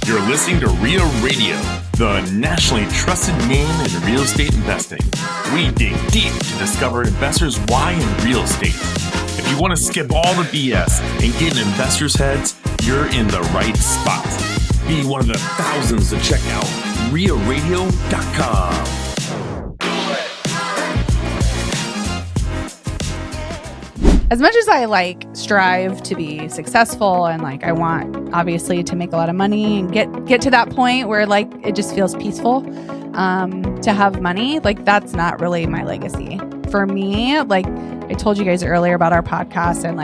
You're listening to Real Radio, the nationally trusted name in real estate investing. We dig deep to discover investors' why in real estate. If you want to skip all the BS and get in investors' heads, you're in the right spot. Be one of the thousands to check out realradio.com. As much as I strive to be successful and I want obviously to make a lot of money and get to that point where it just feels peaceful to have money, that's not really my legacy. For me, I told you guys earlier about our podcast and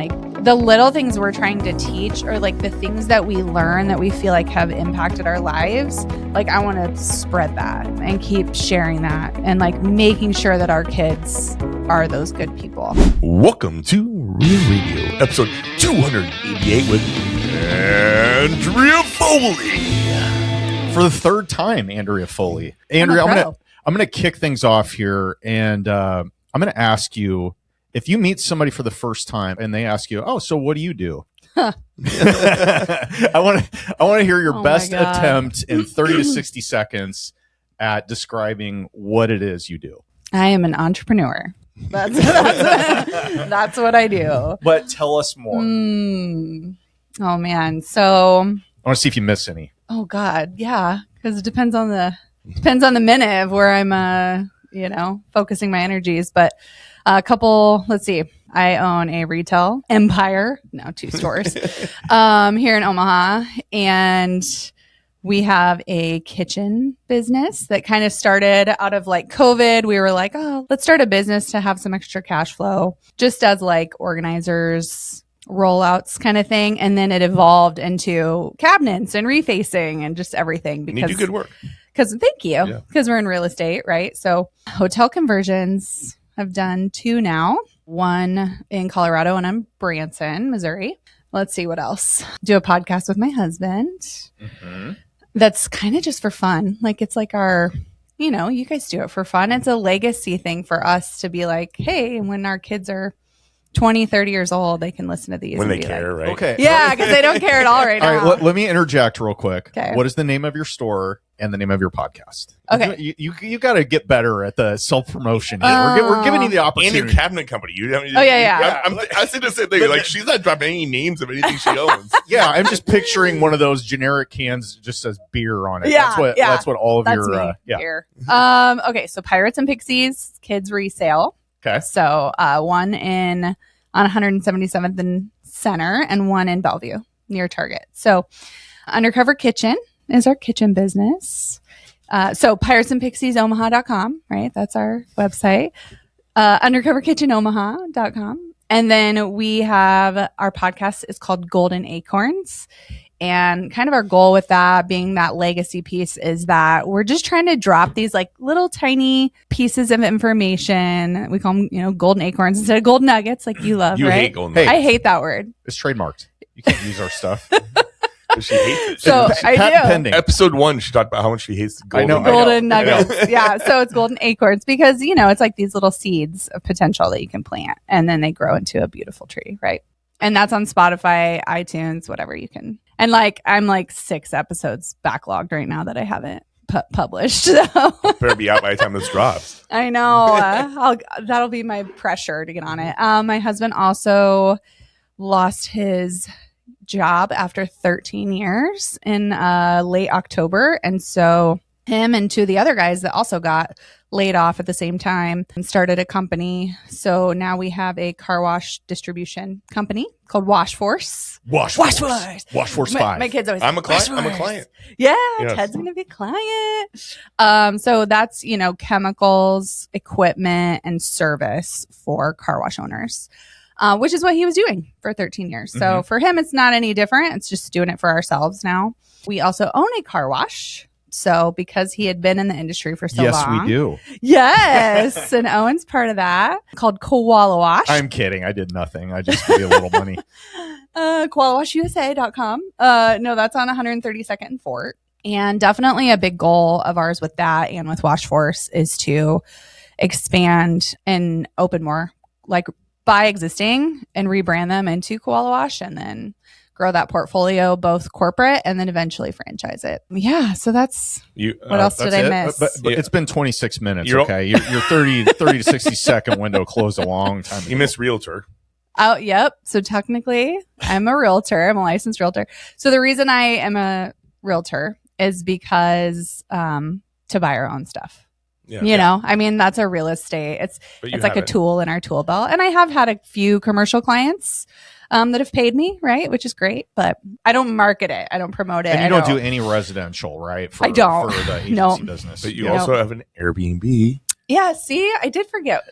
the little things we're trying to teach or the things that we learn that we feel have impacted our lives. I want to spread that and keep sharing that and making sure that our kids are those good people. Welcome to Real Radio, episode 288 with Andrea Foley. For the third time, Andrea Foley. Andrea, I'm gonna kick things off here, and I'm gonna ask you, if you meet somebody for the first time and they ask you, "Oh, so what do you do?" I want to hear your best attempt in 30 to 60 seconds at describing what it is you do. I am an entrepreneur. That's what I do. But tell us more. Oh man. So I want to see if you miss any. Oh God. Yeah. Because it depends on the minute of where I'm focusing my energies. But let's see. I own a retail empire, now 2 stores, here in Omaha. And we have a kitchen business that kind of started out of COVID. We were let's start a business to have some extra cash flow, just as organizers, rollouts kind of thing. And then it evolved into cabinets and refacing and just everything. Because you do good work. Thank you. Because we're in real estate, right? So hotel conversions, I've done 2 now. 1 in Colorado and in Branson, Missouri. Let's see what else. Do a podcast with my husband. Mm-hmm. That's kind of just for fun. It's our, you guys do it for fun. It's a legacy thing for us to be hey, when our kids are 20, 30 years old, they can listen to these. When they care, right? Okay. Yeah, because they don't care at all right now. All right, let me interject real quick. Okay. What is the name of your store and the name of your podcast? Okay. You got to get better at the self-promotion here. We're giving you the opportunity. And your cabinet company. I said the same thing. She's not dropping any names of anything she owns. Yeah, I'm just picturing one of those generic cans that just says beer on it. Yeah, that's what all of that's your beer. Okay, so Pirates and Pixies Kids Resale. Okay. So 1 on 177th and Center and 1 in Bellevue near Target. So Undercover Kitchen is our kitchen business. So piratesandpixiesomaha.com, right? That's our website. Undercoverkitchenomaha.com. And then we have our podcast is called Golden Acorns. And kind of our goal with that being that legacy piece is that we're just trying to drop these little tiny pieces of information. We call them, golden acorns instead of golden nuggets you love, you right? Hate golden nuggets. I hate that word. It's trademarked. You can't use our stuff. She hates it. So I do. Pending. Episode 1, she talked about how much she hates golden nuggets. Yeah. So it's golden acorns because, it's these little seeds of potential that you can plant and then they grow into a beautiful tree, right? And that's on Spotify, iTunes, whatever you can. And I'm 6 episodes backlogged right now that I haven't published. So. Better be out by the time this drops. I know. That'll be my pressure to get on it. My husband also lost his job after 13 years in late October. And so him and 2 of the other guys that also got laid off at the same time and started a company. So now we have a car wash distribution company called Wash Force. Wash Force 5. My kids always I'm a client. Yeah, yes. Ted's going to be a client. So that's, chemicals, equipment, and service for car wash owners. Which is what he was doing for 13 years. So for him, it's not any different. It's just doing it for ourselves now. We also own a car wash. So because he had been in the industry for so long. Yes, we do. Yes. And Owen's part of that called Koala Wash. I'm kidding. I did nothing. I just gave you a little money. KoalaWashUSA.com. No, that's on 132nd and Fort. And definitely a big goal of ours with that and with Wash Force is to expand and open more, buy existing and rebrand them into Koala Wash and then grow that portfolio, both corporate and then eventually franchise it. Yeah. So that's what else did I miss? But it's been 26 minutes. Your 30 to 60 second window closed a long time ago. You missed realtor. Oh, yep. So technically, I'm a realtor. I'm a licensed realtor. So the reason I am a realtor is because to buy our own stuff. Yeah. You know, I mean, that's a real estate. It's like a tool in our tool belt. And I have had a few commercial clients that have paid me, right? Which is great, but I don't market it. I don't promote it. And you don't do any residential, right? I don't. For the agency business. But you also have an Airbnb. Yeah, see, I did forget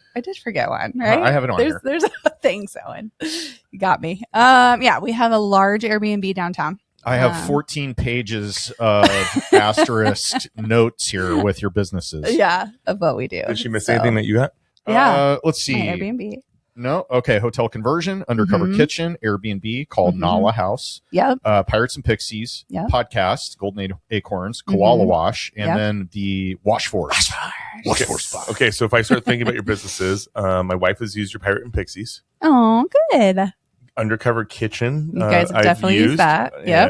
one, right? I have it on here. There's a thing, Owen. You got me. Yeah, we have a large Airbnb downtown. I have 14 pages of asterisk notes here with your businesses. Yeah, of what we do. Did she miss anything that you got? Yeah. Let's see. My Airbnb. No. Okay. Hotel conversion, undercover kitchen, Airbnb called Nala House. Yep. Pirates and Pixies. Yep. Podcast, Golden Acorns, Koala Wash, and then the Wash Force. Wash Force. Okay. So if I start thinking about your businesses, my wife has used your Pirate and Pixies. Oh, good. Undercover kitchen. You guys have definitely used that. Yep.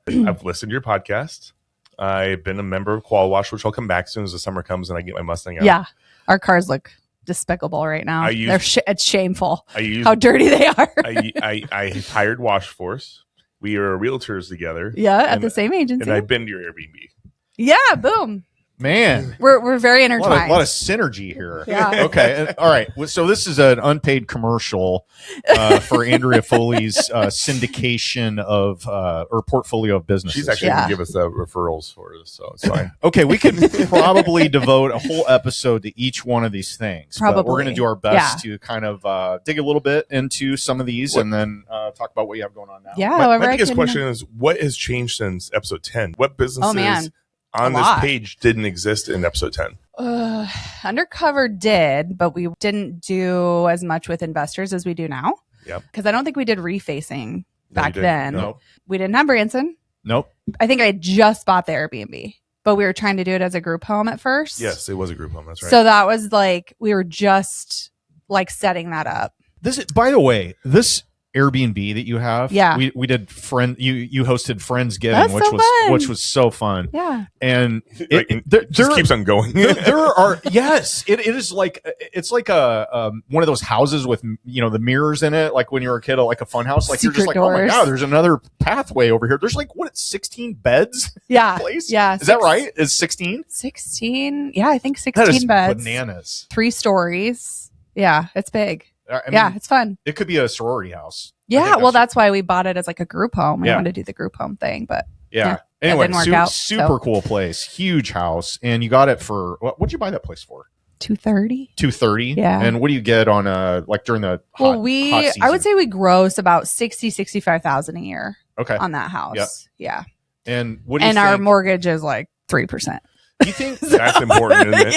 And I've listened to your podcast. I've been a member of Koala Wash, which I'll come back as soon as the summer comes and I get my Mustang out. Yeah. Our cars look despicable right now. It's shameful how dirty they are. I hired Wash Force. We are realtors together. Yeah, at the same agency. And I've been to your Airbnb. Yeah, boom. Man, we're very intertwined. A lot of synergy here. Yeah. Okay. All right. So this is an unpaid commercial for Andrea Foley's syndication of or portfolio of businesses. She's actually going to give us referrals for us, so it's fine. Okay, we could probably devote a whole episode to each one of these things. Probably. But we're going to do our best to kind of dig a little bit into some of these and then talk about what you have going on now. Yeah. My biggest question is, what has changed since episode 10? What businesses on this page didn't exist in episode 10? Undercover did, but we didn't do as much with investors as we do now. Yep. Because I don't think we did refacing back then. Nope. We didn't have Branson. Nope. I think I just bought the Airbnb, but we were trying to do it as a group home at first. Yes, it was a group home. That's right. So that was like, we were just like setting that up. This is, by the way, this Airbnb that you have, we did you hosted Friendsgiving, which was so fun. Yeah, and it just keeps on going. there are it is like it's like a one of those houses with the mirrors in it, like when you were a kid, like a fun house. Like secret you're just doors. like, oh my god, there's another pathway over here. There's like 16 beds. Yeah, place? Yeah, is that right? Is 16? 16? Yeah, I think 16 that is beds. Bananas. 3 stories. Yeah, it's big. I mean, it's fun. It could be a sorority house. Yeah, that's why we bought it as like a group home. We wanted to do the group home thing, but anyway, didn't work out, super cool place, huge house, and you got it for what'd you buy that place for? $230. $230. Yeah. And what do you get on like during the hot season? I would say we gross about $65,000 a year. Okay. On that house. Yeah. And what do you think? Our mortgage is like 3%. You think that's important, isn't it?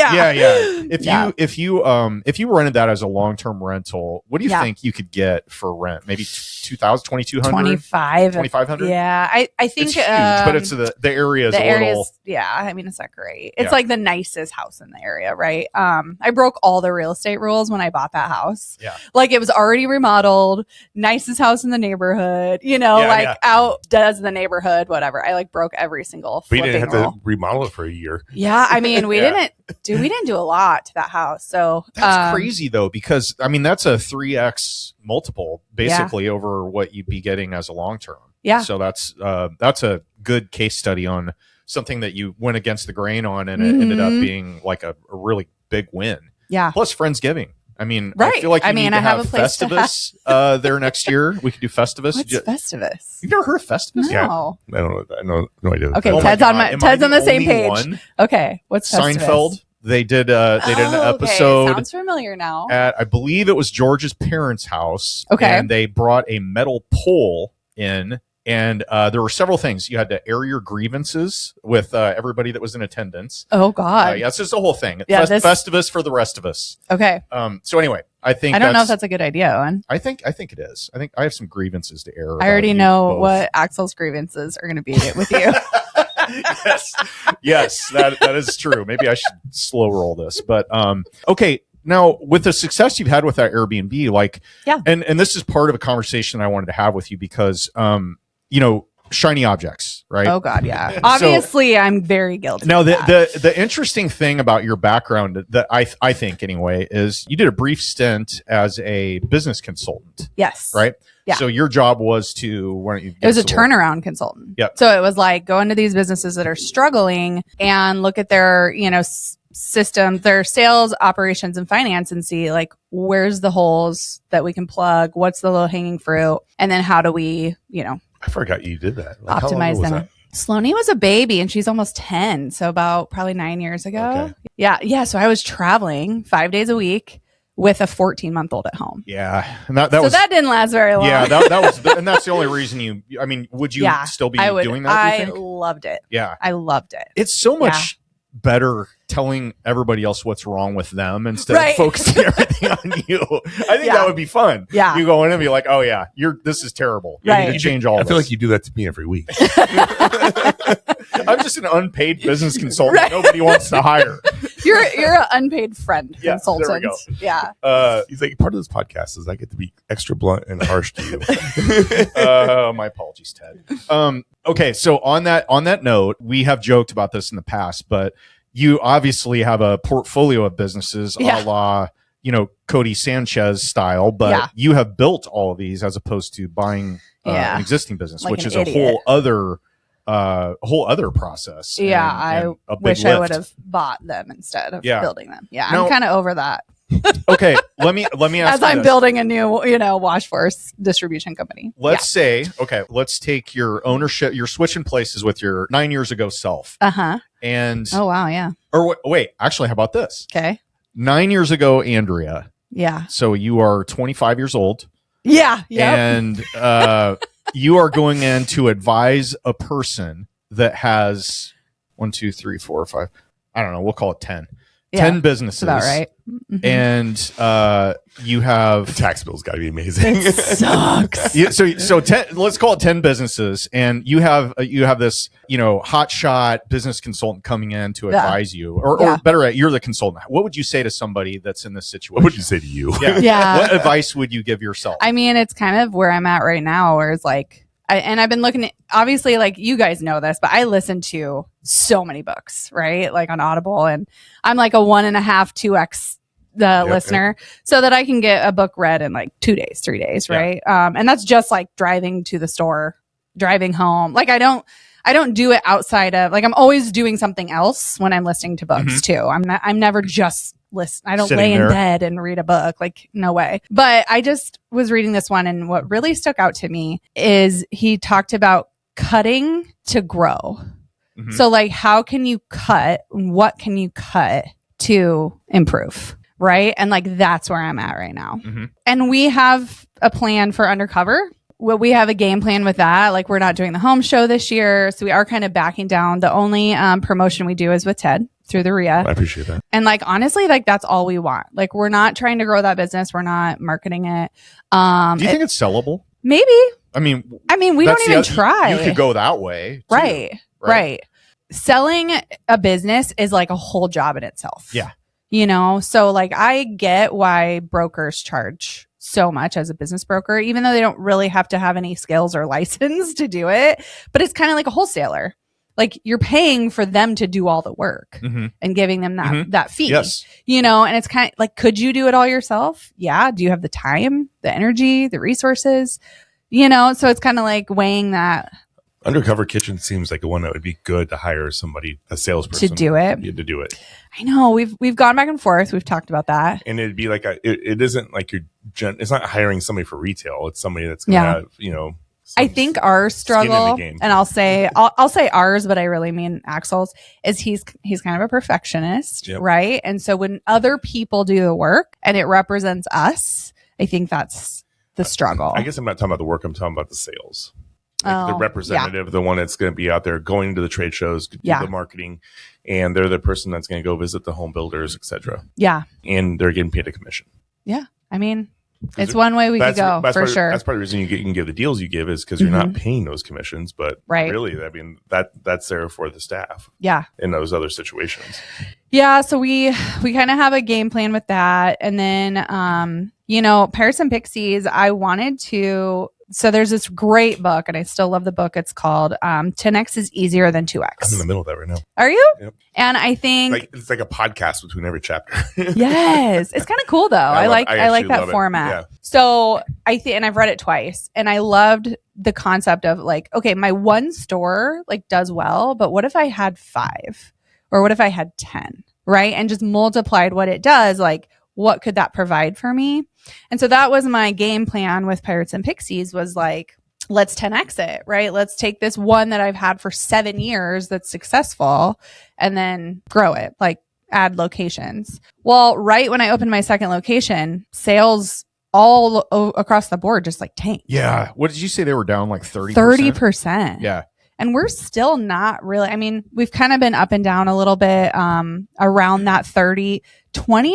Yeah. If you rented that as a long-term rental, what do you think you could get for rent? Maybe $2,000, $2,200, $2,500. Yeah, I think it's huge, but it's the area is a little. Yeah, I mean, it's not great. It's like the nicest house in the area, right? I broke all the real estate rules when I bought that house. Yeah, like it was already remodeled, nicest house in the neighborhood. Outdoes the neighborhood, whatever. I like broke every single. We didn't have rule. to remodel it for a year. Yeah, I mean, we didn't do a lot to that house. So that's crazy though, because I mean, that's a 3x multiple basically over what you'd be getting as a long term. Yeah. So that's a good case study on something that you went against the grain on, and it ended up being like a really big win. Yeah. Plus Friendsgiving. I mean, right. I feel like you need to have a place Festivus there next year. We could do Festivus. What's Festivus? You've never heard of Festivus? No. Yeah. I don't know. I know no idea. Okay, Ted's on the same page. One? Okay, what's Festivus? Seinfeld. They did an episode. Okay. Sounds familiar now. At I believe it was George's parents' house. Okay, and they brought a metal pole in. And there were several things. You had to air your grievances with everybody that was in attendance. Oh, God. It's just a whole thing. Yeah, Festivus for the rest of us. Okay. So anyway, I don't know if that's a good idea, Owen. I think it is. I think I have some grievances to air. I already know what Axel's grievances are going to be with you. Yes, that is true. Maybe I should slow roll this. But okay, Now, with the success you've had with that Airbnb, like, yeah, and this is part of a conversation I wanted to have with you because, shiny objects, right? Oh God, yeah. Obviously, I'm very guilty. Now, of that. the interesting thing about your background that I think anyway is you did a brief stint as a business consultant. Yes. Right. Yeah. So your job was to it was a turnaround consultant. Yep. So it was like go into these businesses that are struggling and look at their systems, their sales, operations, and finance, and see like where's the holes that we can plug, what's the low hanging fruit, and then how do we I forgot you did that. Like, optimize them. Sloane was a baby and she's almost 10. So about probably 9 years ago. Okay. Yeah. So I was traveling 5 days a week with a 14-month-old at home. Yeah. And that didn't last very long. Yeah. That was, and that's the only reason would you still be doing that? Do you think? Loved it. Yeah. I loved it. It's so much better telling everybody else what's wrong with them instead of focusing everything on you. I think that would be fun. Yeah. You go in and be like, oh yeah, this is terrible. You need to change all I this. feel like you do that to me every week. I'm just an unpaid business consultant nobody wants to hire. You're an unpaid friend consultant. There we go. Yeah. He's like, part of this podcast is I get to be extra blunt and harsh to you. My apologies, Ted. Okay, so on that note, we have joked about this in the past, but you obviously have a portfolio of businesses a la, Cody Sanchez style, but you have built all of these as opposed to buying an existing business, like which is idiot. a whole other process. Yeah, and I wish I would have bought them instead of building them. Yeah, now, I'm kind of over that. Okay, let me ask as I'm building a new, wash force distribution company. Let's say, let's take your ownership. You're switching places with your 9 years ago self. And oh wow, yeah. Or wait, actually, how about this? Okay. 9 years ago, Andrea. Yeah. So you are 25 years old. Yeah. Yep. And you are going in to advise a person that has 1, 2, 3, 4, 5. I don't know. We'll call it 10. 10 businesses. That's about right. Mm-hmm. And you have the tax bill's got to be amazing. It sucks. So 10, let's call it 10 businesses, and you have this hot shot business consultant coming in to advise you, or better yet, you're the consultant. What would you say to somebody that's in this situation? What would you say to you? Yeah. What advice would you give yourself? I mean, it's kind of where I'm at right now, where it's like. And I've been looking at, obviously, like you guys know this, but I listen to so many books, right? Like on Audible, and I'm like a 1.5, 2x listener, so that I can get a book read in like 2 days, 3 days, right? And that's just like driving to the store, driving home. Like I don't do it outside of, like I'm always doing something else when I'm listening to books too. I'm never just listen. I don't lay in bed and read a book. Like no way. But I just was reading this one, and what really stuck out to me is he talked about cutting to grow. Mm-hmm. So like, how can you cut? What can you cut to improve? Right. And like, that's where I'm at right now. Mm-hmm. And we have a plan for Undercover. Well, we have a game plan with that. Like we're not doing the home show this year. So we are kind of backing down. The only promotion we do is with Ted through the RIA. I appreciate that. And like, honestly, like that's all we want. Like we're not trying to grow that business. We're not marketing it. Do you think it's sellable? Maybe. I mean, we don't even try. You could go that way. Too, right. Selling a business is like a whole job in itself. Yeah. So like I get why brokers charge so much as a business broker, even though they don't really have to have any skills or license to do it. But it's kind of like a wholesaler. Like you're paying for them to do all the work and giving them that fee. Yes. And it's kind of like, could you do it all yourself? Yeah. Do you have the time, the energy, the resources? So it's kind of like weighing that. Undercover Kitchen seems like the one that would be good to hire somebody, a salesperson to do it. To do it. I know we've gone back and forth. We've talked about that, and it'd be like it isn't like it's not hiring somebody for retail. It's somebody that's gonna have I think our struggle, and I'll say ours, but I really mean Axel's, is he's kind of a perfectionist, right? And so when other people do the work and it represents us, I think that's the struggle. I guess I'm not talking about the work. I'm talking about the sales. Like the representative, the one that's going to be out there going to the trade shows, do the marketing, and they're the person that's going to go visit the home builders, etc. Yeah. And they're getting paid a commission. Yeah. I mean, It's one way we could go for sure. That's part of the reason you can give the deals you give is because you're not paying those commissions. But really, I mean, that's there for the staff. Yeah. In those other situations. Yeah. So we kind of have a game plan with that. And then, Pirates and Pixies, I wanted to. So there's this great book, and I still love the book. It's called 10X is Easier Than 2X. I'm in the middle of that right now. Are you? Yep. And I think it's like a podcast between every chapter. Yes. It's kind of cool though. I like that format. Yeah. So I think, and I've read it twice, and I loved the concept of like, okay, my one store like does well, but what if I had 5 or what if I had 10, right? And just multiplied what it does, like what could that provide for me? And so that was my game plan with Pirates and Pixies was like, let's 10X it, right? Let's take this one that I've had for 7 years that's successful and then grow it, like add locations. Well, right when I opened my second location, sales all across the board just like tanked. Yeah. What did you say they were down like 30%? 30%. Yeah. And we're still not really, I mean, we've kind of been up and down a little bit around that 20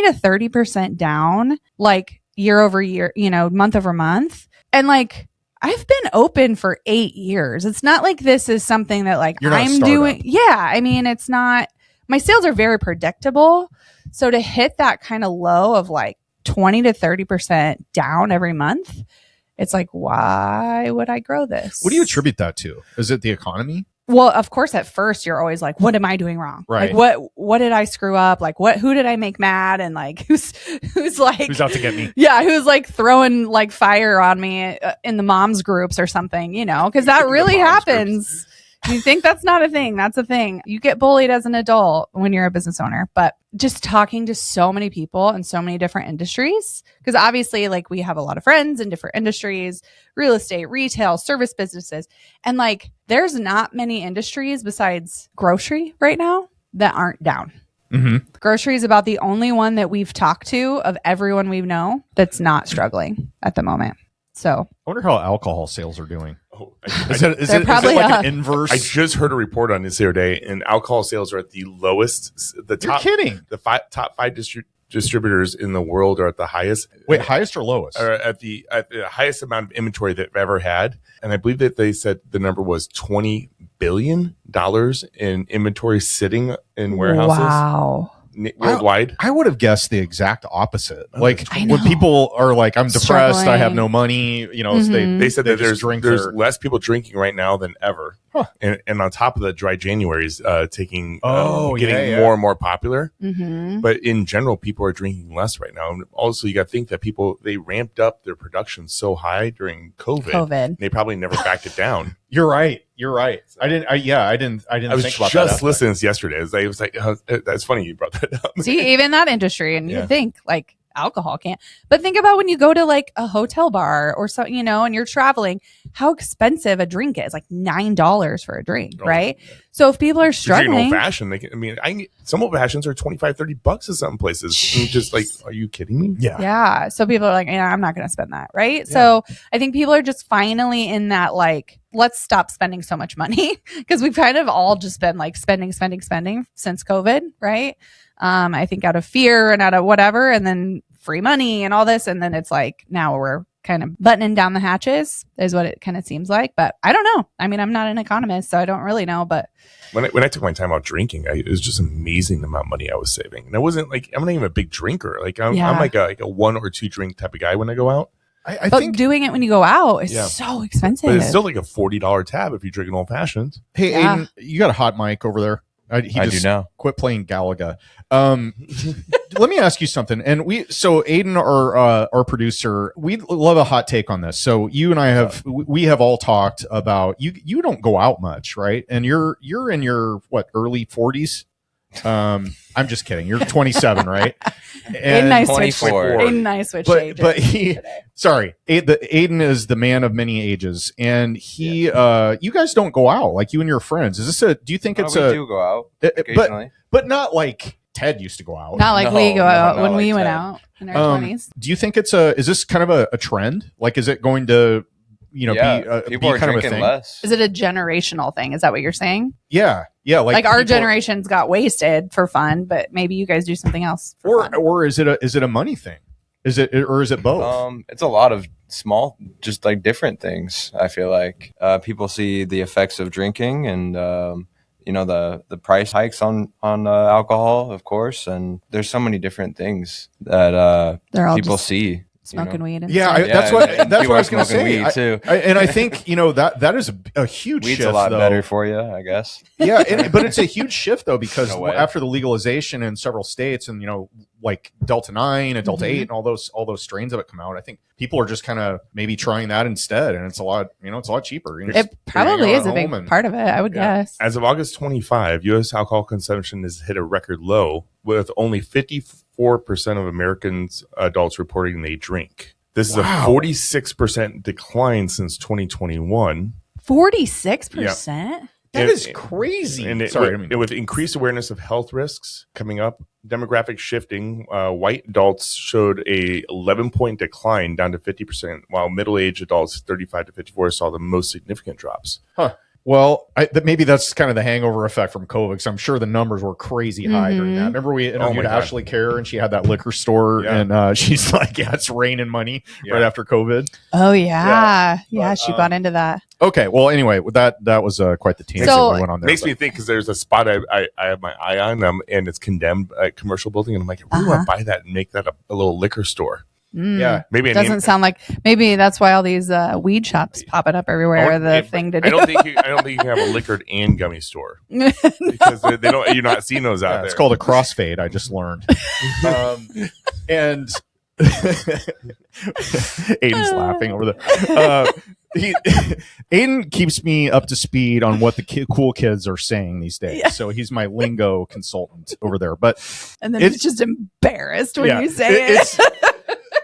to 30% down, like year over year, month over month. And like, I've been open for 8 years. It's not like this is something that like I'm doing. Yeah. I mean, it's not, my sales are very predictable. So to hit that kind of low of like 20 to 30% down every month, it's like, why would I grow this? What do you attribute that to? Is it the economy? Well, of course, at first you're always like, what am I doing wrong? Right. Like, what did I screw up? Like, who did I make mad? And like, who's out to get me? Yeah. Who's like throwing like fire on me in the moms groups or something, because that really happens. You think that's not a thing. That's a thing. You get bullied as an adult when you're a business owner, but just talking to so many people in so many different industries, because obviously like we have a lot of friends in different industries, real estate, retail, service businesses. And like, there's not many industries besides grocery right now that aren't down. Mm-hmm. Grocery is about the only one that we've talked to of everyone we know that's not struggling at the moment. So I wonder how alcohol sales are doing. Oh, is it like an inverse? I just heard a report on this the other day, and alcohol sales are at the lowest. You're kidding. The top 5 distributors in the world are at the highest. Wait, highest or lowest? Are at the highest amount of inventory they've ever had. And I believe that they said the number was $20 billion in inventory sitting in warehouses. Wow. Worldwide. I would have guessed the exact opposite. Like when people are like, I'm depressed, struggling. I have no money, They said that there's less people drinking right now than ever. Huh. And on top of the dry January's getting more and more popular. Mm-hmm. But in general, people are drinking less right now. And also, you got to think that they ramped up their production so high during COVID. They probably never backed it down. You're right. I didn't think about that. I was just listening to this yesterday. I was like, that's funny you brought that up. See, even that industry, and you think like alcohol can't. But think about when you go to like a hotel bar or so, and you're traveling, how expensive a drink is, like $9 for a drink, right? Yeah. So if people are struggling, old fashioned, some old fashions are $25-$30 at some places. Just like, are you kidding me? Yeah. So people are like, I'm not going to spend that, right? Yeah. So I think people are just finally in that like, let's stop spending so much money, because we've kind of all just been like spending since COVID, right? I think out of fear and out of whatever, and then free money and all this. And then it's like, now we're kind of buttoning down the hatches is what it kind of seems like. But I don't know. I mean, I'm not an economist, so I don't really know. But when I took my time out drinking, it was just amazing the amount of money I was saving. And I wasn't like, I'm not even a big drinker. Like I'm like a 1 or 2 drink type of guy when I go out. I think doing it when you go out is so expensive. But it's still like a $40 tab if you drink an old fashioned. Hey, Aiden, you got a hot mic over there. I do now. Quit playing Galaga. Let me ask you something. And so Aiden, our producer, we love a hot take on this. So you and I have all talked about you don't go out much, right? And you're in your early 40s. I'm just kidding. You're 27, right? And nice 24. Switch age. But Aiden is the man of many ages, and he, you guys don't go out like you and your friends. Is this do you think we do go out occasionally, but not like Ted used to go out. Not like we go out when we went out in our 20s. Do you think is this kind of a trend? Like, is it going to, people are kind drinking of a thing? less? Is it a generational thing? Is that what you're saying? Yeah. Like our generations got wasted for fun, but maybe you guys do something else for fun. Or is it a money thing? Is it both? It's a lot of small, just like different things. I feel like people see the effects of drinking and the price hikes on alcohol, of course, and there's so many different things that people see. Smoking weed. And That's what I was going to say. Weed too. I think that is a huge Weed's shift. A lot though. better for you, I guess. Yeah, but it's a huge shift though, because No way. after the legalization in several states, and like Delta 9 and Delta 8 and all those strains of it come out, I think people are just kind of maybe trying that instead, and it's a lot cheaper. It probably is a big part of it, I would guess. As of August 25, U.S. alcohol consumption has hit a record low, with only 54% of Americans adults reporting they drink. This is a 46% decline since 2021. 46%? That is crazy. And with increased awareness of health risks coming up, demographic shifting, white adults showed a 11-point decline down to 50%, while middle-aged adults 35 to 54 saw the most significant drops. Huh. Well, maybe that's kind of the hangover effect from COVID, because I'm sure the numbers were crazy high during that. Remember we interviewed Ashley Kerr, and she had that liquor store, and she's like, it's raining money right after COVID. Oh, yeah. She bought into that. Okay, well, anyway, that was quite the tangent we went on there. Makes me think, because there's a spot I have my eye on, and it's condemned commercial building, and I'm like, I really want to buy that and make that a little liquor store. Yeah, maybe it doesn't sound like. Maybe that's why all these weed shops popping up everywhere are the thing to do. I don't think you can have a liquored and gummy store, because they don't. You're not seeing those out there. It's called a crossfade. I just learned. And Aiden's laughing over there. Aiden keeps me up to speed on what the cool kids are saying these days. So he's my lingo consultant over there. And then he's just embarrassed when you say it.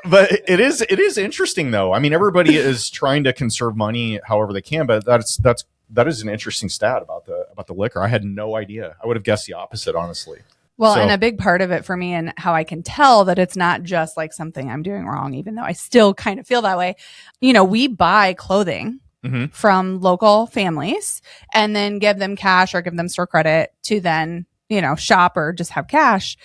But it is interesting though. I mean, everybody is trying to conserve money however they can, but that is an interesting stat about the liquor. I had no idea. I would have guessed the opposite, honestly. Well, and a big part of it for me, and how I can tell that it's not just like something I'm doing wrong, even though I still kind of feel that way. We buy clothing from local families and then give them cash or give them store credit to then, shop or just have cash.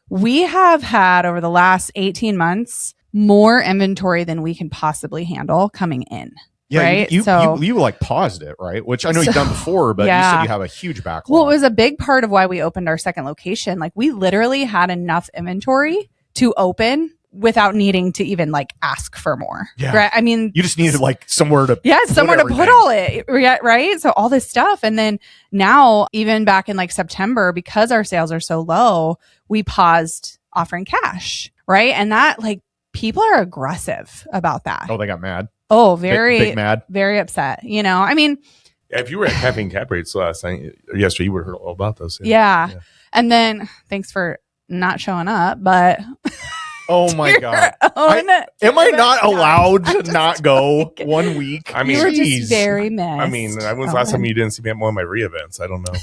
We have had over the last 18 months more inventory than we can possibly handle coming in. Yeah, right? you like paused it, right? Which I know you've done before, but you said you have a huge backlog. Well, it was a big part of why we opened our second location. Like, we literally had enough inventory to open without needing to even like ask for more. Yeah. Right? I mean, you just needed like somewhere to put all it, right? So all this stuff. And then now, even back in like September, because our sales are so low, we paused offering cash, right? And that, like, people are aggressive about that. Oh, they got mad. Oh, very big mad, very upset. I mean, if you were at Caffeine Cap Rates last night or yesterday, you would have heard all about those. Yeah. And then thanks for not showing up, but oh my God. Am I not allowed to not go 1 week? I mean, you were just very mad. I mean, when was the last time you didn't see me at one of my re-events? I don't know.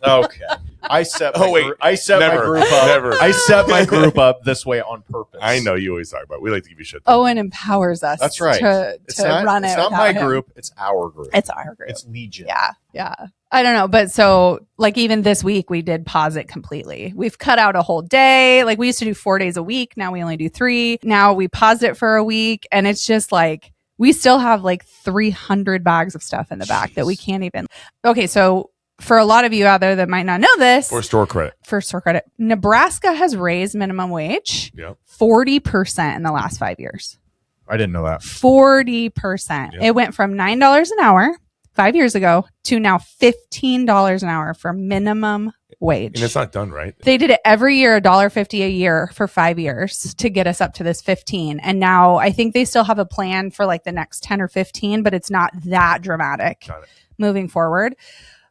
Okay. I set my group up. Never. I set my group up this way on purpose. I know you always talk about it. We like to give you shit. Owen empowers us. That's right. To run it. It's not my group. It's our group. It's our group. It's Legion. Yeah. I don't know. But so, like, even this week, we did pause it completely. We've cut out a whole day. Like, we used to do 4 days a week. Now we only do 3. Now we paused it for a week. And it's just like, we still have like 300 bags of stuff in the back that we can't even. Okay. So, for a lot of you out there that might not know this, for store credit, Nebraska has raised minimum wage 40% in the last 5 years. I didn't know that. 40%. Yep. It went from $9 an hour 5 years ago to now $15 an hour for minimum wage. And it's not done right. They did it every year, $1.50 a year for 5 years to get us up to this 15. And now I think they still have a plan for like the next 10 or 15, but it's not that dramatic moving forward.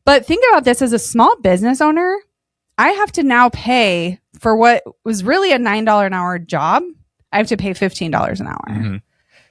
But think about this, as a small business owner, I have to now pay for what was really a $9 an hour job. I have to pay $15 an hour. Mm-hmm.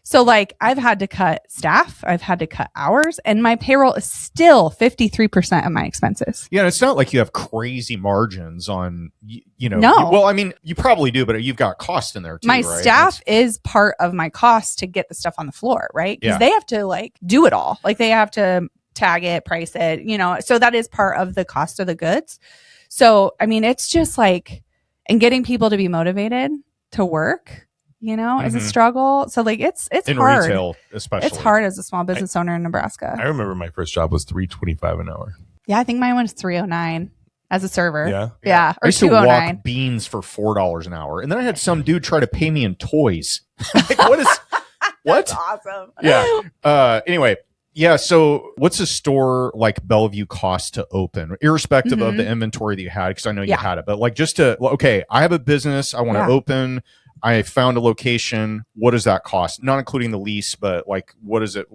So like, I've had to cut staff, I've had to cut hours, and my payroll is still 53% of my expenses. Yeah, and it's not like you have crazy margins on, No. Well, I mean, you probably do, but you've got cost in there too, my right? staff is part of my cost to get the stuff on the floor, right? Because they have to like do it all. Like, they have to tag it, price it, so that is part of the cost of the goods. So, I mean, it's just like, and getting people to be motivated to work, is a struggle. So like it's in hard. retail, especially. It's hard as a small business owner in Nebraska. I remember my first job was $3.25 an hour. Yeah, I think mine was $3.09 as a server. Yeah. Or I used to $2.09. walk beans for $4 an hour, and then I had some dude try to pay me in toys. Like, what is what? That's awesome. Yeah. Anyway, yeah. So, what's a store like Bellevue cost to open, irrespective of the inventory that you had? Because I know you had it, but like just to I have a business, I want to open. I found a location. What does that cost? Not including the lease, but like, what is it?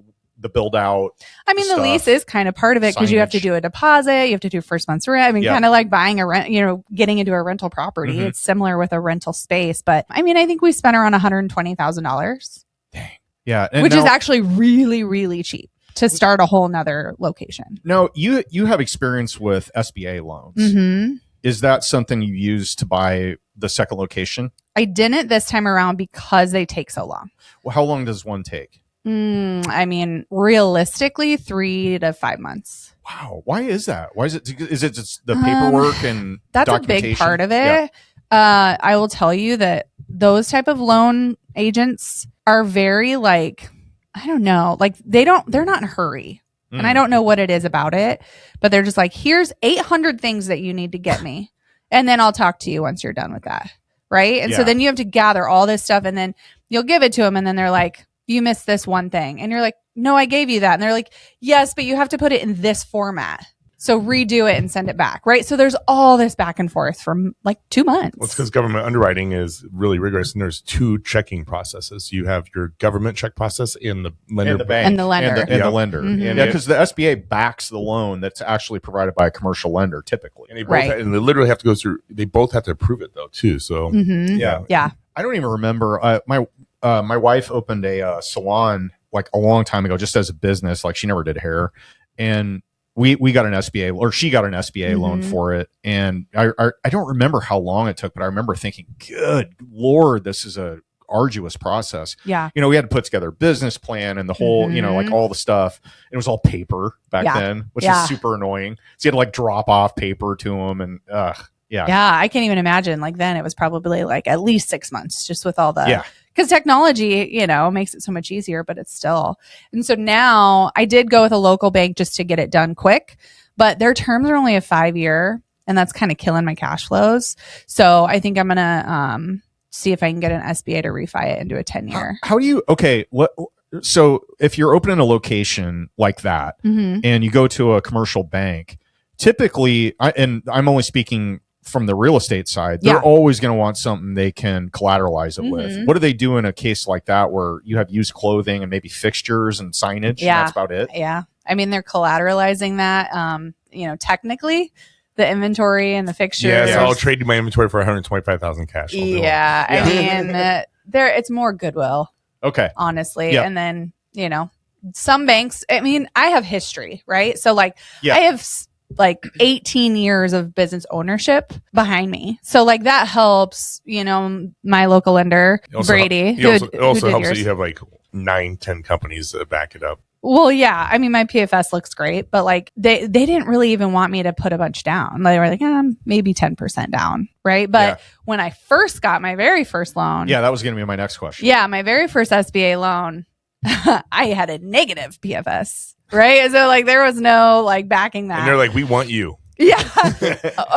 The build out. I mean, the lease is kind of part of it because you have to do a deposit. You have to do first month's rent. I mean, kind of like buying a rent, getting into a rental property. It's similar with a rental space. But I mean, I think we spent around $120,000. Dang. Yeah. Which is actually really, really cheap to start a whole nother location. Now, you have experience with SBA loans. Is that something you use to buy the second location? I didn't this time around because they take so long. Well, how long does one take? I mean, realistically, 3 to 5 months. Wow. Why is that? Why is it? Is it just the paperwork and that's a big part of it. Yeah. I will tell you that those type of loan agents are very like, I don't know, like they're not in a hurry. And I don't know what it is about it, but they're just like, here's 800 things that you need to get me. And then I'll talk to you once you're done with that. Right. And so then you have to gather all this stuff and then you'll give it to them. And then they're like, you missed this one thing. And you're like, no, I gave you that. And they're like, yes, but you have to put it in this format. So redo it and send it back. Right. So there's all this back and forth for like 2 months. Well, it's because government underwriting is really rigorous. And there's 2 checking processes. You have your government check process and the lender. And the bank. And the lender. And the lender. Yeah, because the SBA backs the loan that's actually provided by a commercial lender typically. And they both and they literally have to go through, they both have to approve it though too. So Yeah. I don't even remember. My wife opened a salon like a long time ago, just as a business. Like she never did hair, and we got an SBA, or she got an SBA loan for it. And I don't remember how long it took, but I remember thinking, good Lord, this is a arduous process. Yeah. We had to put together a business plan and the whole, like all the stuff. It was all paper back then, which is super annoying. So you had to like drop off paper to them and yeah. I can't even imagine. Like then it was probably like at least 6 months just with all the, because technology, makes it so much easier, but it's still. And so now I did go with a local bank just to get it done quick, but their terms are only a 5-year and that's kind of killing my cash flows. So I think I'm going to see if I can get an SBA to refi it into a 10-year. How do you, so if you're opening a location like that and you go to a commercial bank, typically, and I'm only speaking from the real estate side, they're always going to want something they can collateralize it with. What do they do in a case like that where you have used clothing and maybe fixtures and signage? Yeah. And that's about it. Yeah. I mean, they're collateralizing that, technically the inventory and the fixtures. Yeah, so I'll trade you my inventory for $125,000 cash. Yeah. I mean, it's more goodwill. Okay. Honestly. Yeah. And then, some banks, I mean, I have history, right? So like I have like 18 years of business ownership behind me. So like that helps, my local lender, Brady. It also helps that you have like 9-10 companies that back it up. Well, yeah. I mean, my PFS looks great, but like they didn't really even want me to put a bunch down. They were like, maybe 10% down. Right. But when I first got my very first loan. Yeah, that was going to be my next question. Yeah. My very first SBA loan, I had a negative PFS. Right. So like there was no like backing that. And they're like, we want you. Yeah.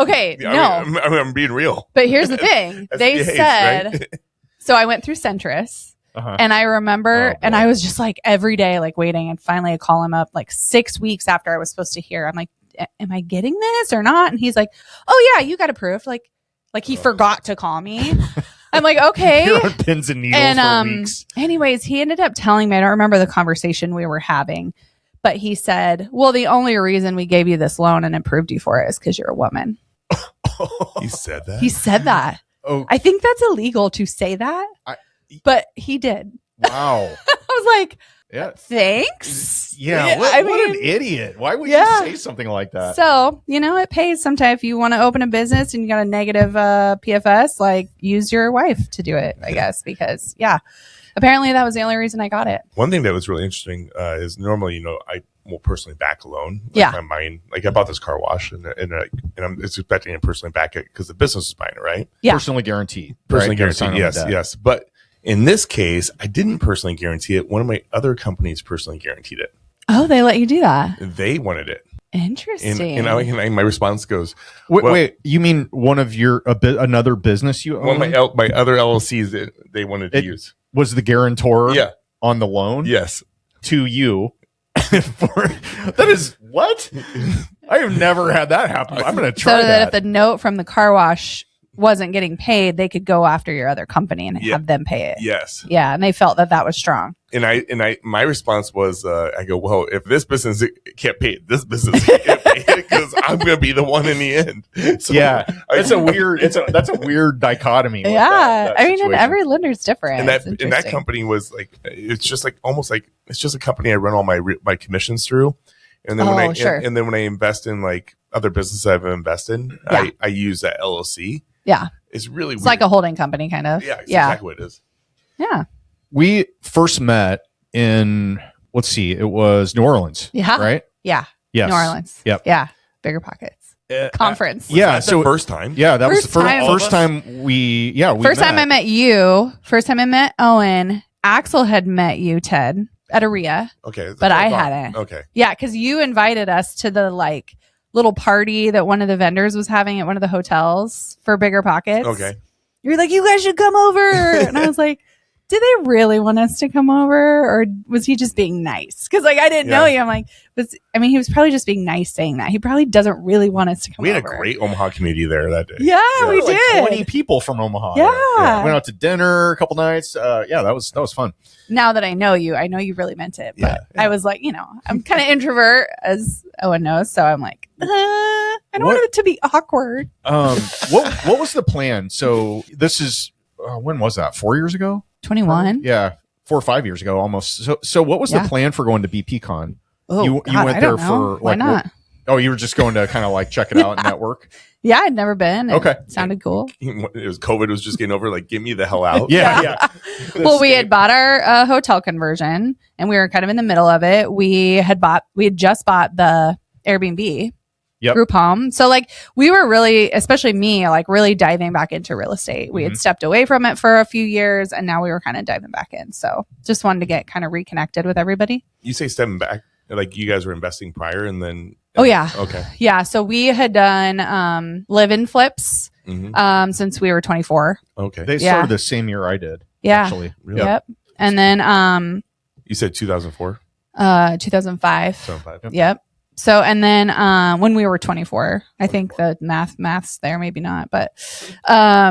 Okay. No. I'm being real. But here's the thing. They said, right? So I went through Centris and I remember, and I was just like every day, like waiting. And finally I call him up like 6 weeks after I was supposed to hear. I'm like, am I getting this or not? And he's like, oh yeah, you got approved. Like he forgot to call me. I'm like, okay. You're on pins and needles for weeks. Anyways, he ended up telling me, I don't remember the conversation we were having, but he said, well, the only reason we gave you this loan and approved you for it is because you're a woman. He said that? He said that. Oh. I think that's illegal to say that, but he did. Wow. I was like, thanks. Yeah. What an idiot. Why would you say something like that? So, it pays sometimes. If you want to open a business and you got a negative PFS, like use your wife to do it, I guess, because apparently that was the only reason I got it. One thing that was really interesting is normally, will personally back a loan. Like Yeah. I'm buying, like I bought this car wash and I'm expecting to personally back it because the business is buying it, right? Yeah. Personally guaranteed. Personally right? You're guaranteed. signing Yes, the debt. yes. But in this case, I didn't personally guarantee it. One of my other companies personally guaranteed it. Oh, they let you do that. They wanted it. Interesting. And my response goes, Wait, you mean one of your another business you own? one of my other LLCs that they wanted to use. Was the guarantor Yeah. on the loan Yes. to you. That is what? I have never had that happen. I'm going to try so that if the note from the car wash wasn't getting paid, they could go after your other company and have them pay it. Yes. Yeah, and they felt that was strong. And my response was, I go, well, if this business can't pay it, this business can't pay it because I'm going to be the one in the end. So yeah, that's a weird dichotomy. With Yeah, that I mean, and situation. every lender's different. and It's that interesting. company was like, it's just like almost like it's just a company I run all my commissions through, and then and then when I invest in like other businesses I've invested in, Yeah. I use that LLC. Yeah, It's really it's weird. like a holding company, kind of. Yeah, it's yeah, exactly what it is. yeah. We first met in, let's see, it was New Orleans. Yeah. Right? Yeah. Yes. New Orleans. Yep. Yeah. Bigger Pockets conference. Yeah. That's So the first time. yeah, that was First the time. first time we First time I met you. First time I met Owen. Axel had met you, Ted, at Aria. Okay. But I Hold on. hadn't. Okay. Yeah, because you invited us to the like little party that one of the vendors was having at one of the hotels for Bigger Pockets. Okay. You're like, you guys should come over. And I was like, did they really want us to come over? Or was he just being nice? Because like I didn't know you. I'm like, he was probably just being nice saying that. He probably doesn't really want us to come We had over. a great Omaha community there that day. Yeah, we like did. 20 people from Omaha. Yeah. there. Went out to dinner a couple nights. Yeah, that was fun. Now that I know you really meant it. But Yeah. I was like, I'm kind of introvert, as Owen knows. So I'm like, I don't want it to be awkward. What was the plan? So this is when was that? 4 years ago? 21. Yeah, 4 or 5 years ago, almost. So what was the Yeah. plan for going to BPCon? Oh, you God, went I there don't know. for Why like not? Oh, you were just going to kind of like check it out and network. Yeah, I'd never been. It Okay. sounded cool. It was COVID was just getting over. Like, get me the hell out. Yeah. Well, we had bought our hotel conversion, and we were kind of in the middle of it. We had just bought the Airbnb group home. So like we were really, especially me, like really diving back into real estate. We had stepped away from it for a few years, and now we were kind of diving back in. So just wanted to get kind of reconnected with everybody. You say stepping back, like you guys were investing prior, and then. Oh yeah. Okay. Yeah. So we had done live-in flips since we were 24. Okay. They started the same year I did. Yeah. Actually. Really? Yep. And then You said 2004? 2005. 2005. Yep. So, and then when we were 24, I think the math's there, maybe not, but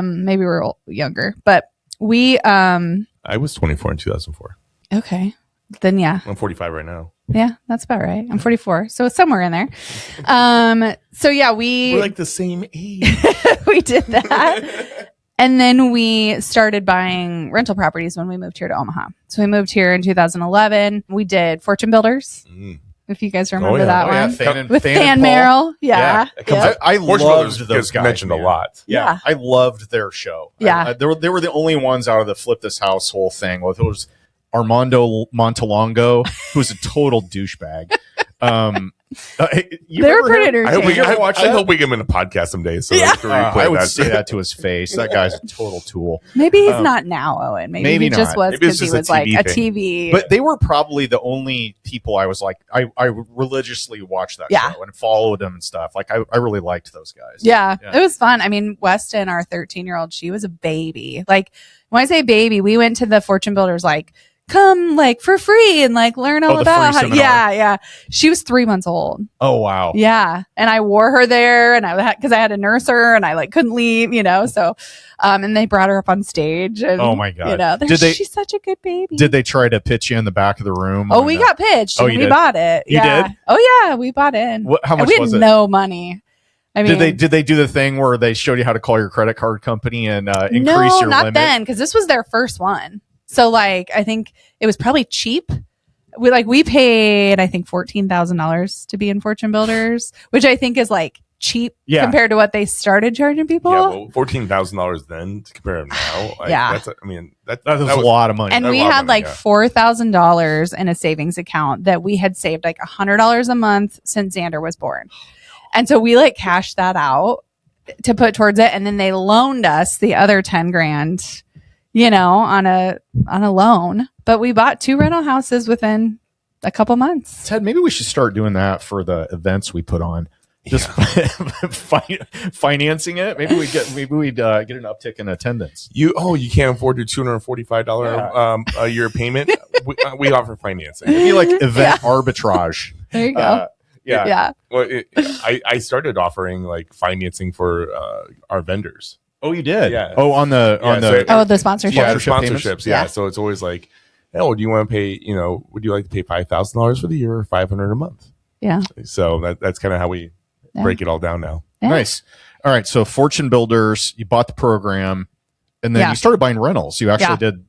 maybe we're younger. But we I was 24 in 2004. okay. Then yeah. I'm 45 right now. Yeah, that's about right. I'm 44. So it's somewhere in there. So yeah, We're like the same age. we did that. And then we started buying rental properties when we moved here to Omaha. So we moved here in 2011. We did Fortune Builders. If you guys remember that one. With Than Merrill. Yeah. I Fortune loved Builders those guys. mentioned man. a lot. Yeah. I loved their show. Yeah. They were the only ones out of the Flip This House whole thing. Well, it was Armando Montalongo, who's a total douchebag. They were pretty entertaining. I hope we get him in a podcast someday. So I would say that to his face. That guy's a total tool. Maybe he's not now, Owen. Maybe he not. just was Maybe it's because he just was a like TV a thing. TV. But they were probably the only people I was like, I religiously watched that show and followed them and stuff. Like, I really liked those guys. Yeah, it was fun. I mean, Weston, our 13-year-old, she was a baby. Like, when I say baby, we went to the Fortune Builders, like, come like for free and like learn all about how. Yeah. She was 3 months old. Oh, wow. Yeah. And I wore her there and because I had to nurse her and I like couldn't leave, so, and they brought her up on stage and, oh my God. She's such a good baby. Did they try to pitch you in the back of the room? Oh, we got pitched. Oh, and you we did? bought it. You yeah. did? Oh yeah. We bought in. How much we had was it? no money. I mean, did they do the thing where they showed you how to call your credit card company and increase your not limit? then, because this was their first one. So like, I think it was probably cheap. We paid, I think $14,000 to be in Fortune Builders, which I think is like cheap Yeah. compared to what they started charging people. Yeah, well, $14,000 then to compare them now. Like, Yeah. that's, I mean, that That was a was lot of money. And a we lot of had money, like yeah. $4,000 in a savings account that we had saved like $100 a month since Xander was born. And so we like cashed that out to put towards it. And then they loaned us the other 10 grand, on a loan. But we bought 2 rental houses within a couple months. Ted, maybe we should start doing that for the events we put on. Just financing it. Maybe we'd get an uptick in attendance. You can't afford your $245 a year payment. We offer financing. It'd be like event arbitrage. There you go. Yeah. Well, I started offering like financing for our vendors. Oh, you did? Yeah. Oh, on the The sponsorship. Yeah, Sponsorship sponsorships. payments? Yeah. Yeah. So it's always like, oh, do you want to pay? Would you like to pay $5,000 for the year or $500 a month? Yeah. So that's kind of how we break it all down now. Yeah. Nice. All right. So Fortune Builders, you bought the program, and then you started buying rentals. You actually did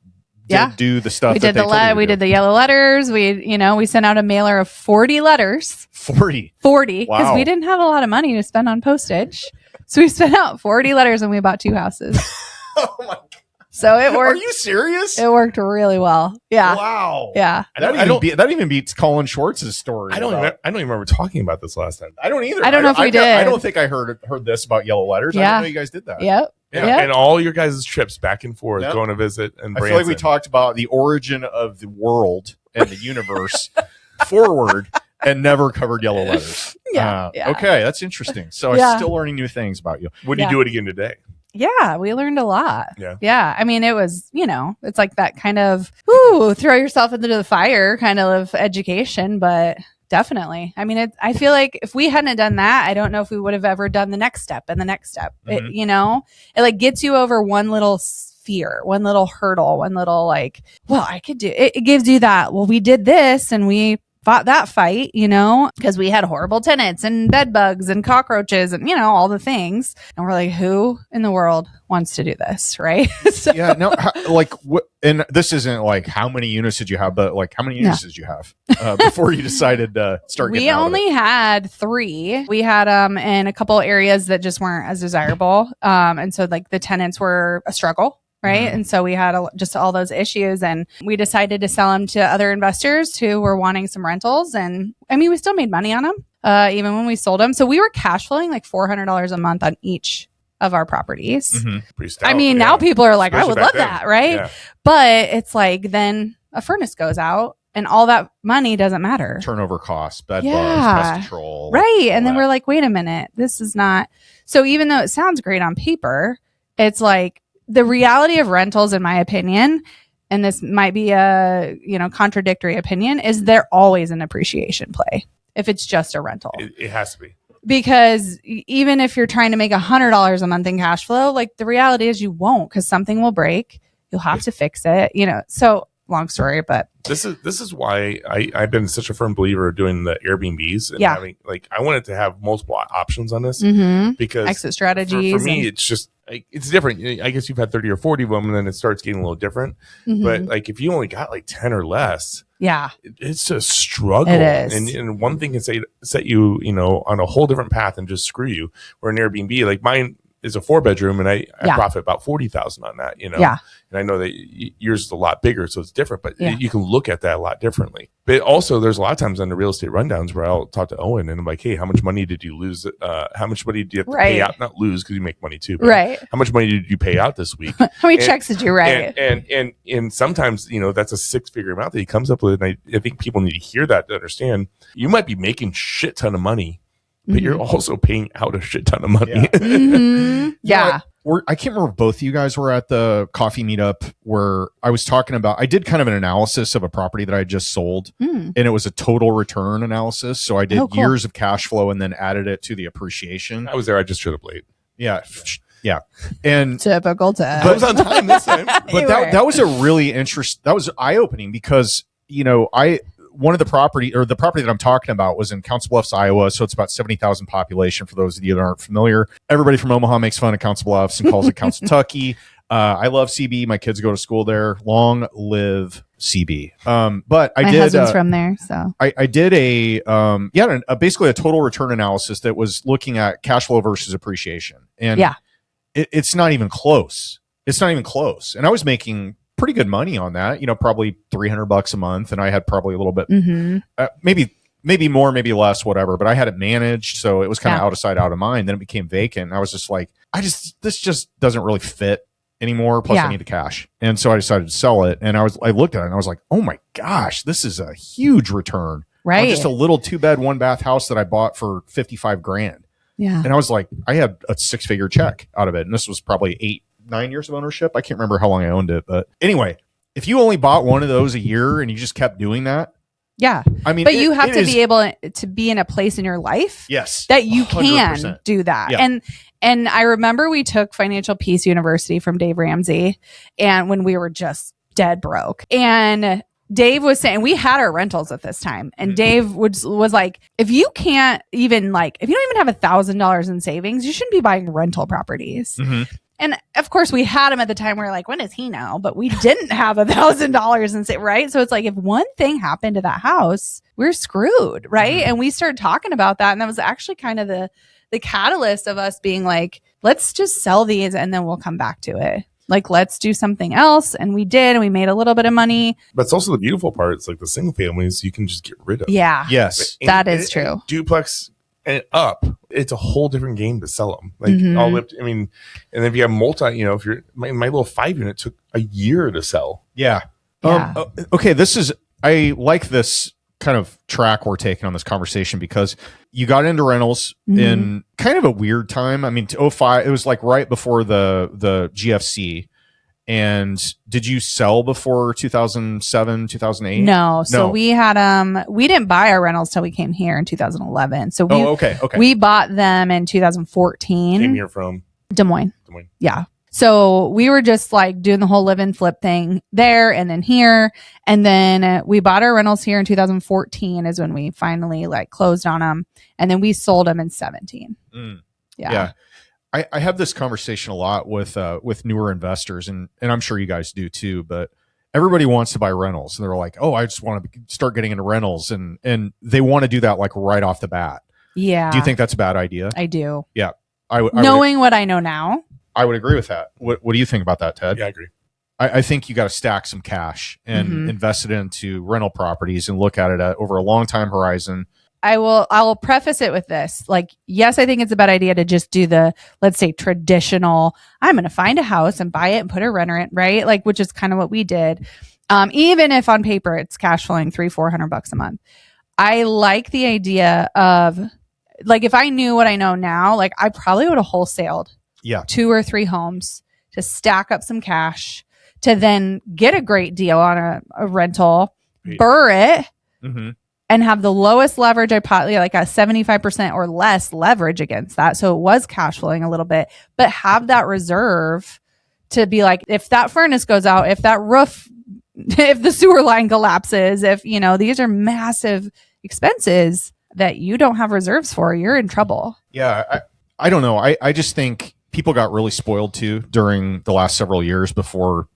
do the stuff. We did the yellow letters. We sent out a mailer of 40 letters. 40 because we didn't have a lot of money to spend on postage. So we sent out 40 letters and we bought 2 houses. Oh my God. So it worked. Are you serious? It worked really well. Yeah. Wow. Yeah. That even beats Colin Schwartz's story. I don't even remember talking about this last time. I don't either. I don't know if we did. I don't think I heard this about yellow letters. I didn't know you guys did that. Yep. Yeah. Yep. And all your guys' trips back and forth, Yep. going to visit and I Branson. feel like we talked about the origin of the world and the universe forward and never covered yellow letters. Yeah. Okay, that's interesting. So I'm still learning new things about you. Would you do it again today? Yeah, we learned a lot. Yeah. Yeah. I mean, it was, it's like that kind of, throw yourself into the fire kind of education, but definitely. I mean, I feel like if we hadn't done that, I don't know if we would have ever done the next step and the next step. Mm-hmm. It like gets you over one little fear, one little hurdle, one little like, well, I could do it. It gives you that, well, we did this and we fought that fight, because we had horrible tenants and bed bugs and cockroaches and, all the things. And we're like, who in the world wants to do this? Right. So, Yeah. No, and this isn't like how many units did you have, but like how many units did you have before you decided to start getting we out of only it? had 3. We had in a couple areas that just weren't as desirable. And so like the tenants were a struggle. Right. Mm-hmm. And so we had just all those issues and we decided to sell them to other investors who were wanting some rentals. And I mean, we still made money on them, even when we sold them. So we were cash flowing like $400 a month on each of our properties. Mm-hmm. Pretty stout, I mean, now people are like, Especially I would back love then. that. Right. Yeah. But it's like then a furnace goes out and all that money doesn't matter. Turnover costs, bed bugs, Yeah. pest control. Right. And then that. we're like, wait a minute, this is not. So even though it sounds great on paper, it's like the reality of rentals, in my opinion, and this might be a, contradictory opinion, is they're always an appreciation play if it's just a rental. It has to be. Because even if you're trying to make $100 a month in cash flow, like the reality is you won't, because something will break. You'll have to fix it, So long story, but This is why I've been such a firm believer of doing the Airbnbs and having I wanted to have multiple options on this because exit strategies. For me, it's just it's different. I guess you've had 30 or 40 of them, and then it starts getting a little different. But like if you only got like 10 or less, it's a struggle. It is. And one thing can set you on a whole different path and just screw you. Where an Airbnb, like mine is a 4-bedroom, and I profit about $40,000 on that. And I know that yours is a lot bigger, so it's different. But you can look at that a lot differently. But also, there's a lot of times on the real estate rundowns where I'll talk to Owen, and I'm like, "Hey, how much money did you lose? How much money do you have to pay out? Not lose because you make money too, but how much money did you pay out this week? How many checks did you write? And sometimes that's a 6-figure amount that he comes up with, and I think people need to hear that to understand. You might be making shit ton of money, but you're also paying out a shit ton of money. Yeah. I can't remember if both of you guys were at the coffee meetup where I was talking about, I did kind of an analysis of a property that I just sold and it was a total return analysis. So I did years of cash flow and then added it to the appreciation. I was there. I just showed up late. Yeah. Yeah. And Typical Ted. I was on time this time. but that was a really that was eye-opening because, one of the property that I'm talking about was in Council Bluffs, Iowa. So it's about 70,000 population for those of you that aren't familiar. Everybody from Omaha makes fun of Council Bluffs and calls it Council Tucky. I love CB. My kids go to school there. Long live CB. But My husband's from there, so I did basically a total return analysis that was looking at cash flow versus appreciation, and it's not even close. It's not even close. And I was making pretty good money on that. Probably $300 a month, and I had probably a little bit, maybe more, maybe less, whatever. But I had it managed, so it was kind of out of sight, out of mind. Then it became vacant. And I was just like, this just doesn't really fit anymore. Plus I need the cash. And so I decided to sell it. And I looked at it and I was like, oh my gosh, this is a huge return. Right. On just a little 2-bed, 1-bath house that I bought for $55,000. Yeah. And I was like, I had a 6-figure check out of it. And this was probably 8-9 years of ownership. I can't remember how long I owned it. But anyway, if you only bought one of those a year and you just kept doing that. Yeah. I mean, but you have to be able to be in a place in your life that you 100%. Can do that. Yeah. And I remember we took Financial Peace University from Dave Ramsey, and when we were just dead broke, and Dave was saying, we had our rentals at this time, and Dave was like, if you can't even if you don't even have $1,000 in savings, you shouldn't be buying rental properties. And of course we had him at the time. We were like, when does he know? But we didn't have $1,000 in savings, right? So it's like, if one thing happened to that house, we're screwed, right? And we started talking about that. And that was actually kind of the catalyst of us being like, let's just sell these and then we'll come back to it. Like, let's do something else. And we did, and we made a little bit of money. But it's also the beautiful part. It's like the single families you can just get rid of. Yeah. Yes. That is true. Duplex and up, it's a whole different game to sell them. Like and then if you have multi, if you're my little 5-unit took a year to sell. Yeah. Okay. I like this kind of track we're taking on this conversation because you got into rentals in kind of a weird time. I mean, 2005, it was like right before the GFC. And did you sell before 2007, 2008? No. So we had we didn't buy our rentals till we came here in 2011. So we bought them in 2014. Came here from Des Moines. Yeah. So we were just like doing the whole live and flip thing there and then here. And then we bought our rentals here in 2014 is when we finally closed on them. And then we sold them in 17. Yeah. I have this conversation a lot with newer investors, and I'm sure you guys do too, but everybody wants to buy rentals. And they're like, oh, I just want to start getting into rentals. And they want to do that right off the bat. Yeah. Do you think that's a bad idea? I do. Yeah. Knowing what I know now. I would agree with that. What do you think about that, Ted? Yeah, I agree. I think you got to stack some cash and invest it into rental properties and look at it over a long time horizon. I will preface it with this. Yes, I think it's a bad idea to just do the, let's say, traditional, I'm going to find a house and buy it and put a renter in, right? Which is kind of what we did. Even if on paper it's cash flowing $300-400 a month. I like the idea of if I knew what I know now, I probably would have wholesaled 2 or 3 homes to stack up some cash to then get a great deal on a rental, burr it, and have the lowest leverage I probably a 75% or less leverage against that. So it was cash flowing a little bit, but have that reserve to be if that furnace goes out, if that roof, if the sewer line collapses, if, these are massive expenses that you don't have reserves for, you're in trouble. Yeah. I don't know. I just think people got really spoiled too during the last several years before,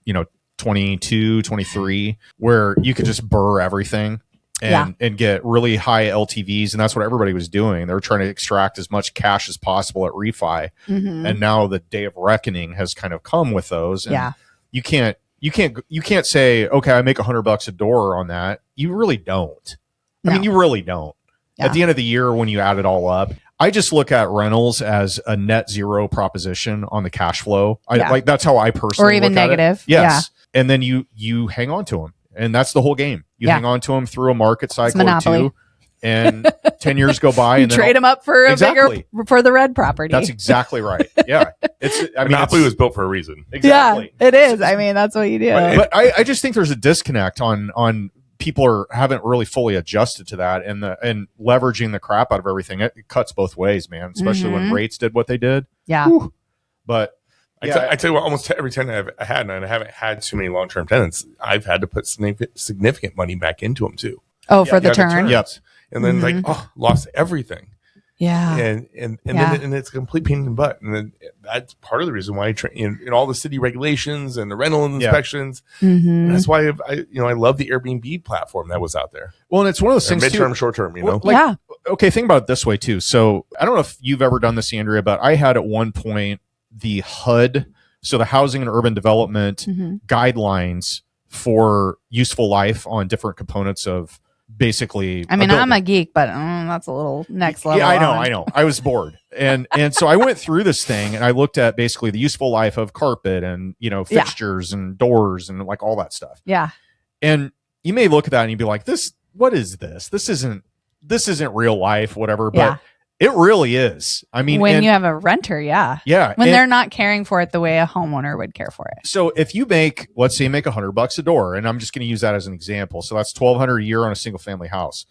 22, 23, where you could just burr everything and get really high LTVs. And that's what everybody was doing. They were trying to extract as much cash as possible at refi. And now the day of reckoning has kind of come with those. And you can't say, okay, I make $100 a door on that. You really don't. I mean, you really don't. At the end of the year, when you add it all up, I just look at rentals as a net zero proposition on the cash flow. That's how I personally or even look negative. At it. Yes. Yeah. And then you hang on to them. And that's the whole game. You hang on to them through a market cycle or 2. And 10 years go by. And trade them up for a bigger, for the red property. That's exactly right. Yeah. Monopoly was built for a reason. Exactly. Yeah, it is. I mean, that's what you do. But I just think there's a disconnect on people haven't really fully adjusted to that, and leveraging the crap out of everything. It cuts both ways, man, especially when rates did what they did. Yeah. Whew. But I tell you what, almost every tenant I've had, and I haven't had too many long-term tenants, I've had to put significant money back into them too. Oh, for the turn? Yep. And then lost everything. Yeah. and Yeah. then it's a complete pain in the butt. And then that's part of the reason why in all the city regulations and the rental inspections. Mm-hmm. That's why I love the Airbnb platform that was out there. Well, and it's one of those things Midterm, too. short term, Well, Yeah. Okay, think about it this way too. So I don't know if you've ever done this, Andrea, but I had at one point the HUD, so the Housing and Urban Development guidelines for useful life on different components of basically. I mean, I'm a geek, but that's a little next level. Yeah, I know. I was bored, and so I went through this thing and I looked at basically the useful life of carpet and fixtures and doors and like all that stuff. Yeah. And you may look at that and you'd be like, what is this? This isn't real life, whatever. Yeah. But it really is. I mean, when you have a renter, yeah. Yeah. When they're not caring for it the way a homeowner would care for it. So if you let's say you make $100 a door, and I'm just going to use that as an example. So that's $1,200 a year on a single family house.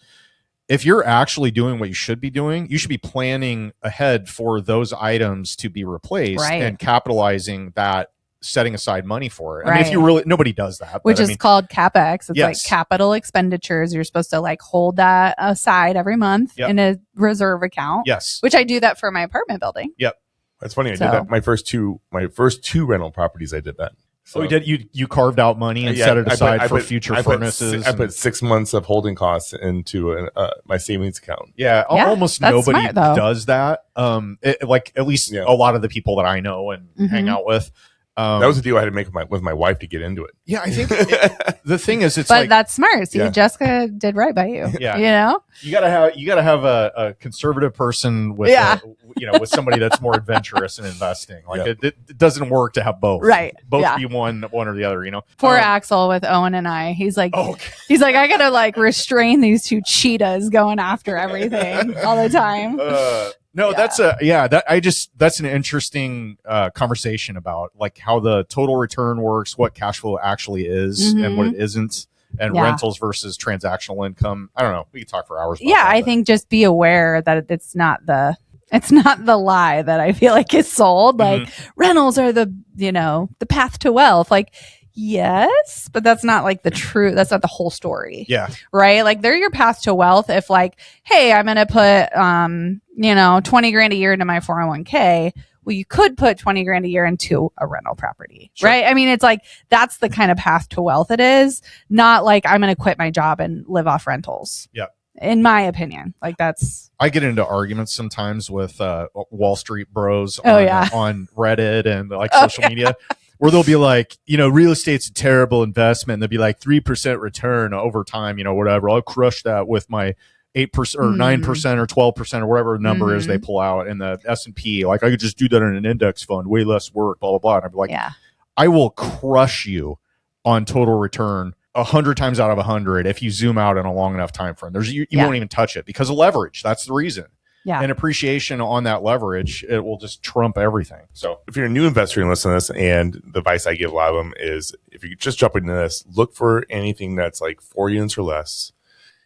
If you're actually doing what you should be doing, you should be planning ahead for those items to be replaced and capitalizing that, setting aside money for it. I mean, if nobody does that. Which is called CapEx. It's like Yes. capital expenditures. You're supposed to like hold that aside every month in a reserve account. Yes. Which I do that for my apartment building. Yep. That's funny. I did that. My first two rental properties, I did that. So you did. You carved out money and set it aside for future furnaces. I put 6 months of holding costs into my savings account. Yeah, almost that's nobody smart, though. does that. Like at least a lot of the people that I know and hang out with. That was a deal I had to make with my wife to get into it. Yeah, I think the thing is, it's But that's smart. See, Yeah. Jessica did right by you. Yeah. You know? you gotta have a conservative person with with somebody that's more adventurous in investing. Like it doesn't work to have both. Right. Both Yeah. be one or the other. Poor Axel with Owen and I. He's like, Okay. I gotta like restrain these two cheetahs going after everything all the time. No, that's that's an interesting conversation about like how the total return works, what cash flow actually is and what it isn't, and rentals versus transactional income. I don't know. We could talk for hours. About I think just be aware that it's not the lie that I feel like is sold. Like rentals are the path to wealth. Like, yes, but that's not like the true, that's not the whole story. Yeah. Right. Like they're your path to wealth. If like, hey, I'm going to put, 20 grand a year into my 401k. Well, you could put 20 grand a year into a rental property, right? I mean, it's like, that's the kind of path to wealth it is, not like I'm going to quit my job and live off rentals. Yep. In my opinion, like that's. I get into arguments sometimes with Wall Street bros on Reddit and like social media. Where they'll be like, real estate's a terrible investment. And they'll be like 3% return over time, whatever. I'll crush that with my 8% or 9% or 12% or whatever the number is they pull out in the S&P. Like I could just do that in an index fund, way less work, blah, blah, blah. And I'd be like, I will crush you on total return 100 times out of 100 if you zoom out in a long enough time frame. You won't even touch it because of leverage. That's the reason. Yeah. And appreciation on that leverage, it will just trump everything. So if you're a new investor and listen to this, and the advice I give a lot of them is if you just jump into this, look for anything that's like 4 units or less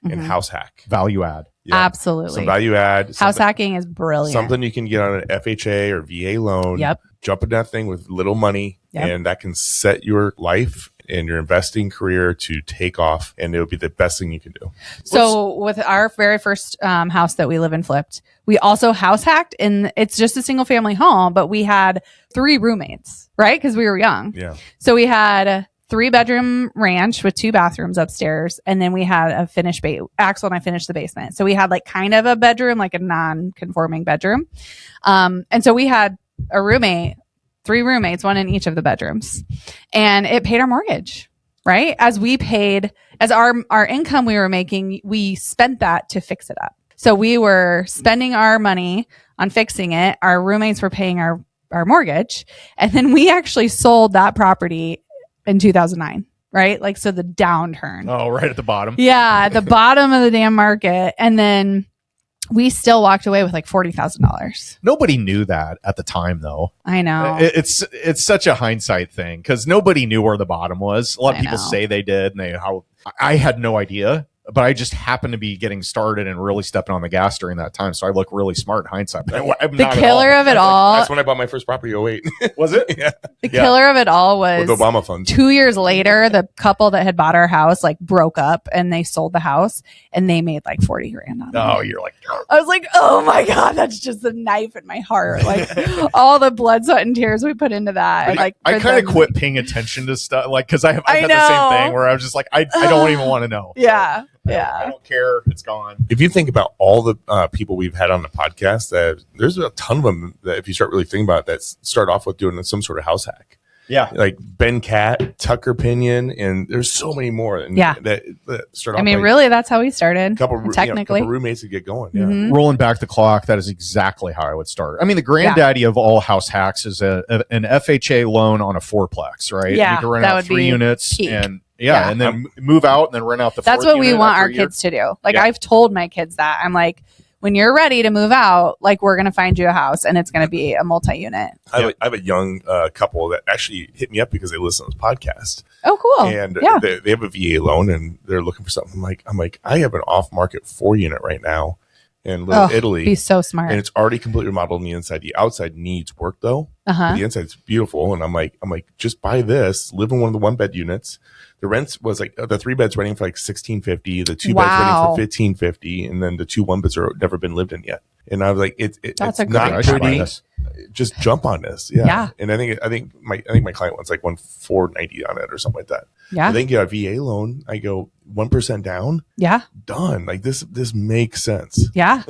and house hack. Value add. Yeah. Absolutely. Some value add. House hacking is brilliant. Something you can get on an FHA or VA loan. Yep. Jump in that thing with little money and that can set your life and your investing career to take off, and it'll be the best thing you can do. So with our very first house that we live in flipped, we also house hacked, and it's just a single family home, but we had 3 roommates, right? Because we were young. Yeah. So we had a 3-bedroom ranch with 2 bathrooms upstairs, and then we had a finished Axel and I finished the basement. So we had like kind of a bedroom, like a non-conforming bedroom. And so we had a roommate, 3 roommates, 1 in each of the bedrooms, and it paid our mortgage, right? As our income we were making, we spent that to fix it up. So we were spending our money on fixing it. Our roommates were paying our mortgage. And then we actually sold that property in 2009, right? Like, so the downturn. Oh, right at the bottom. Yeah. At the bottom of the damn market. And then we still walked away with like $40,000. Nobody knew that at the time, though. I know. It's such a hindsight thing because nobody knew where the bottom was. A lot of people say they did, and I had no idea. but I just happened to be getting started and really stepping on the gas during that time. So I look really smart in hindsight. The killer of it all. That's when I bought my first property. 08. Was it? Yeah. The killer of it all was With Obama funds. 2 years later, the couple that had bought our house like broke up and they sold the house and they made like 40 grand on it. Oh, you're like, I was like, oh my God, that's just a knife in my heart. Like all the blood, sweat, and tears we put into that. And, like I for kind of them- quit paying attention to stuff, like, because I've had the know. same thing where I was just like, I don't even want to know. Yeah. I Yeah. don't care. It's gone. If you think about all the people we've had on the podcast, there's a ton of them that if you start really thinking about it, that start off with doing some sort of house hack. Yeah. Like Ben Cat, Tucker Pinion, and there's so many more. And Yeah. that start off I mean, like really, that's how we started. technically Technically. roommates to get going. Yeah. Mhm. Rolling back the clock, that is exactly how I would start. I mean, the granddaddy of all house hacks is an FHA loan on a fourplex, right? Yeah, You can rent that out would 3 be units peak. and Yeah. and then move out and then rent out the That's fourth what we unit want after our a year. kids to do. Like Yeah. I've told my kids that. I'm like, when you're ready to move out, like we're going to find you a house and it's going to be a multi-unit. I have a young couple that actually hit me up because they listen to this podcast, Oh, cool. and yeah. they have a VA loan and they're looking for something. I'm like, I have an off-market 4-unit right now in Little Italy, Be so smart. and it's already completely remodeled on the inside. The outside needs work though. Uh-huh. The inside's beautiful, and I'm like, just buy this, live in one of the 1-bed units. The rent was like the 3 beds renting for like $1,650, the 2 beds Wow. renting for $1,550, and then the 2 1-beds are never been lived in yet. And I was like, That's it's a not great I should buy pretty. this. Just jump on this, yeah. Yeah. And I think my client wants like 490 on it or something like that. Yeah. I think a VA loan. I go 1% down, Yeah. done. Like this makes sense. Yeah.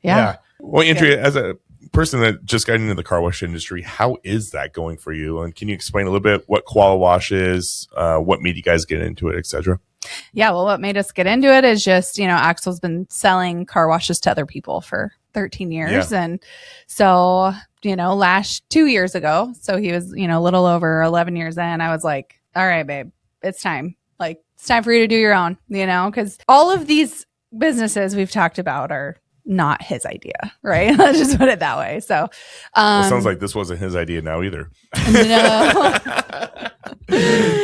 Yeah. Well, Andrea, as a person that just got into the car wash industry, how is that going for you? And can you explain a little bit what Koala Wash is, what made you guys get into it, et cetera? Yeah. Well, what made us get into it is just, Axel's been selling car washes to other people for 13 years. Yeah. And so, 2 years ago, so he was, a little over 11 years in, I was like, all right, babe, it's time. Like, it's time for you to do your own, because all of these businesses we've talked about are not his idea, right? Let's just put it that way. So, Well, sounds like this wasn't his idea now either. no.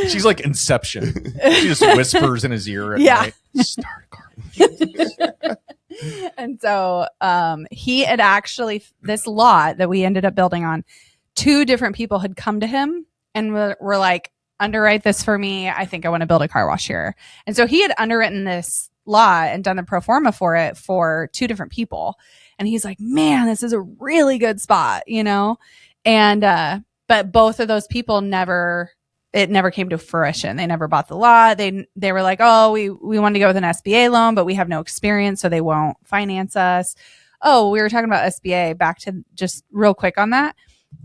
She's like Inception. She just whispers in his ear at Yeah. night. Start a car wash. And so he had actually, this lot that we ended up building on, 2 different people had come to him and were like, underwrite this for me. I think I want to build a car wash here. And so he had underwritten this lot and done the pro forma for it for 2 different people. And he's like, man, this is a really good spot, And, but both of those people it never came to fruition. They never bought the lot. They were like, oh, we want to go with an SBA loan, but we have no experience, so they won't finance us. Oh, we were talking about SBA. Back to just real quick on that.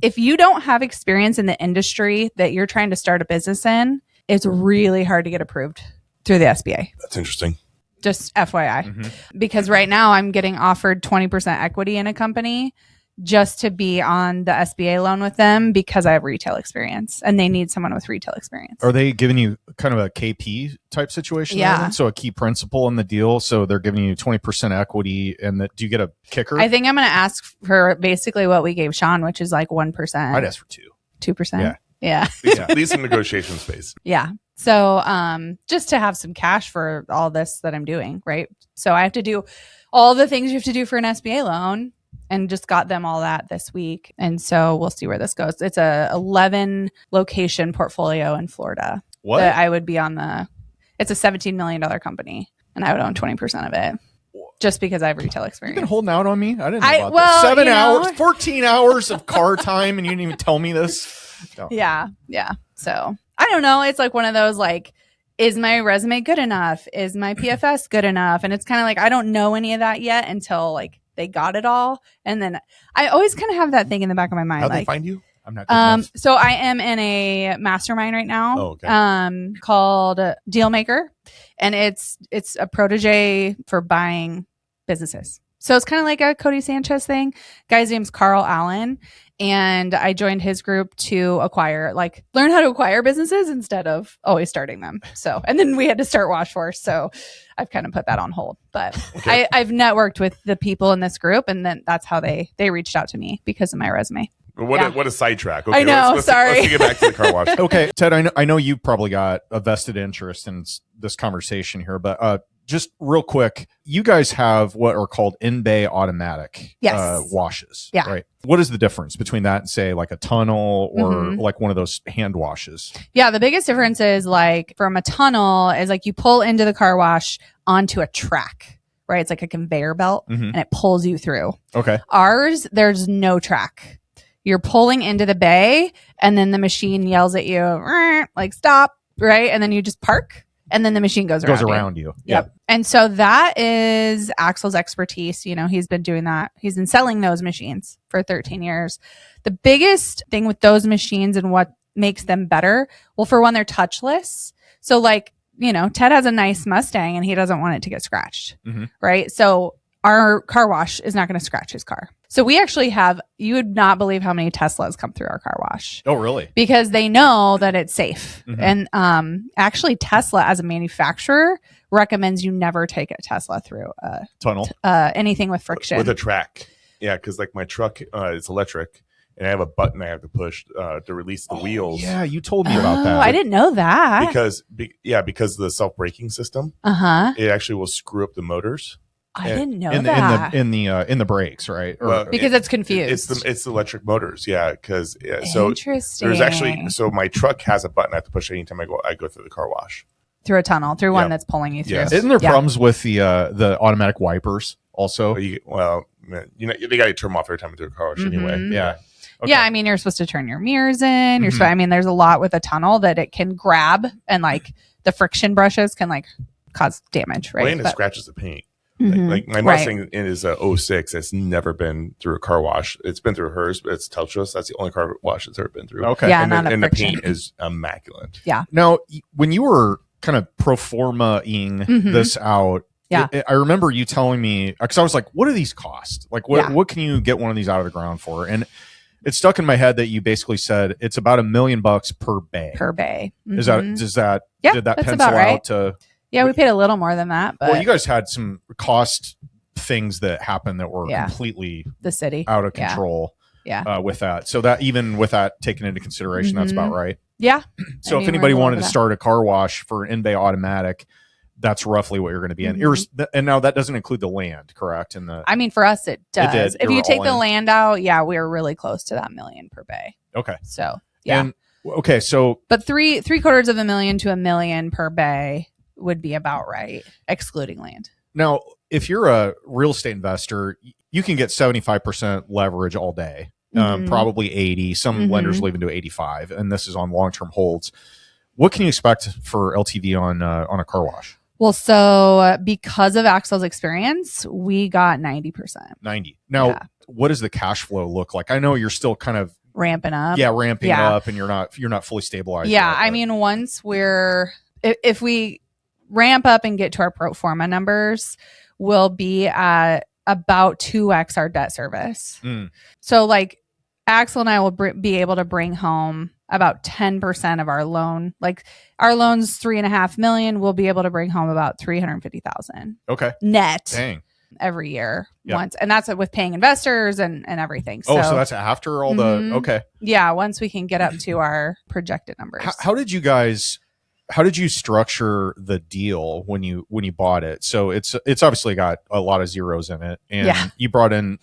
If you don't have experience in the industry that you're trying to start a business in, it's really hard to get approved through the SBA. That's interesting. Just FYI. Because right now I'm getting offered 20% equity in a company just to be on the SBA loan with them because I have retail experience and they need someone with retail experience. Are they giving you kind of a KP type situation? Yeah. So a key principal in the deal. So they're giving you 20% equity, and do you get a kicker? I think I'm going to ask for basically what we gave Sean, which is like 1%. I'd ask for 2. 2%. Yeah. Yeah. Leave some negotiation space. Yeah. So just to have some cash for all this that I'm doing, right? So I have to do all the things you have to do for an SBA loan and just got them all that this week. And so we'll see where this goes. It's a 11 location portfolio in Florida. What? That I would be on it's a $17 million company and I would own 20% of it just because I have retail You've experience. been holding out on me? I didn't know about well, this. 7 you know. hours, 14 hours of car time, and you didn't even tell me this? No. Yeah. Yeah. So I don't know. It's like one of those like, is my resume good enough? Is my PFS good enough? And it's kind of like, I don't know any of that yet until like they got it all. And then I always kind of have that thing in the back of my mind. How'd they Like, find you? I'm not good enough. so I am in a mastermind right now, Oh, okay. called Dealmaker, and it's a protege for buying businesses. So it's kind of like a Cody Sanchez thing. Guy's name's Carl Allen. And I joined his group to learn how to acquire businesses instead of always starting them. So, and then we had to start Washforce. So I've kind of put that on hold, but Okay. I've networked with the people in this group, and then that's how they reached out to me because of my resume. What a sidetrack. I know, sorry. Let's get back to the car wash. Okay, Ted, I know you've probably got a vested interest in this conversation here, but just real quick, you guys have what are called in-bay automatic Yes. washes. Yeah. Right. What is the difference between that and say like a tunnel or like one of those hand washes? Yeah, the biggest difference is like from a tunnel is like you pull into the car wash onto a track, right? It's like a conveyor belt and it pulls you through. Okay. Ours, there's no track. You're pulling into the bay and then the machine yells at you, like stop, right? And then you just park and then the machine goes around you. Yep. And so that is Axel's expertise. You know, he's been doing that. He's been selling those machines for 13 years. The biggest thing with those machines and what makes them better, well, for one, they're touchless. So like, you know, Ted has a nice Mustang and he doesn't want it to get scratched, right? So our car wash is not going to scratch his car. So we actually have, you would not believe how many Teslas come through our car wash. Oh, really? Because they know that it's safe. And actually Tesla as a manufacturer recommends you never take a Tesla through a Tunnel. anything with friction. With a track. Yeah, because like my truck, it's electric. And I have a button I have to push to release the wheels. Yeah, you told me about that. I didn't know that. Because of the self-braking system, it actually will screw up the motors. I didn't know in that. in the brakes, right? Or, because it's confused. It's the electric motors, yeah. Because so interesting. there's actually my truck has a button I have to push anytime I go through the car wash. Through a tunnel, through one that's pulling you through. Yes. Isn't there problems with the automatic wipers also? You know, they got to turn them off every time I do a car wash anyway. Yeah. Okay. Yeah, I mean, you're supposed to turn your mirrors in. You're I mean, there's a lot with a tunnel that it can grab, and like the friction brushes can like cause damage, right? Well, and it scratches the paint. Like my Mustang is a 06. It's never been through a car wash. It's been through hers, but it's touchless. That's the only car wash it's ever been through. Okay. Yeah, and the paint is immaculate. Yeah. Now, when you were kind of pro forma-ing this out, I remember you telling me, because I was like, what do these cost? Like, what can you get one of these out of the ground for? And it stuck in my head that you basically said it's about $1 million per bay. Per bay. Is that did that pencil out to? Yeah, we paid a little more than that. But well, you guys had some cost things that happened that were completely the city out of control. Yeah. With that, so that even with that taken into consideration, that's about right. Yeah. So if anybody wanted to start a car wash for an in-bay automatic, that's roughly what you're going to be in. And now that doesn't include the land, correct? I mean, for us, it does. If you take the land out, we're really close to that $1 million per bay. Okay. So yeah. But $750,000 to $1 million per bay would be about right, excluding land. Now, if you're a real estate investor, you can get 75% leverage all day, probably 80. Some lenders will even do 85, and this is on long-term holds. What can you expect for LTV on a car wash? Well, so because of Axel's experience, we got 90%. 90. Now, what does the cash flow look like? I know you're still kind of ramping up. Yeah, ramping up, and you're not fully stabilized. Yeah, I mean, once if we ramp up and get to our pro forma numbers, we'll be at about 2x our debt service. So like Axel and I will be able to bring home about 10% of our loan. Like our loan's $3.5 million. We'll be able to bring home about $350,000. Okay. Net. Dang. Every year once. And that's with paying investors and everything. So, so that's after all the, okay. Yeah. Once we can get up to our projected numbers. How did you structure the deal when you bought it? So it's obviously got a lot of zeros in it, and you brought in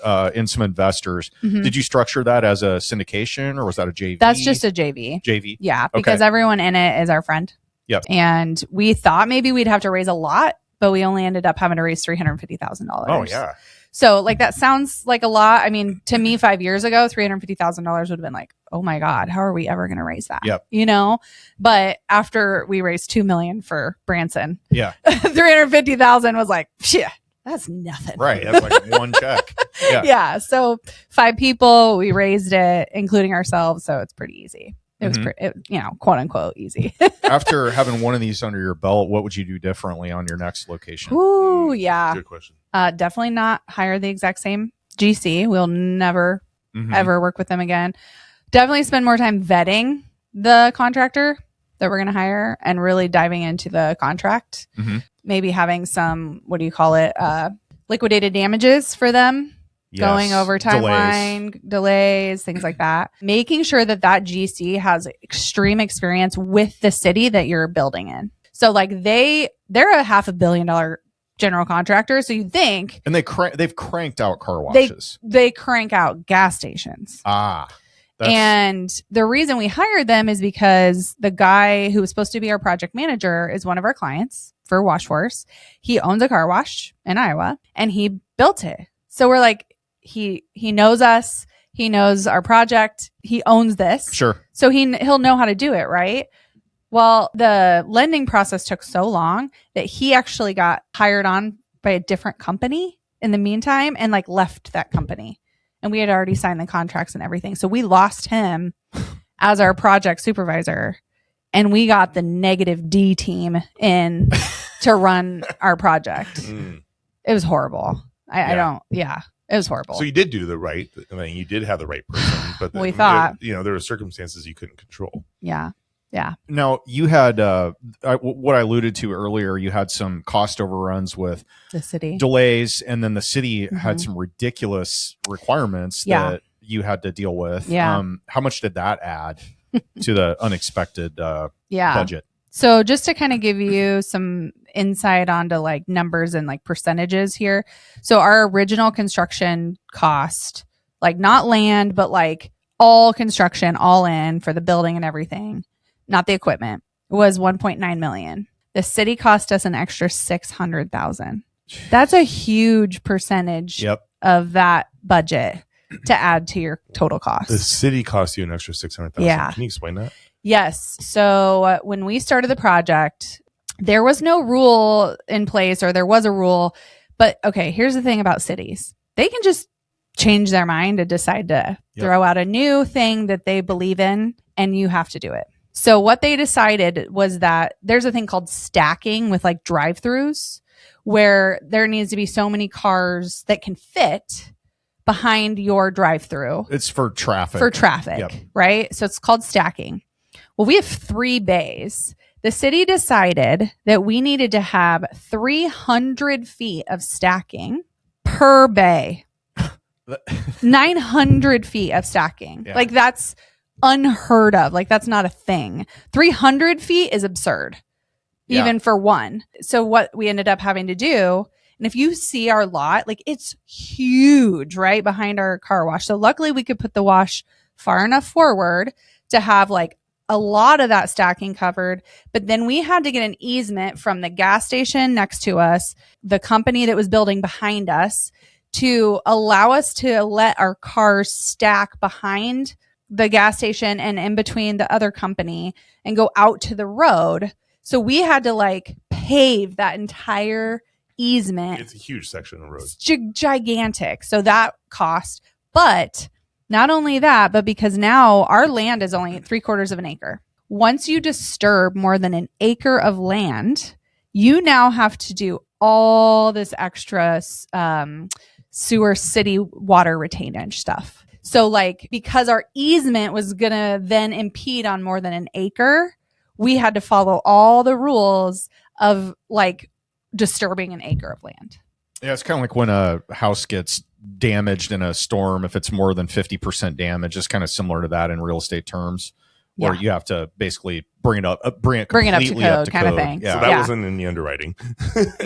some investors. Did you structure that as a syndication, or was that a JV? That's just a JV. JV. Yeah, because everyone in it is our friend. Yep. And we thought maybe we'd have to raise a lot, but we only ended up having to raise $350,000. Oh yeah. So like that sounds like a lot. I mean, to me 5 years ago, $350,000 would have been like, oh my God, how are we ever going to raise that? Yep. You know, but after we raised $2 million for Branson, $350,000 was like, yeah, that's nothing. Right. That's like one check. Yeah. Yeah. So 5 people, we raised it, including ourselves. So it's pretty easy. It was pretty, quote unquote easy. After having one of these under your belt, what would you do differently on your next location? Ooh, yeah. Good question. Definitely not hire the exact same GC. We'll never, ever work with them again. Definitely spend more time vetting the contractor that we're going to hire and really diving into the contract. Maybe having some, liquidated damages for them. Yes. Going over timeline, delays, things like that. Making sure that GC has extreme experience with the city that you're building in. So like they're a $500 million general contractor. So you'd think And they've cranked out car washes. they crank out gas stations. And the reason we hired them is because the guy who was supposed to be our project manager is one of our clients for WashForce. He owns a car wash in Iowa and he built it. So we're like, he knows us. He knows our project. He owns this. Sure. So he'll know how to do it, right? Well, the lending process took so long that he actually got hired on by a different company in the meantime and like left that company. And we had already signed the contracts and everything. So we lost him as our project supervisor and we got the negative D team in to run our project. It was horrible. It was horrible. So you did do the right. I mean, you did have the right person, but we thought, there were circumstances you couldn't control. Yeah. Yeah. Now you had what I alluded to earlier. You had some cost overruns with the city delays, and then the city had some ridiculous requirements that you had to deal with. Yeah. How much did that add to the unexpected budget? So just to kind of give you some insight onto like numbers and like percentages here. So our original construction cost, like not land, but like all construction, all in for the building and everything, not the equipment, was 1.9 million. The city cost us an extra 600,000. That's a huge percentage of that budget to add to your total cost. The city cost you an extra 600,000. Yeah. Can you explain that? Yes. So when we started the project, there was no rule in place, or there was a rule. But okay, here's the thing about cities. They can just change their mind and decide to throw out a new thing that they believe in, and you have to do it. So what they decided was that there's a thing called stacking with like drive-throughs, where there needs to be so many cars that can fit behind your drive-through. It's for traffic. Right? So it's called stacking. Well, we have 3 bays. The city decided that we needed to have 300 feet of stacking per bay. 900 feet of stacking. Yeah. Like that's unheard of. Like that's not a thing. 300 feet is absurd, even for one. So what we ended up having to do, and if you see our lot, like it's huge right behind our car wash. So luckily we could put the wash far enough forward to have like a lot of that stacking covered. But then we had to get an easement from the gas station next to us, the company that was building behind us, to allow us to let our cars stack behind the gas station and in between the other company and go out to the road. So we had to like pave that entire easement. It's a huge section of road. It's gigantic. So that cost. But not only that, but because now our land is only 3/4 of an acre. Once you disturb more than an acre of land, you now have to do all this extra sewer city water retainage stuff. So like, because our easement was going to then impede on more than an acre, we had to follow all the rules of like disturbing an acre of land. Yeah, it's kind of like when a house gets damaged in a storm. If it's more than 50% damage, it's kind of similar to that in real estate terms, where you have to basically bring it up to code kind of thing. Yeah. So that wasn't in the underwriting.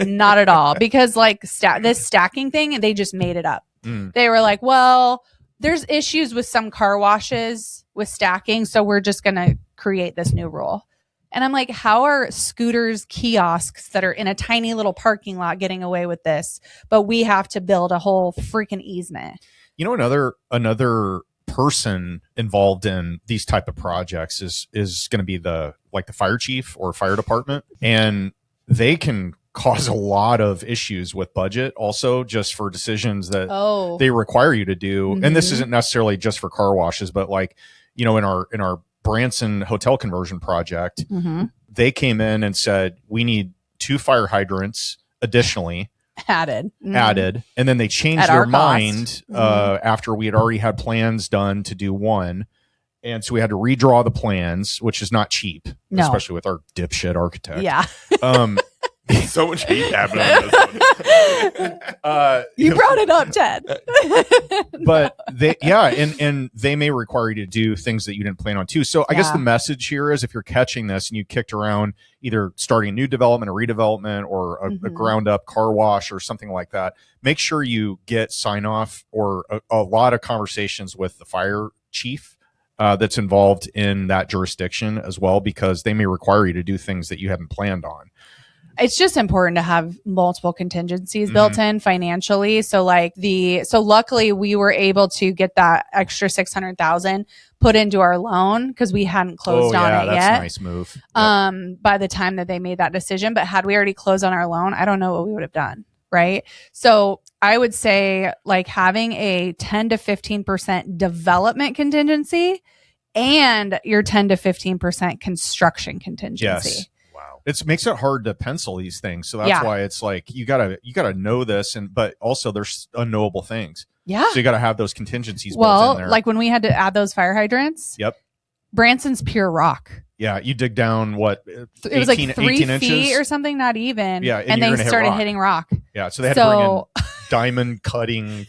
Not at all, because like this stacking thing, they just made it up. They were like, well, there's issues with some car washes with stacking, so we're just going to create this new rule. And I'm like, how are scooters, kiosks that are in a tiny little parking lot getting away with this, but we have to build a whole freaking easement? You know, another person involved in these type of projects is going to be the fire chief or fire department, and they can cause a lot of issues with budget also, just for decisions that they require you to do. And this isn't necessarily just for car washes, but like, you know, in our Branson hotel conversion project, they came in and said, we need 2 fire hydrants additionally added. And then they changed their mind after we had already had plans done to do 1. And so we had to redraw the plans, which is not cheap, especially with our dipshit architect. Yeah. So much hate happening on this one. You brought it up, Ted. But and they may require you to do things that you didn't plan on too. So I guess the message here is, if you're catching this and you kicked around either starting a new development, a redevelopment, or a ground up car wash or something like that, make sure you get sign off or a lot of conversations with the fire chief that's involved in that jurisdiction as well, because they may require you to do things that you hadn't planned on. It's just important to have multiple contingencies built in financially. So luckily we were able to get that extra 600,000 put into our loan because we hadn't closed on it that's yet. A nice move. Yep. By the time that they made that decision, but had we already closed on our loan, I don't know what we would have done. Right. So I would say like having a 10 to 15% development contingency and your 10 to 15% construction contingency. Yes. It makes it hard to pencil these things. So that's why it's like, you gotta know this, but also there's unknowable things. Yeah. So you gotta have those contingencies built in there. Like when we had to add those fire hydrants. Yep. Branson's pure rock. Yeah. You dig down what? It was like 3 feet inches? or something, not even. Yeah. And they started hitting rock. Yeah. So they had to bring in diamond cutting,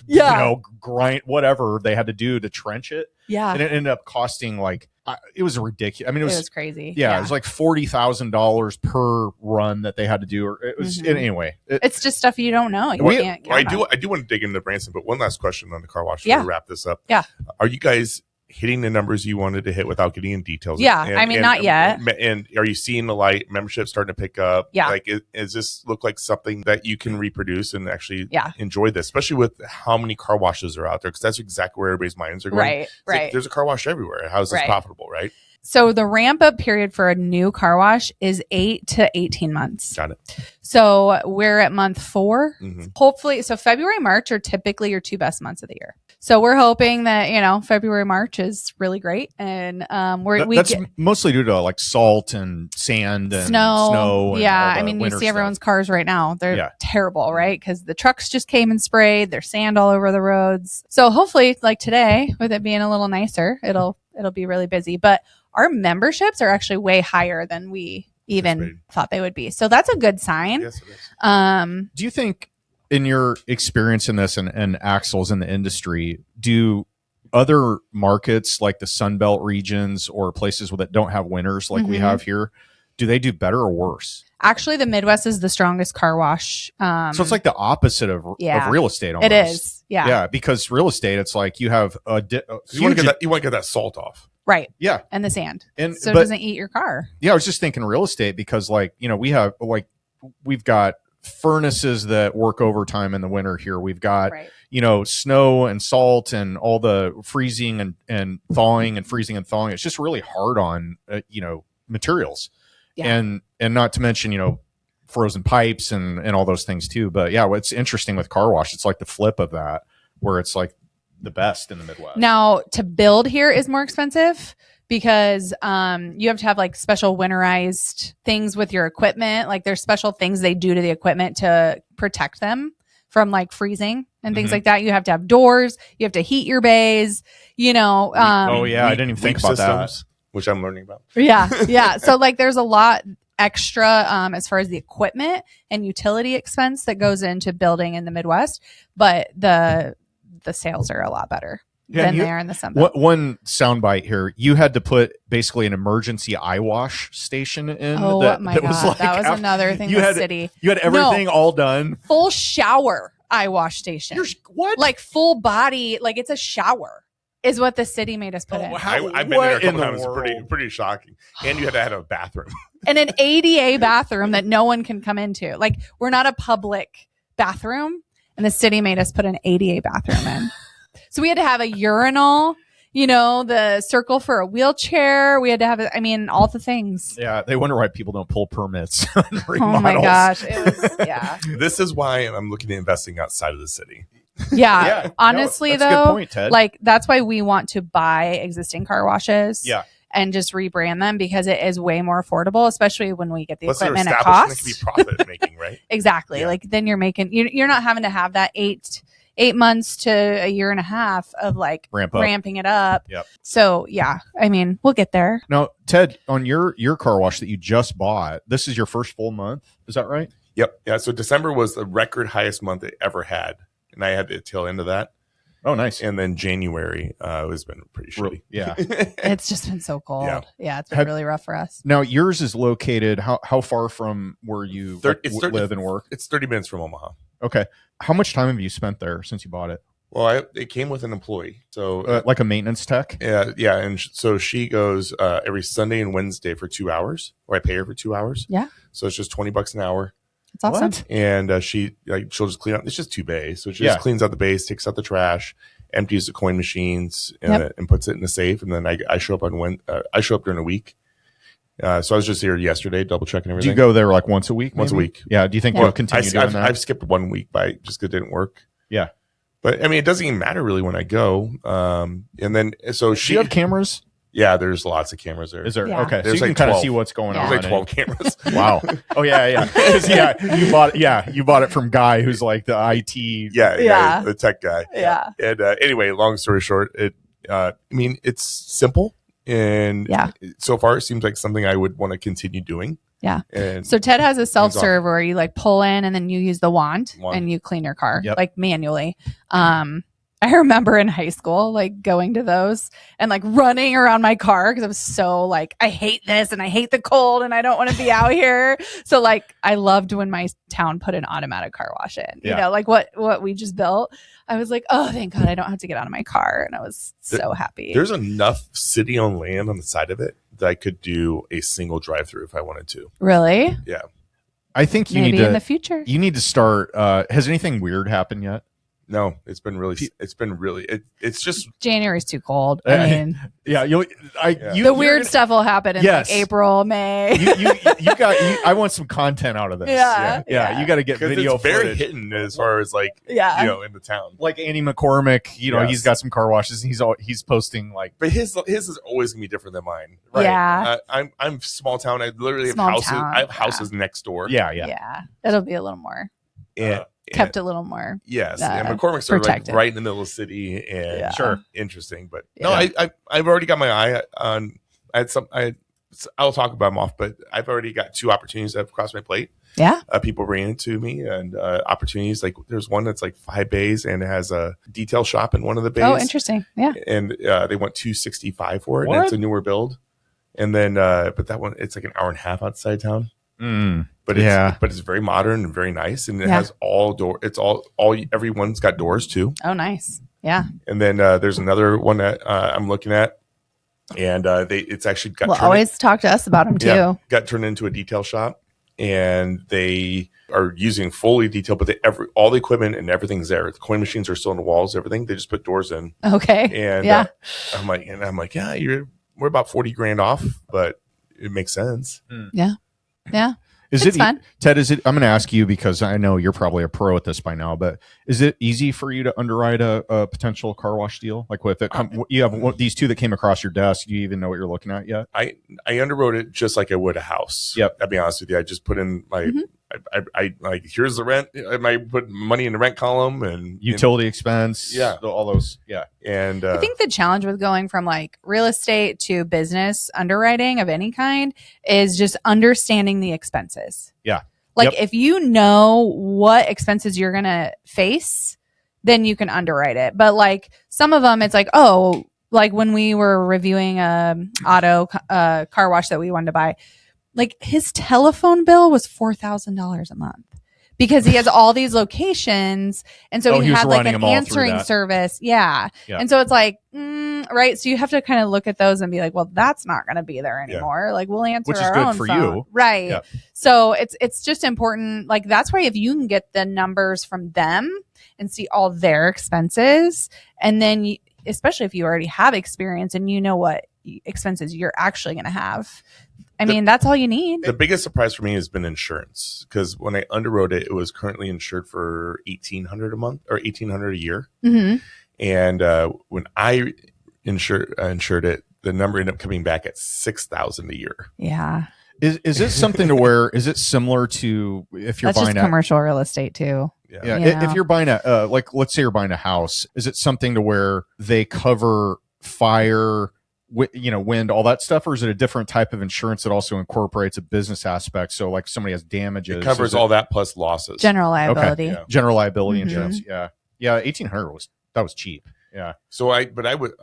grind, whatever they had to do to trench it. Yeah. And it ended up costing like, it was ridiculous. I mean, it was crazy. Yeah, it was like $40,000 per run that they had to do. Or it was anyway. It's just stuff you don't know. I do want to dig into Branson, but one last question on the car wash before we wrap this up. Yeah. Are you guys hitting the numbers you wanted to hit without getting in details? Yeah, not yet. And are you seeing the light membership starting to pick up? Yeah. Like, is this look like something that you can reproduce and actually enjoy this, especially with how many car washes are out there? Because that's exactly where everybody's minds are going. Right, Like, there's a car wash everywhere. How is this profitable, right? So the ramp up period for a new car wash is 8 to 18 months. Got it. So we're at month 4. Hopefully, so February, March are typically your 2 best months of the year. So we're hoping that, February, March is really great. And that's mostly due to like salt and sand and snow. And you see everyone's cars right now. They're terrible, right? Because the trucks just came and sprayed. There's sand all over the roads. So hopefully, like today, with it being a little nicer, it'll be really busy. But our memberships are actually way higher than we even thought they would be. So that's a good sign. Yes, it is. Do you think, in your experience in this and Axles in the industry, do other markets like the Sunbelt regions or places that don't have winters like we have here, do they do better or worse? Actually, the Midwest is the strongest car wash. So it's like the opposite of real estate almost. It is. Yeah. Yeah, because real estate, it's like you have you want to get that salt off. Right. Yeah. And the sand. And so it doesn't eat your car. Yeah, I was just thinking real estate because we've got furnaces that work overtime in the winter here. We've got, snow and salt and all the freezing and thawing and freezing and thawing. It's just really hard on, materials. Yeah. And not to mention, frozen pipes and all those things too. But yeah, what's interesting with car wash, it's like the flip of that, where it's like the best in the Midwest. Now, to build here is more expensive because you have to have like special winterized things with your equipment. Like there's special things they do to the equipment to protect them from like freezing and things like that. You have to have doors. You have to heat your bays, I didn't even think about that. Which I'm learning about. Yeah. So like there's a lot extra as far as the equipment and utility expense that goes into building in the Midwest, but the sales are a lot better than they are in the Sunbelt. One soundbite here, you had to put basically an emergency eye wash station in. Oh my God. That was another thing with the city. You had everything all done. Full shower eye wash station. What? Like full body, like it's a shower is what the city made us put in. I've been there a couple times. It's pretty shocking. And you had to have a bathroom. And an ADA bathroom that no one can come into. Like we're not a public bathroom. And the city made us put an ADA bathroom in. So we had to have a urinal, the circle for a wheelchair. We had to have, all the things. Yeah, they wonder why people don't pull permits. Oh my gosh. It was, This is why I'm looking at investing outside of the city. Yeah. Honestly, that's a good point, Ted. like that's why we want to buy existing car washes. Yeah. And just rebrand them because it is way more affordable, especially when we get the equipment at cost. cost. It can be profit making, right? Exactly. Yeah. Like then you're you're not having to have that 8 months to a year and a half of like ramping it up. Yep. So yeah, we'll get there. Now, Ted, on your car wash that you just bought, this is your first full month. Is that right? Yep. Yeah. So December was the record highest month it ever had. And I had the tail end of that. Oh, nice. And then January has been pretty shitty. Yeah. It's just been so cold. Yeah, it's been really rough for us. Now, yours is located how far from where you live and work? It's 30 minutes from Omaha. Okay. How much time have you spent there since you bought it? Well, it came with an employee. So like a maintenance tech? Yeah. And so she goes every Sunday and Wednesday for 2 hours, or I pay her for 2 hours. Yeah. So it's just $20 an hour. It's awesome. What? And she'll just clean up. It's just 2 bays. So she just cleans out the bays, takes out the trash, empties the coin machines, and puts it in the safe. And then I show up I show up during the week. So I was just here yesterday, double checking everything. Do you go there like once a week? Once a week. Yeah. Do you think you'll continue doing that? I've skipped 1 week just because it didn't work. Yeah. But I mean, it doesn't even matter really when I go. And then so Do you have cameras? Yeah, there's lots of cameras there. Is there? Yeah. Okay. There's so you like can kind of 12. see what's going on. There's like 12 cameras. Wow. Oh yeah. 'Cause, you bought it from Guy who's like the IT. Yeah. The tech guy. Yeah. And anyway, long story short, I mean, it's simple, and so far it seems like something I would want to continue doing. Yeah. And So Ted has a self-serve where you like pull in and then you use the wand and you clean your car like manually. I remember in high school, like going to those and like running around my car because I was so like, I hate this and I hate the cold and I don't want to be out here. So like, I loved when my town put an automatic car wash in, you know, like what we just built. I was like, oh, thank God I don't have to get out of my car. And I was so happy. There's enough city-owned land on the side of it that I could do a single drive-through if I wanted to. Really? Yeah. I think you Maybe need to in the future. You need to start. Has anything weird happened yet? No, it's just January's too cold. I mean, the weird stuff will happen in like April, May. I want some content out of this. Yeah. You got to get video. It's very footage. hidden as far as like in the town. Like Andy McCormick, he's got some car washes. He's posting like, but his is always gonna be different than mine. Right? Yeah, I'm small town. I literally have small houses. town, I have houses next door. Yeah. It'll be a little more. Kept a little more. Yes, and McCormick's are like right in the middle of the city, and interesting. But no, I've already got my eye on. I'll talk about them off, but I've already got 2 opportunities that have crossed my plate. Yeah, people bring it to me, and opportunities like there's one that's like 5 bays and it has a detail shop in one of the bays. Oh, interesting. Yeah, and they want $265 for it, and it's a newer build. And then, but that one it's like an hour and a half outside town. But it's very modern and very nice, and it has everyone's got doors too. Oh, nice. Yeah. And then there's another one that I'm looking at, and it's actually got always talk to us about them too. Yeah, got turned into a detail shop, and they are using Foley detail, but all the equipment and everything's there. The coin machines are still in the walls, everything. They just put doors in. Okay. And I'm like, yeah, we're about $40,000 off, but it makes sense. Yeah. Yeah. It's fun. Ted, I'm going to ask you because I know you're probably a pro at this by now, but is it easy for you to underwrite a potential car wash deal? Like if you have these 2 that came across your desk, do you even know what you're looking at yet? I underwrote it just like I would a house. Yep. I'll be honest with you. I just put in I like, here's the rent. I might put money in the rent column and utility expense. Yeah. All those. Yeah. And I think the challenge with going from like real estate to business underwriting of any kind is just understanding the expenses. Yeah. Like if you know what expenses you're going to face, then you can underwrite it. But like some of them, it's like, oh, like when we were reviewing auto car wash that we wanted to buy, like his telephone bill was $4,000 a month because he has all these locations. And so he had like an answering service. Yeah. And so it's like, right. So you have to kind of look at those and be like, well, that's not going to be there anymore. Like we'll answer our own phone. You. Right. Yeah. So it's just important. Like that's why if you can get the numbers from them and see all their expenses, and then especially if you already have experience and you know what expenses you're actually going to have. I mean, that's all you need. The biggest surprise for me has been insurance, because when I underwrote it, it was currently insured for $1,800 a month or $1,800 a year. Mm-hmm. And when I insured it, the number ended up coming back at $6,000 a year. Yeah. Is it something to where is it similar to if you're that's buying just commercial real estate too? Yeah. If you're buying like let's say you're buying a house, is it something to where they cover fire, wind, all that stuff, or is it a different type of insurance that also incorporates a business aspect? So like somebody has damages, It covers all that plus losses. General liability. Yeah. general liability Mhm. insurance. Yeah. 1,800 was cheap. Yeah. So was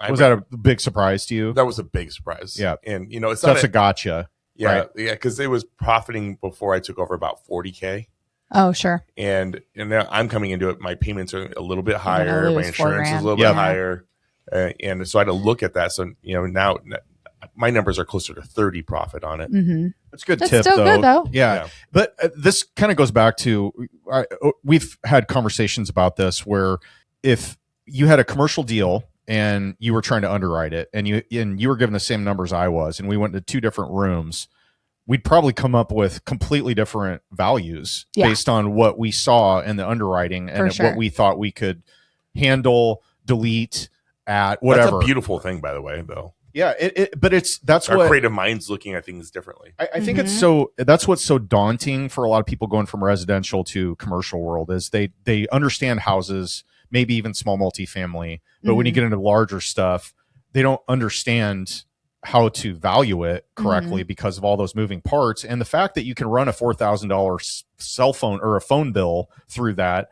Was that a big surprise to you? that was a big surprise. Yeah. And it's So not that's a gotcha. yeah, right. yeah, because it was profiting before I took over about 40K. Oh, sure. And now I'm coming into it. My payments are a little bit You're gonna higher. My lose insurance is a $4,000. little Yeah. bit higher, and so I had to look at that. So now my numbers are closer to 30 profit on it. Mm-hmm. That's a good That's tip, still though. good, though. Yeah. But this kind of goes back to we've had conversations about this where if you had a commercial deal and you were trying to underwrite it and you were given the same numbers I was, and we went to two different rooms, we'd probably come up with completely different values based on what we saw in the underwriting and what we thought we could handle, delete, at whatever. That's a beautiful thing, by the way, though. Yeah, but that's Our what creative minds looking at things differently. I think it's that's what's so daunting for a lot of people going from residential to commercial world is they understand houses, maybe even small multifamily, but when you get into larger stuff, they don't understand how to value it correctly because of all those moving parts. And the fact that you can run a $4,000 cell phone or a phone bill through that,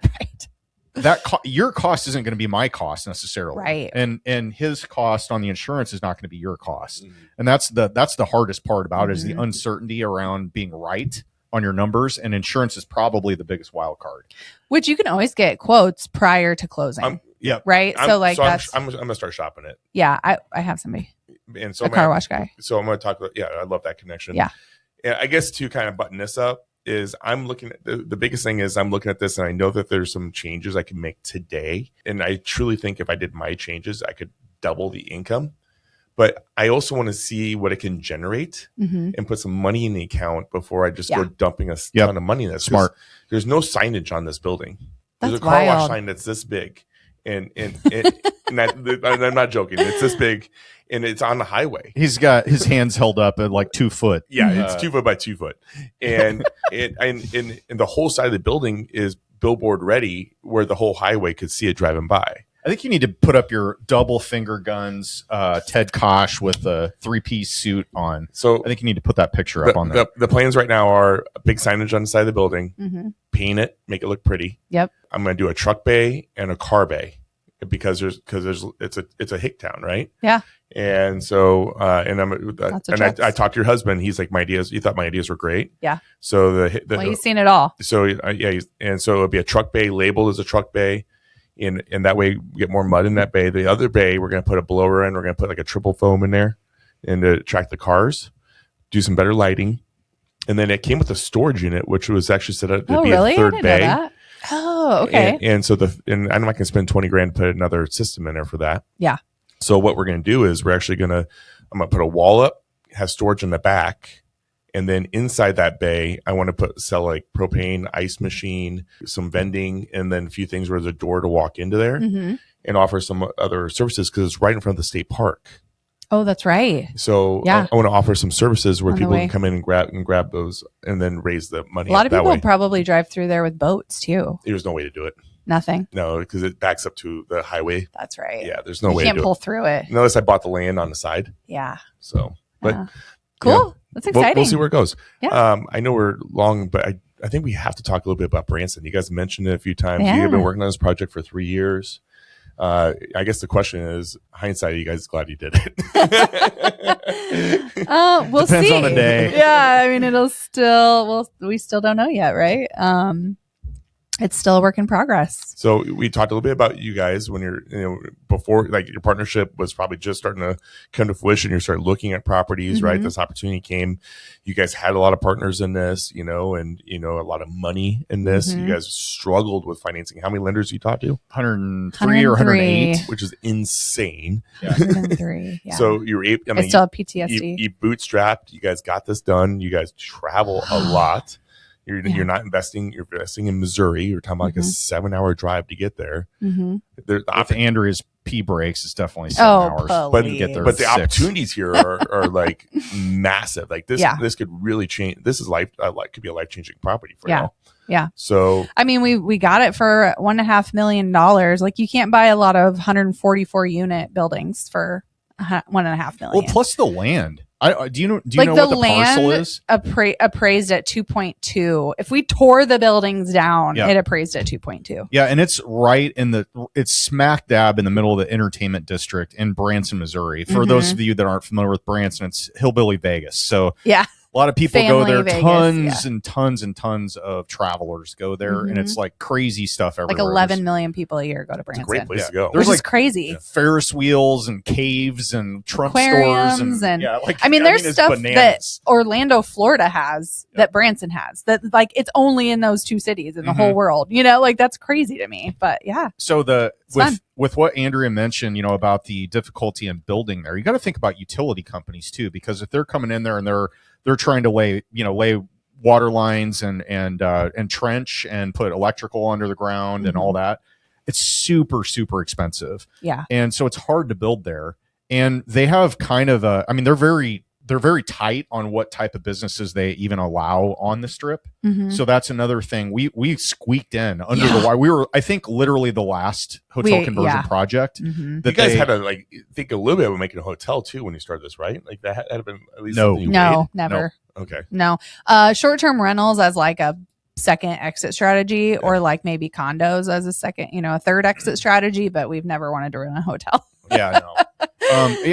your cost isn't going to be my cost necessarily. Right. And his cost on the insurance is not going to be your cost. And that's the hardest part about it is the uncertainty around being right on your numbers, and insurance is probably the biggest wild card. Which you can always get quotes prior to closing. Yeah. Right. I'm going to start shopping it. Yeah. I have somebody. And so a car wash guy. So I'm going to talk about, I love that connection. Yeah. And I guess to kind of button this up is I'm looking at the biggest thing is I'm looking at this and I know that there's some changes I can make today. And I truly think if I did my changes, I could double the income. But I also want to see what it can generate and put some money in the account before I just go dumping a ton of money in this. Smart. There's no signage on this building. There's That's a car wash wild. sign that's this big. And I'm not joking. It's this big and it's on the highway. He's got his hands held up at like 2 foot. Yeah, it's 2 foot by 2 foot. And and the whole side of the building is billboard ready where the whole highway could see it driving by. I think you need to put up your double finger guns, Ted Kash with a 3-piece suit on. So I think you need to put that picture up on there. The plans right now are a big signage on the side of the building, paint it, make it look pretty. Yep. I'm going to do a truck bay and a car bay because it's a hick town, right? Yeah. And so and I talked to your husband. He's like, you thought my ideas were great. Yeah. So he's seen it all. So and so it'll be a truck bay labeled as a truck bay. And that way we get more mud in that bay. The other bay, we're going to put a blower in. We're going to put like a triple foam in there and to attract the cars, do some better lighting. And then it came with a storage unit, which was actually set up to be a third bay. Know that. Oh, okay. And so and I'm not going to spend $20,000 to put another system in there for that. Yeah. So what we're going to do is I'm going to put a wall up, have storage in the back. And then inside that bay, I want to sell like propane, ice machine, some vending, and then a few things where there's a door to walk into there and offer some other services because it's right in front of the state park. Oh, that's right. So Yeah. I want to offer some services where On the people way. can come in and grab those and then raise the money. A lot of that people way. probably drive through there with boats too. There's no way to do it. Nothing. No, because it backs up to the highway. That's right. Yeah, there's no You way can't to do pull it. through it. Notice I bought the land on the side. Yeah. So, but Cool. Yeah. That's exciting. We'll see where it goes. Yeah. I know we're long, but I think we have to talk a little bit about Branson. You guys mentioned it a few times. Yeah. You've been working on this project for 3 years. I guess the question is, hindsight, are you guys glad you did it? We'll Depends see. on the day. Yeah, I mean, we still don't know yet, right? It's still a work in progress. So we talked a little bit about you guys when before, like your partnership was probably just starting to come to fruition. You started looking at properties, right? This opportunity came. You guys had a lot of partners in this, and a lot of money in this. You guys struggled with financing. How many lenders you talked to? 103 or 108. Which is insane. 103. Yeah. So you were able, I still have PTSD. you bootstrapped. You guys got this done. You guys travel a lot. You're not investing. You're investing in Missouri. You're talking about like a 7-hour drive to get there. With Andrea's P breaks, it's definitely 7 hours. But You get there but the at 6. opportunities here are like massive. Like this, this could really change. This is could be a life changing property for y'all. Yeah. So I mean, we got it for $1.5 million. Like you can't buy a lot of 144 unit buildings for 1.5 million. Well, plus the land. Do you know like what the parcel is? Appraised at 2.2. If we tore the buildings down, it appraised at 2.2. Yeah, and it's it's smack dab in the middle of the entertainment district in Branson, Missouri. For those of you that aren't familiar with Branson, it's hillbilly Vegas. So yeah. A lot of people go there. Vegas, tons and tons and tons of travelers go there, and it's like crazy stuff everywhere. Like 11 million people a year go to Branson. It's a great place to go. There's like crazy Ferris wheels and caves and Trump aquariums stores and there's stuff that Orlando, Florida has that Branson has. That like it's only in those two cities in the whole world. Like that's crazy to me. But yeah. So with what Andrea mentioned, about the difficulty in building there, you got to think about utility companies too, because if they're coming in there and they're trying to lay water lines and trench and put electrical under the ground and all that, it's super, super expensive. Yeah. And so it's hard to build there. And they have kind of they're very tight on what type of businesses they even allow on the strip. So that's another thing. We squeaked in under the wire. We were, I think, literally the last hotel conversion project. That you guys had to think a little bit about making a hotel too when you started this, right? Like that had been at least no, never. No. Okay. No. Short-term rentals as like a second exit strategy, or like maybe condos as a second, a third exit strategy, but we've never wanted to run a hotel. Yeah, no.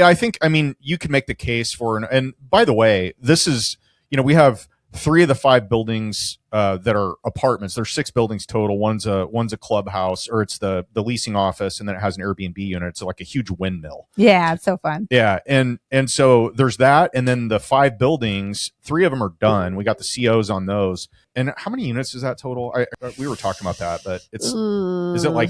I think, you could make the case for, and by the way, this is, we have 3 of the 5 buildings that are apartments. There's 6 buildings total. One's a clubhouse, or it's the leasing office, and then it has an Airbnb unit. It's like a huge windmill. Yeah, it's so fun. Yeah, and so there's that, and then the 5 buildings, 3 of them are done. We got the COs on those. And how many units is that total? We were talking about that, but is it like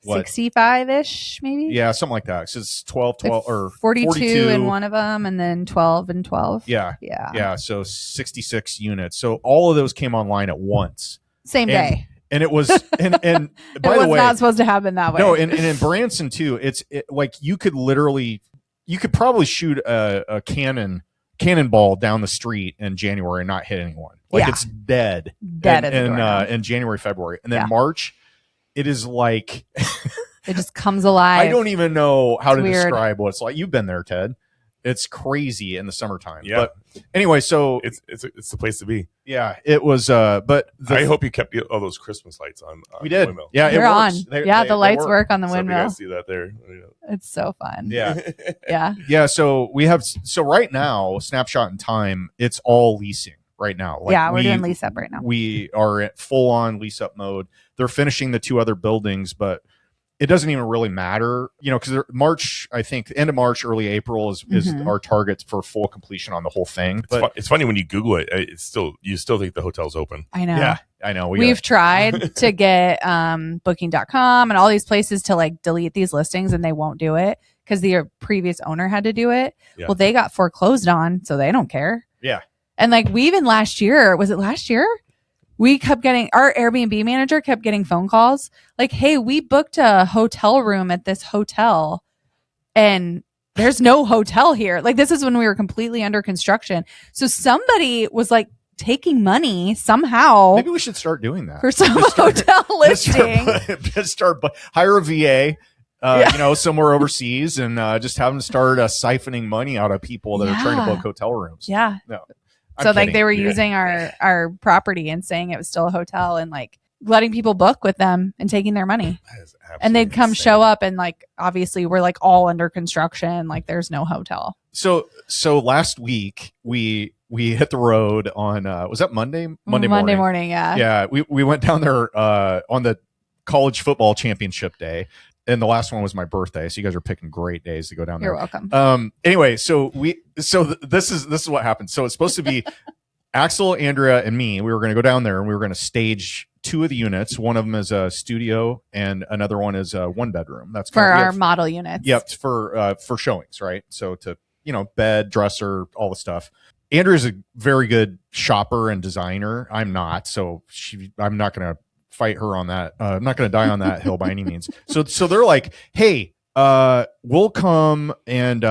what? 65-ish maybe? Yeah, something like that. So it's 12 or 42 in one of them, and then 12 and 12. Yeah. So 66 units. So all of those came online at once. Same day. And it was, and by the way, not supposed to happen that way. No, and in Branson too, it's like you could probably shoot a cannonball down the street in January and not hit anyone. Like it's dead in January, February, and then March. It is like it just comes alive. I don't even know how to describe what it's like. You've been there, Ted. It's crazy in the summertime. Yeah. But anyway, so it's the place to be. Yeah, it was. But I hope you kept all those Christmas lights on. We did. The windmill. Yeah, they're on. The lights work on the windmill. You guys see that there. It's so fun. Yeah. Yeah. So right now, snapshot in time, it's all leasing. Right now. We're doing lease up right now. We are at full on lease up mode. They're finishing the 2 other buildings, but it doesn't even really matter, because March, I think end of March, early April is our target for full completion on the whole thing. But it's funny when you Google it, you still think the hotel's open. I know. Yeah, I know. We've tried to get booking.com and all these places to like delete these listings, and they won't do it because the previous owner had to do it. Yeah. Well, they got foreclosed on, so they don't care. Yeah. And like we even last year, was it last year? We kept getting, our Airbnb manager kept getting phone calls like, hey, we booked a hotel room at this hotel and there's no hotel here. Like this is when we were completely under construction. So somebody was like taking money somehow. Maybe we should start doing that for some hotel listing. Hire a VA. Somewhere overseas and just have them start siphoning money out of people that are trying to book hotel rooms. Yeah. No. So like they were using our property and saying it was still a hotel and like letting people book with them and taking their money. And they'd come show up and like obviously we're like all under construction, like there's no hotel. So last week we hit the road on was that Monday morning, yeah. Yeah, we went down there on the college football championship day. And the last one was my birthday, so you guys are picking great days to go down there. You're welcome. Anyway, this is what happened. So it's supposed to be Axel, Andrea, and me. We were going to go down there and we were going to stage 2 of the units. One of them is a studio, and another one is a 1-bedroom. That's for our model units. Yep, for showings, right? So to bed, dresser, all the stuff. Andrea's a very good shopper and designer. I'm not, so I'm not going to fight her on that. I'm not going to die on that hill by any means. So they're like, hey, we'll come and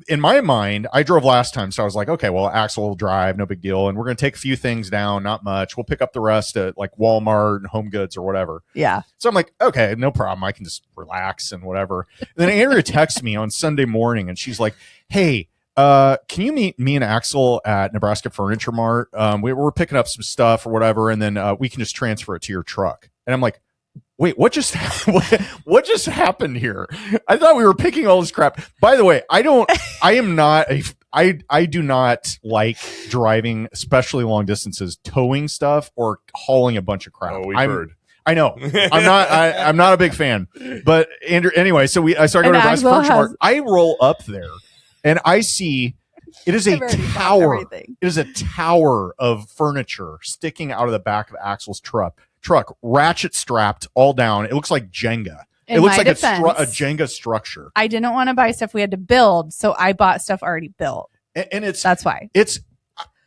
in my mind, I drove last time, so I was like, okay, well, Axel will drive, no big deal, and we're gonna take a few things down, not much. We'll pick up the rest at like Walmart and Home Goods or whatever. Yeah. So I'm like, okay, no problem. I can just relax and whatever. And then Andrea texts me on Sunday morning, and she's like, hey, can you meet me and Axel at Nebraska Furniture Mart? We're picking up some stuff or whatever, and then we can just transfer it to your truck. And I'm like, wait, what just happened here? I thought we were picking all this crap. By the way, I do not like driving, especially long distances, towing stuff or hauling a bunch of crap. Oh, we've heard. I know. I'm not a big fan. But Andrew, anyway, so I started going to Nebraska Furniture Mart. I roll up there and I see it is a tower. It is a tower of furniture sticking out of the back of Axel's truck, ratchet strapped all down. It looks like Jenga. It looks like a Jenga structure. I didn't want to buy stuff we had to build, so I bought stuff already built. And that's why. It's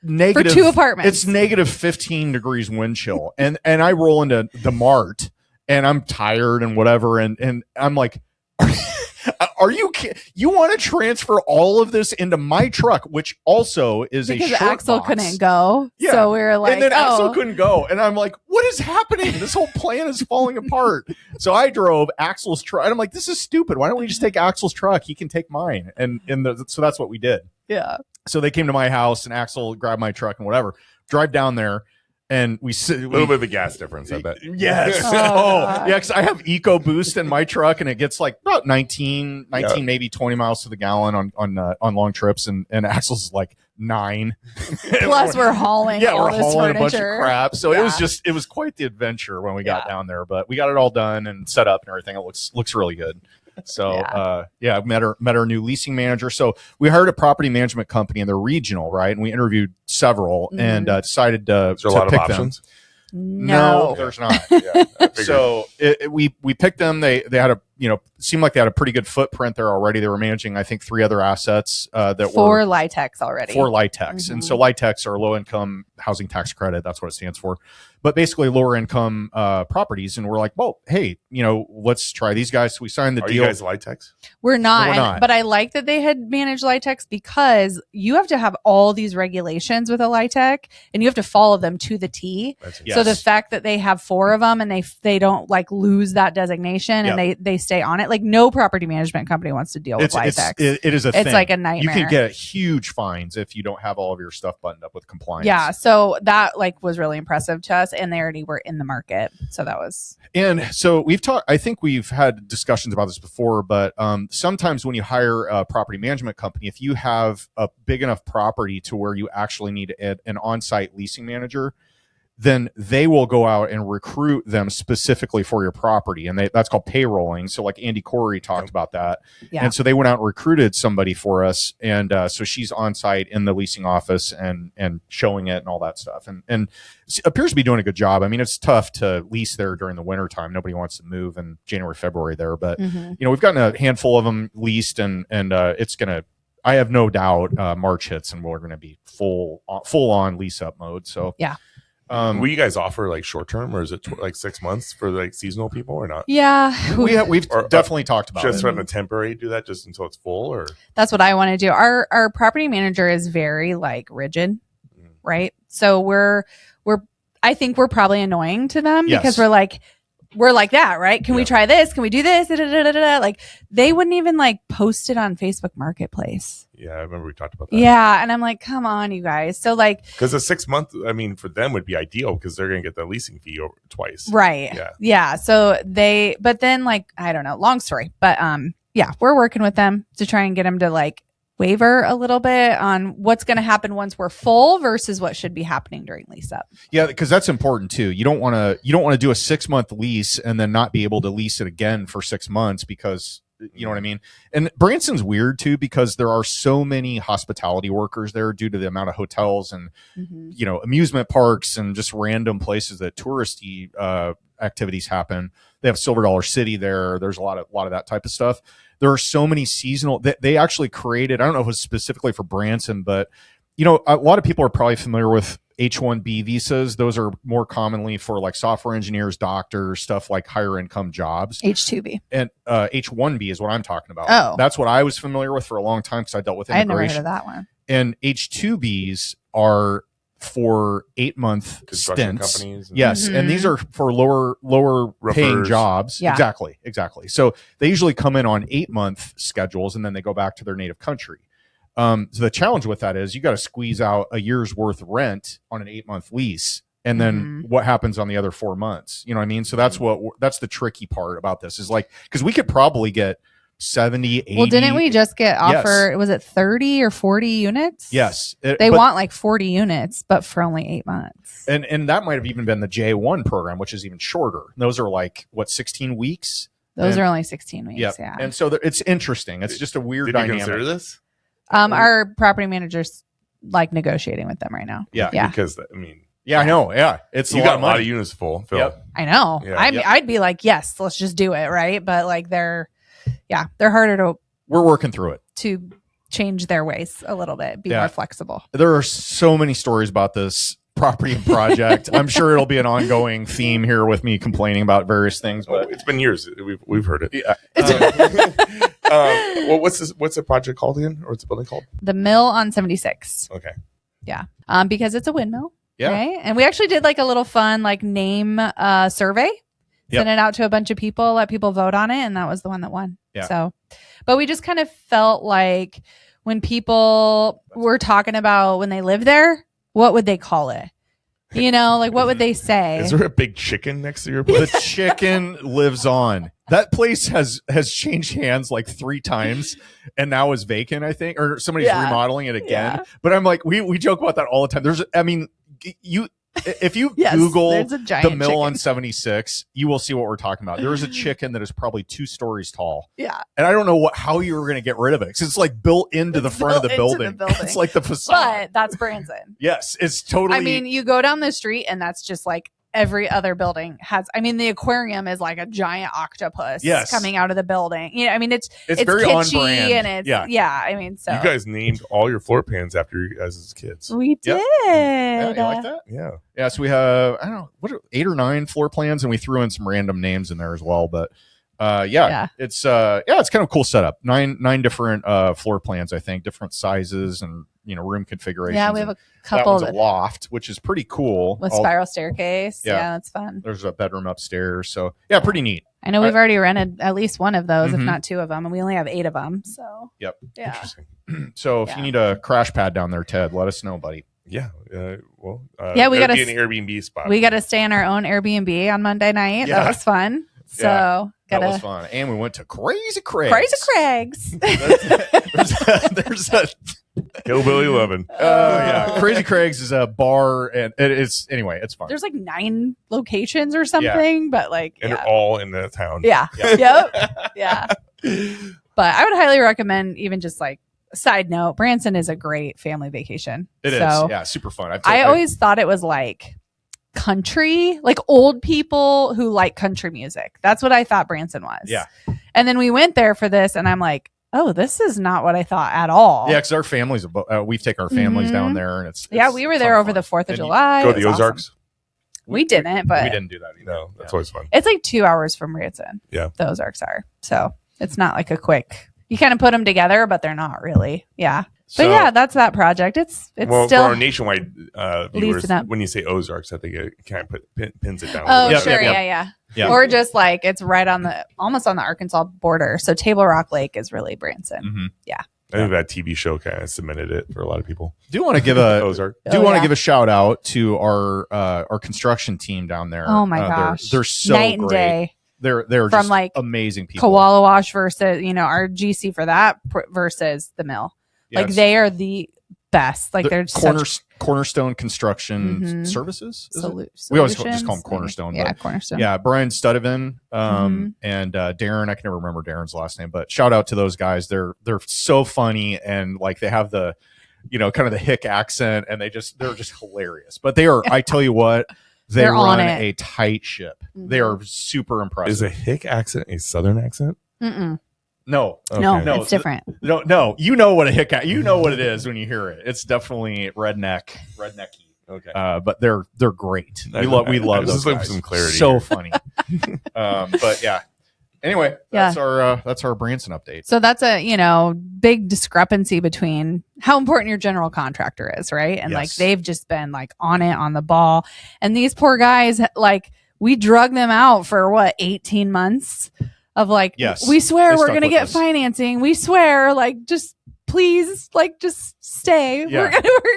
negative for 2 apartments. It's negative 15 degrees wind chill. And I roll into the mart and I'm tired and whatever. And I'm like, are you want to transfer all of this into my truck, which also is because a short Axel box. Couldn't go. Yeah. So we were like, and then Axel couldn't go. And I'm like, what is happening? This whole plan is falling apart. So I drove Axel's truck. And I'm like, this is stupid. Why don't we just take Axel's truck? He can take mine. So that's what we did. Yeah. So they came to my house and Axel grabbed my truck and whatever, drive down there. And a little bit of a gas difference, I bet. Yes. Yeah, because I have EcoBoost in my truck, and it gets like about 19 maybe 20 miles to the gallon on long trips, and Axel's like 9. Plus, we're hauling. Yeah, all we're this hauling furniture. a bunch of crap. So it was quite the adventure when we got down there. But we got it all done and set up and everything. It looks really good. So I met our new leasing manager. So we hired a property management company, and they're regional, right? And we interviewed several and decided to a lot pick of options. them. No, there's not. So we picked them. They had seemed like they had a pretty good footprint there already. They were managing, I think, 3 other assets that were 4 LIHTCs already. 4 LIHTCs. And so LIHTCs are low income housing tax credit. That's what it stands for. But basically lower income properties. And we're like, well, hey, let's try these guys. So we signed the deal. Are you guys LIHTCs? We're not, No, we're not. But I like that they had managed LIHTCs because you have to have all these regulations with a LIHTC and you have to follow them to the T. So the fact that they have 4 of them and they don't like lose that designation and they stay on it. Like no property management company wants to deal with LIHTCs. It is a thing. It's like a nightmare. You can get huge fines if you don't have all of your stuff buttoned up with compliance. Yeah. So that was really impressive to us, and they already were in the market. So that was. And so I think we've had discussions about this before, but sometimes when you hire a property management company, if you have a big enough property to where you actually need an on-site leasing manager, then they will go out and recruit them specifically for your property. And that's called payrolling. So like Andy Corey talked about that. Yeah. And so they went out and recruited somebody for us. And so she's on site in the leasing office and showing it and all that stuff. And appears to be doing a good job. I mean, it's tough to lease there during the winter time. Nobody wants to move in January, February there. But, we've gotten a handful of them leased and it's going to, I have no doubt March hits and we're going to be full on lease up mode. So yeah. Will you guys offer like short term, or is it like 6 months for like seasonal people, or not? Yeah, we've definitely talked about just it. on a temporary do that just until it's full, or that's what I want to do. Our property manager is very like rigid, right? So I think we're probably annoying to them because we're like that, right? Can we try this? Can we do this? Like they wouldn't even like post it on Facebook Marketplace. Yeah, I remember we talked about that. Yeah, and I'm like, come on, you guys. So like, because a 6 month, I mean, for them would be ideal because they're going to get the leasing fee twice, right? Yeah. So but then like, I don't know, long story, but we're working with them to try and get them to like waiver a little bit on what's going to happen once we're full versus what should be happening during lease up. Yeah, because that's important too. You don't want to do a 6 month lease and then not be able to lease it again for 6 months because you know what I mean? And Branson's weird too because there are so many hospitality workers there due to the amount of hotels and amusement parks and just random places that touristy activities happen. They have Silver Dollar City there. There's a lot of that type of stuff. There are so many seasonal they actually created. I don't know if it was specifically for Branson, but a lot of people are probably familiar with H-1B visas. Those are more commonly for like software engineers, doctors, stuff like higher income jobs. H-2B. And H-1B is what I'm talking about. Oh. That's what I was familiar with for a long time because I dealt with I had never immigration. heard of that one. And H-2Bs are for 8-month Construction stints. companies. Yes, and these are for lower paying Roofers. jobs. Yeah. Exactly. So they usually come in on 8-month schedules, and then they go back to their native country. So the challenge with that is you got to squeeze out a year's worth of rent on an 8-month lease, and then what happens on the other 4 months? You know what I mean? So that's the tricky part about this is like because we could probably get 70, 80. Well, didn't we just get offered, was it 30 or 40 units? Yes. They want like 40 units, but for only 8 months. And that might have even been the J1 program, which is even shorter. Those are like, 16 weeks? Those are only 16 weeks, Yep. yeah. And so it's interesting. It's just a weird Did you dynamic. consider this? Our property manager's like negotiating with them right now. Yeah. Yeah. Because, I mean, Yeah, I know. Yeah. It's you a got lot a of lot money. of units full, Phil. Yep. I know. Yeah. I'd be like, yes, let's just do it, right? But like they're harder We're working through it. to change their ways a little bit, be Yeah. more flexible. There are so many stories about this property and project. I'm sure it'll be an ongoing theme here with me complaining about various things. Oh, But it's been years. We've heard it. yeah. Well, what's the project called again? Or what's the building called? The mill on 76. Okay. Yeah. Because it's a windmill. Yeah. Right? And we actually did like a little fun like name survey. Yep. Sent it out to a bunch of people, let people vote on it, and that was the one that won. Yeah. So, but we just kind of felt like when people were talking about when they lived there, what would they call it? You know, like what would they say? Is there a big chicken next to your place? The chicken lives on. That place has changed hands like 3 times and now is vacant, I think, or somebody's Yeah. remodeling it again. Yeah. But I'm like, we joke about that all the time. If you Yes, Google there's a giant the mill chicken. on 76, you will see what we're talking about. There is a chicken that is probably 2 stories tall. Yeah. And I don't know how you were going to get rid of it because it's like built into the It's front of the built into building. the building. It's like the facade. But that's Branson. Yes, it's totally. I mean, you go down the street and that's just like every other building has. I mean, the aquarium is like a giant octopus Yes. coming out of the building. You know, I mean, it's very on kitschy brand. and it's I mean, so You guys named all your floor plans after you guys as kids. we Yep. did. Yeah, you like that? Yeah. Yeah, so we have 8 or 9 floor plans, and we threw in some random names in there as well. But it's kind of a cool setup. 9 different floor plans, I think, different sizes and room configurations. Yeah, we have a And couple that one's a loft, which is pretty cool. with spiral staircase. Yeah. Yeah, that's fun. There's a bedroom upstairs, so yeah, pretty neat. I know we've already rented at least one of those, if Mhm. not 2 of them, and we only have 8 of them. So Yep. yeah, Interesting. So if Yeah. you need a crash pad down there, Ted, let us know, buddy. Yeah. Yeah, we that'd gotta be an Airbnb spot. we got to stay in our own Airbnb on Monday night. Yeah. That was fun. So Yeah. That gotta was fun, and we went to Crazy Craig's. Crazy Craig's. there's a Hillbilly Lovin'. Crazy Craig's is a bar, and it's fun. There's like 9 locations or something, but like And yeah. they're all in the town. Yeah. Yep. Yeah. But I would highly recommend, even just like side note, Branson is a great family vacation. It is, So yeah, super fun. I always thought it was like country, like old people who like country music. That's what I thought Branson was. Yeah. And then we went there for this, and I'm like, oh, this is not what I thought at all. Yeah, because our families, we take our families Mhm. down there, and it's Yeah, we were there over the 4th of And you July. Go It to the was awesome. Ozarks. We didn't, but we didn't do that either. No, that's Yeah. always fun. it's like 2 hours from Branson. Yeah. The Ozarks are. So it's not like a quick, you kind of put them together, but they're not really. Yeah. But So- yeah, that's that project. It's Well, still. for our nationwide viewers, Leasing up. when you say Ozarks, I think it kind of pins it down. a Oh, little bit. sure. yeah. Yeah. Yeah. Or just like it's right on almost on the Arkansas border. So Table Rock Lake is really Branson. Mhm. I think that TV show kind of cemented it for a lot of people. Do want to give a Ozark. Oh, give a shout out to our construction team down there. Oh my gosh. they're so Night and great. day. They're From, just like, amazing people. Koala Wash versus, our GC for that versus the mill. Like Yes. they are the best. Like The they're Cornerstone Construction Mhm. Services. is it? such We always just call them solutions, Cornerstone, maybe. Yeah, but- Cornerstone. Yeah, Brian Studevin Mm-hmm. and Darren. I can never remember Darren's last name, but shout out to those guys. They're so funny, and like they have the kind of the hick accent, and they're just hilarious. But they are. I tell you what, they They're on run it. a tight ship. Mhm. They are super impressive. Is a hick accent a Southern accent? Mm-mm. No, No, Okay. No, it's different. no. You know what a hick. You know what it is when you hear it. It's definitely rednecky. Okay. But they're great. We love those guys. Some clarity. So funny. But yeah. Anyway, that's our Branson update. So that's a, big discrepancy between how important your general contractor is, right? And like they've just been like on the ball. And these poor guys, like we drug them out for 18 months of like, we swear we're going to get financing. We swear, like, just please, like, just stay. Yeah. We're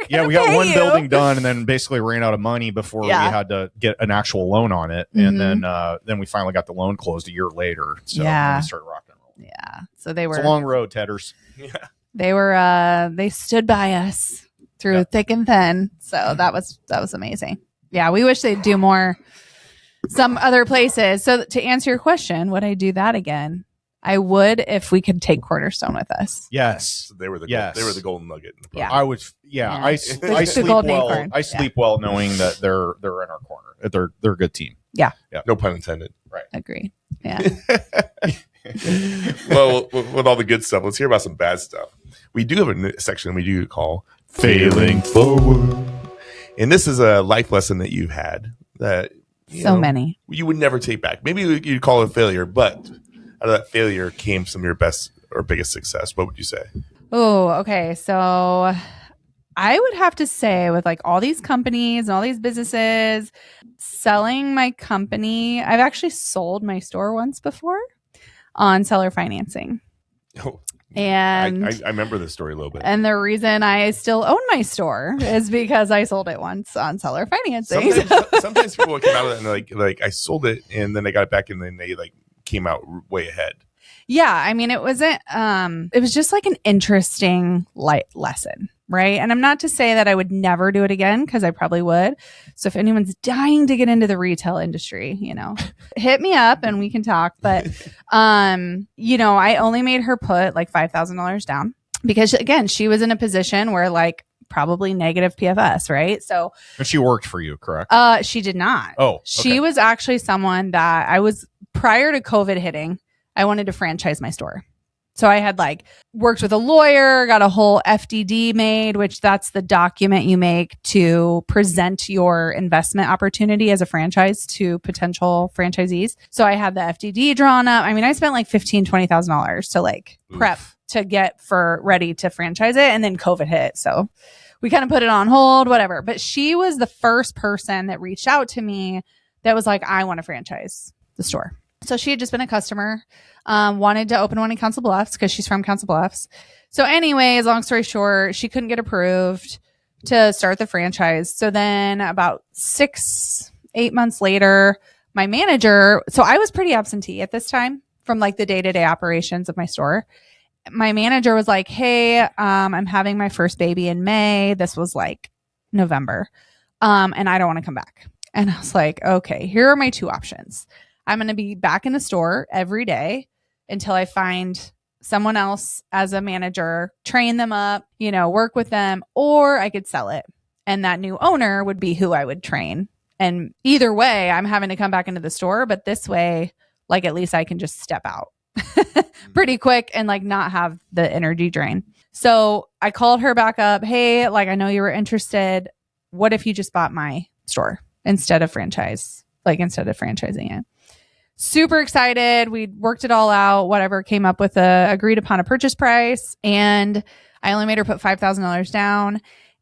gonna we got one building done and then basically ran out of money before we had to get an actual loan on it. And then we finally got the loan closed a year later. So then we started rocking and rolling. Yeah. So they were. It's a long road, Tedders. Yeah. They were. They stood by us through thick and thin. So that was amazing. Yeah, we wish they'd do more. Some other places. So to answer your question, would I do that again? I would if we could take Cornerstone with us. Yes, They were the golden nugget. Yeah. I would. Yeah, I sleep well. I sleep well knowing that they're in our corner. They're a good team. Yeah. No pun intended. Right. Agree. Yeah. Well, with all the good stuff, let's hear about some bad stuff. We do have a section we do call Failing Forward. And this is a life lesson that you've had that many you would never take back. Maybe you'd call it a failure, but out of that failure came some of your best or biggest success. What would you say? Oh, okay. So I would have to say with like all these companies and all these businesses, selling my company, I've actually sold my store once before on seller financing. Oh, and I remember this story a little bit. And the reason I still own my store is because I sold it once on seller financing. Sometimes people come out of that and like I sold it and then they got it back and then they like came out way ahead. Yeah, I mean, it wasn't. It was just like an interesting lesson, right? And I'm not to say that I would never do it again because I probably would. So if anyone's dying to get into the retail industry, hit me up and we can talk. But I only made her put like $5,000 down because again, she was in a position where like probably negative PFS, right? So, but she worked for you, correct? She did not. Oh, okay. She was actually someone that I was prior to COVID hitting. I wanted to franchise my store. So I had like worked with a lawyer, got a whole FDD made, which that's the document you make to present your investment opportunity as a franchise to potential franchisees. So I had the FDD drawn up. I mean, I spent like $15,000, $20,000 to like prep to get ready to franchise it. And then COVID hit. So we kind of put it on hold, whatever. But she was the first person that reached out to me that was like, I want to franchise the store. So she had just been a customer, wanted to open one in Council Bluffs because she's from Council Bluffs. So anyways, long story short, she couldn't get approved to start the franchise. So then about 6-8 months later, my manager, so I was pretty absentee at this time from like the day-to-day operations of my store. My manager was like, hey, I'm having my first baby in May. This was like November. And I don't want to come back. And I was like, okay, here are my two options. I'm going to be back in the store every day until I find someone else as a manager, train them up, work with them, or I could sell it. And that new owner would be who I would train. And either way, I'm having to come back into the store. But this way, like at least I can just step out pretty quick and like not have the energy drain. So I called her back up. Hey, like I know you were interested. What if you just bought my store instead of franchising it? Super excited. We worked it all out, whatever, came up with a agreed upon a purchase price. And I only made her put $5,000 down.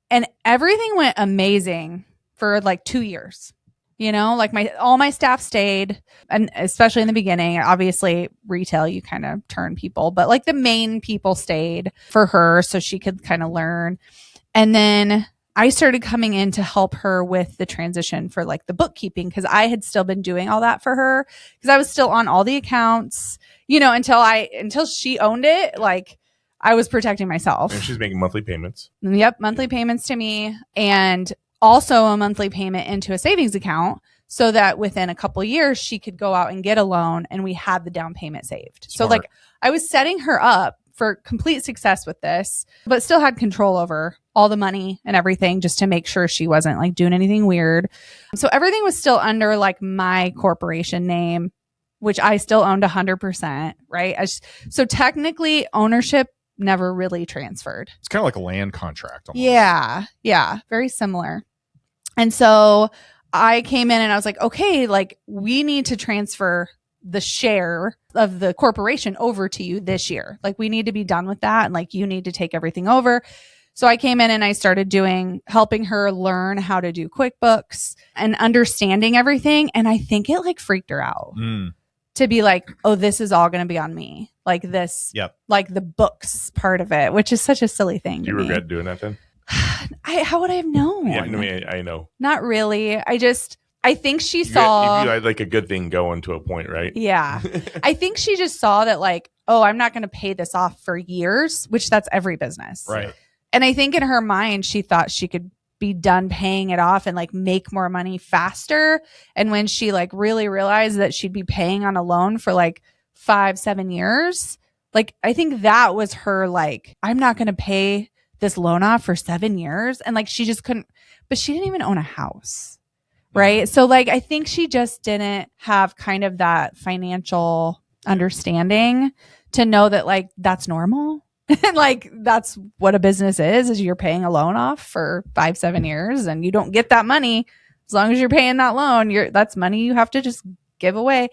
And everything went amazing for like 2 years. Like all my staff stayed, and especially in the beginning, obviously retail, you kind of turn people, but like the main people stayed for her so she could kind of learn. And then I started coming in to help her with the transition for like the bookkeeping because I had still been doing all that for her because I was still on all the accounts, until she owned it. Like I was protecting myself. And she's making monthly payments. Yep. Monthly payments to me and also a monthly payment into a savings account so that within a couple of years she could go out and get a loan and we had the down payment saved. Smart. So like I was setting her up for complete success with this, but still had control over all the money and everything just to make sure she wasn't like doing anything weird. So everything was still under like my corporation name, which I still owned 100%, right? So technically ownership never really transferred. It's kind of like a land contract. Almost. Yeah. Very similar. And so I came in and I was like, okay, like we need to transfer the share of the corporation over to you this year. Like we need to be done with that. And like you need to take everything over. So I came in and I started helping her learn how to do QuickBooks and understanding everything. And I think it like freaked her out to be like, oh, this is all going to be on me. Like this, like the books part of it, which is such a silly thing. Do you regret doing that then? How would I have known? Yeah, I know. Not really. I think she saw. You had like a good thing going to a point, right? Yeah. I think she just saw that like, oh, I'm not going to pay this off for years, which that's every business. Right. And I think in her mind, she thought she could be done paying it off and like make more money faster. And when she like really realized that she'd be paying on a loan for like 5-7 years, like I think that was her like, I'm not going to pay this loan off for 7 years. And like she just couldn't, but she didn't even own a house. Right. So like I think she just didn't have kind of that financial understanding to know that like that's normal. And like that's what a business is you're paying a loan off for 5-7 years and you don't get that money as long as you're paying that loan. That's money you have to just give away.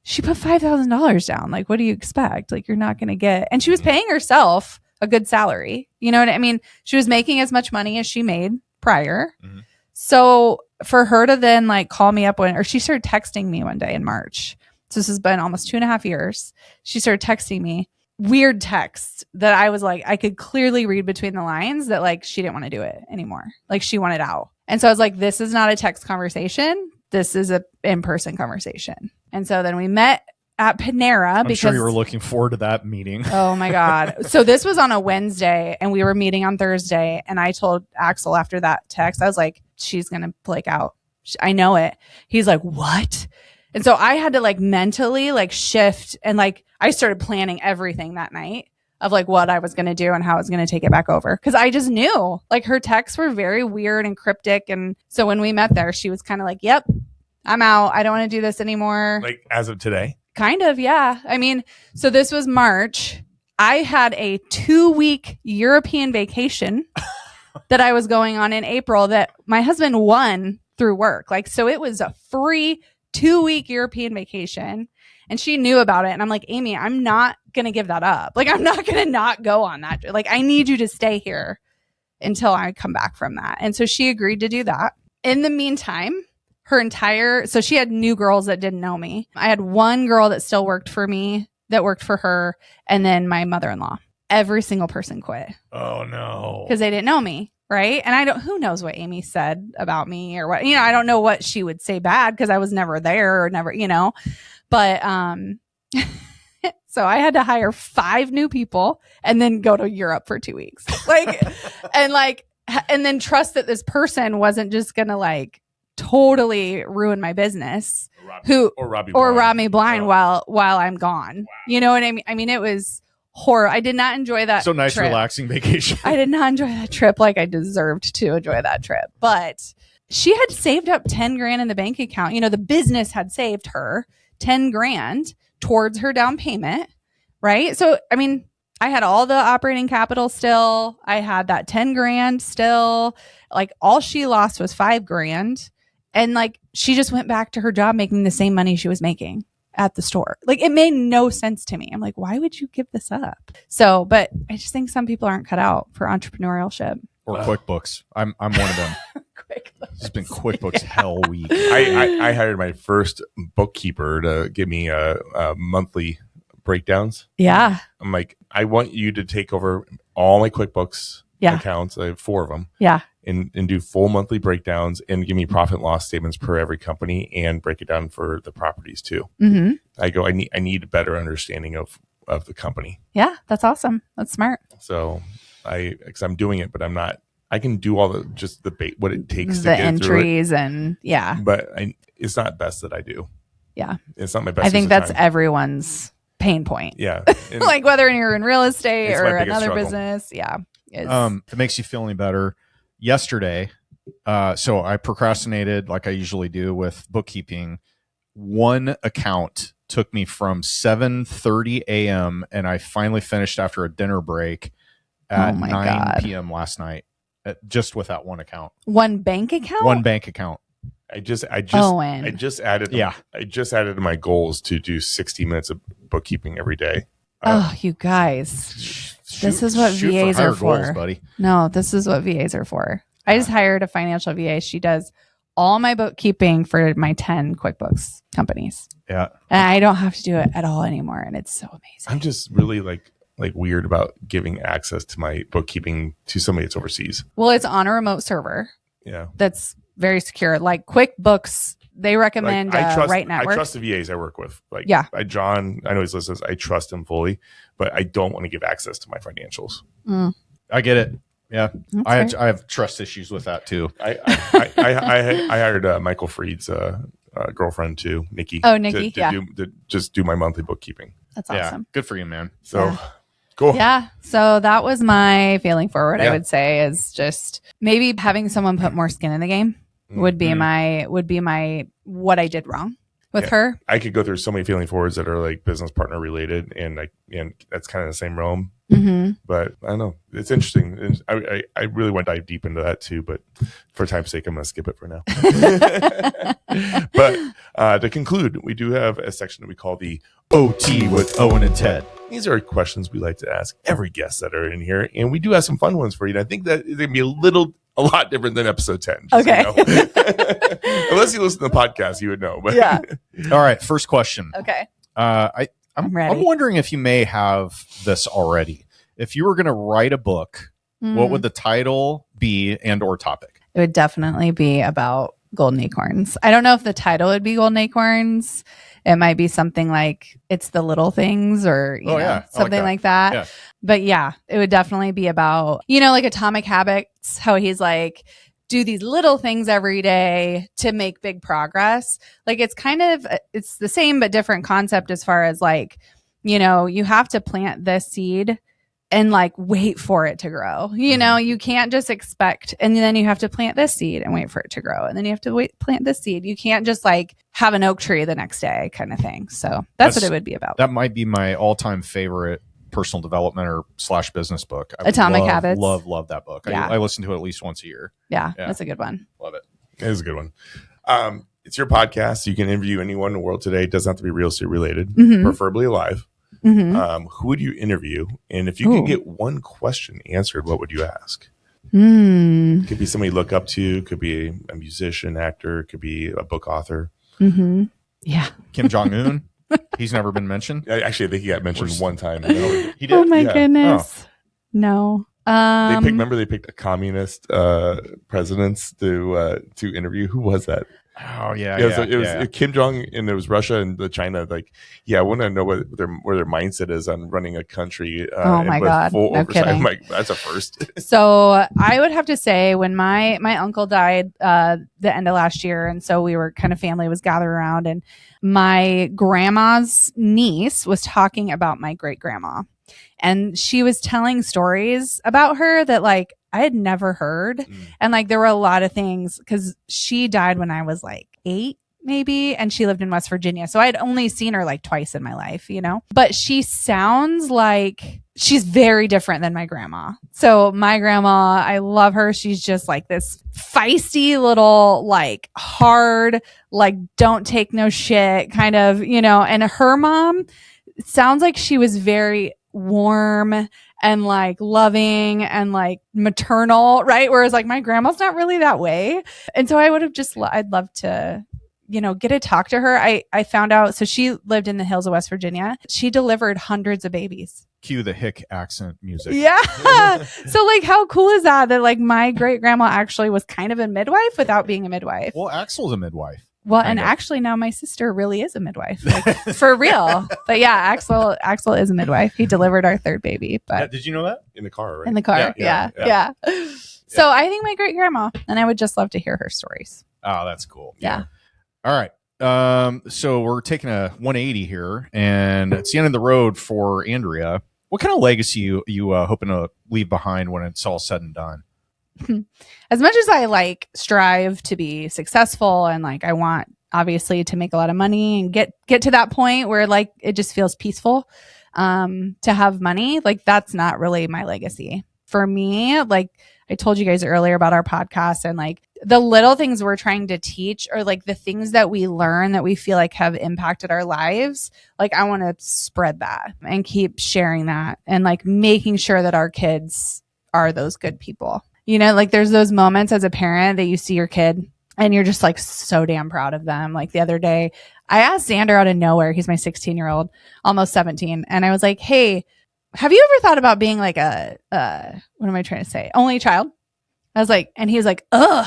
She put $5,000 down. Like, what do you expect? Like, you're not going to get, and she was paying herself a good salary. You know what I mean? She was making as much money as she made prior. Mm-hmm. So for her to then like call me up or she started texting me one day in March. So this has been almost 2.5 years. She started texting me weird texts that I was like, I could clearly read between the lines that like she didn't want to do it anymore. Like she wanted out. And so I was like, this is not a text conversation. This is a in-person conversation. And so then we met at Panera I'm sure you were looking forward to that meeting. Oh my God. So this was on a Wednesday and we were meeting on Thursday. And I told Axel after that text, I was like, she's going to flake out. I know it. He's like, what? And so I had to like mentally like shift and like I started planning everything that night of like what I was going to do and how I was going to take it back over. Cause I just knew like her texts were very weird and cryptic. And so when we met there, she was kind of like, yep, I'm out. I don't want to do this anymore. Like as of today? Kind of, yeah. I mean, so this was March. I had a 2-week European vacation that I was going on in April that my husband won through work. Like, so it was a free 2-week European vacation and she knew about it. And I'm like, Amy, I'm not going to give that up. Like, I'm not going to not go on that. Like, I need you to stay here until I come back from that. And so she agreed to do that. In the meantime, so she had new girls that didn't know me. I had one girl that still worked for me, that worked for her, and then my mother-in-law. Every single person quit. Oh no. Because they didn't know me, right? And who knows what Amy said about me or what, I don't know what she would say bad because I was never there or never, but so I had to hire 5 new people and then go to Europe for 2 weeks. And then trust that this person wasn't just going to like totally ruin my business rob me blind while I'm gone. Wow. You know what I mean? I mean, it was horror. I did not enjoy that. So nice, trip. Relaxing vacation. I did not enjoy that trip like I deserved to enjoy that trip. But she had saved up 10 grand in the bank account. The business had saved her 10 grand towards her down payment. Right. So, I mean, I had all the operating capital still. I had that 10 grand still. Like all she lost was 5 grand. And like, she just went back to her job making the same money she was making at the store. Like it made no sense to me. I'm like, why would you give this up? So, but I just think some people aren't cut out for entrepreneurship. Or QuickBooks. I'm one of them. It's been QuickBooks hell week. I hired my first bookkeeper to give me monthly breakdowns. Yeah. I'm like, I want you to take over all my QuickBooks accounts. I have 4 of them. Yeah. And do full monthly breakdowns and give me profit and loss statements per every company and break it down for the properties too. Mm-hmm. I need a better understanding of the company. Yeah, that's awesome. That's smart. So because I'm doing it, but I'm not. I can do all what it takes to the get entries through it, and yeah. But it's not best that I do. Yeah, it's not my best. I think that's everyone's pain point. Yeah, like whether you're in real estate or another struggle. business. Yeah. If it makes you feel any better. Yesterday, so I procrastinated like I usually do with bookkeeping. One account took me from 7:30 a.m. and I finally finished after a dinner break at 9 p.m. last night. just with that one account. One bank account? One bank account. I just Owen. I just added Yeah. I just added to my goals to do 60 minutes of bookkeeping every day. Oh, you guys. This is what Shoot VAs higher are for. goals, buddy. No, this is what VAs are for. I just hired a financial VA. She does all my bookkeeping for my 10 QuickBooks companies. Yeah. And I don't have to do it at all anymore. And it's so amazing. I'm just really like weird about giving access to my bookkeeping to somebody that's overseas. Well, it's on a remote server Yeah. that's very secure. Like QuickBooks, they recommend Right Network. I trust the VAs I work with. Like, Yeah. John, I know he's listening. I trust him fully, but I don't want to give access to my financials. I get it. Yeah. That's I have trust issues with that too. I hired Michael Freed's girlfriend too, Nikki. Oh, Nikki, to just do my monthly bookkeeping. That's Yeah. awesome. Good for you, man. So Yeah. cool. Yeah. So that was my failing forward, Yeah. I would say, is just maybe having someone put more skin in the game would be my what I did wrong with her. I could go through so many feeling forwards that are like business partner related, and that's kind of the same realm. Mm-hmm. But I don't know. It's interesting. And I really want to dive deep into that too, but for time's sake, I'm going to skip it for now. But to conclude, we do have a section that we call the OT with Owen and Ted. These are questions we like to ask every guest that are in here, and we do have some fun ones for you. And I think that it's going to be a lot different than episode 10. Okay. So you know. Unless you listen to the podcast, you would know. But Yeah. All right. First question. Okay. I'm ready. I'm wondering if you may have this already. If you were going to write a book, what would the title be and or topic? It would definitely be about golden acorns. I don't know if the title would be golden acorns. It might be something like It's the Little Things or something like that. Yeah. But yeah, it would definitely be about, like Atomic Habits, how he's like, do these little things every day to make big progress. Like it's the same but different concept as far as like, you have to plant this seed and like wait for it to grow. You can't just expect, and then you have to plant this seed and wait for it to grow. And then you have to plant this seed. You can't just like have an oak tree the next day kind of thing. So that's what it would be about. That might be my all-time favorite personal development or / business book. Atomic Habits. Love that book. Yeah. I listen to it at least once a year. Yeah, that's a good one. Love it. it is a good one. It's your podcast. So you can interview anyone in the world today. It doesn't have to be real estate related, preferably alive. Mm-hmm. Who would you interview? And if you could get one question answered, what would you ask? Could be somebody you look up to, could be a musician, actor, could be a book author. Mm-hmm. Yeah. Kim Jong-un. He's never been mentioned. Actually, I think he got mentioned one time. No, He did. Oh my Yeah. goodness. No. They picked a communist presidents to interview. Who was that? Oh yeah. So it was Kim Jong and it was Russia and the China. Like, I want to know where their mindset is on running a country. Oh my God. Full No oversight. kidding. I'm like, that's a first. So I would have to say when my uncle died the end of last year, and so we were kind of family was gathered around, and my grandma's niece was talking about my great grandma, and she was telling stories about her that like I had never heard. And like there were a lot of things because she died when I was like 8 maybe, and she lived in West Virginia. So I'd only seen her like twice in my life, but she sounds like she's very different than my grandma. So my grandma, I love her. She's just like this feisty little, like hard, like don't take no shit kind of, and her mom, it sounds like she was very warm and like loving and like maternal, right? Whereas like my grandma's not really that way. And so I would have I'd love to, get to talk to her. I found out, so she lived in the hills of West Virginia. She delivered hundreds of babies. Cue the hick accent music. Yeah. So like how cool is that like my great grandma actually was kind of a midwife without being a midwife? Well, Axel's a midwife. Well, Kind and of. actually now my sister really is a midwife, like, for real. But yeah, Axel is a midwife. He delivered our third baby, but Did you know that? In the car, right? in the car. Yeah. So I think my great grandma, and I would just love to hear her stories. Oh, that's cool. Yeah. All right. So we're taking a 180 here, and it's the end of the road for Andrea. What kind of legacy you hoping to leave behind when it's all said and done? As much as I like strive to be successful and like I want obviously to make a lot of money and get to that point where like it just feels peaceful to have money, like that's not really my legacy. for me, like I told you guys earlier about our podcast and like the little things we're trying to teach or like the things that we learn that we feel like have impacted our lives. Like I want to spread that and keep sharing that and like making sure that our kids are those good people. You know, like there's those moments as a parent that you see your kid and you're just like so damn proud of them. Like the other day, I asked Xander out of nowhere. He's my 16-year-old, almost 17. And I was like, hey, have you ever thought about being like what am I trying to say? Only child? I was like, and he was like, ugh,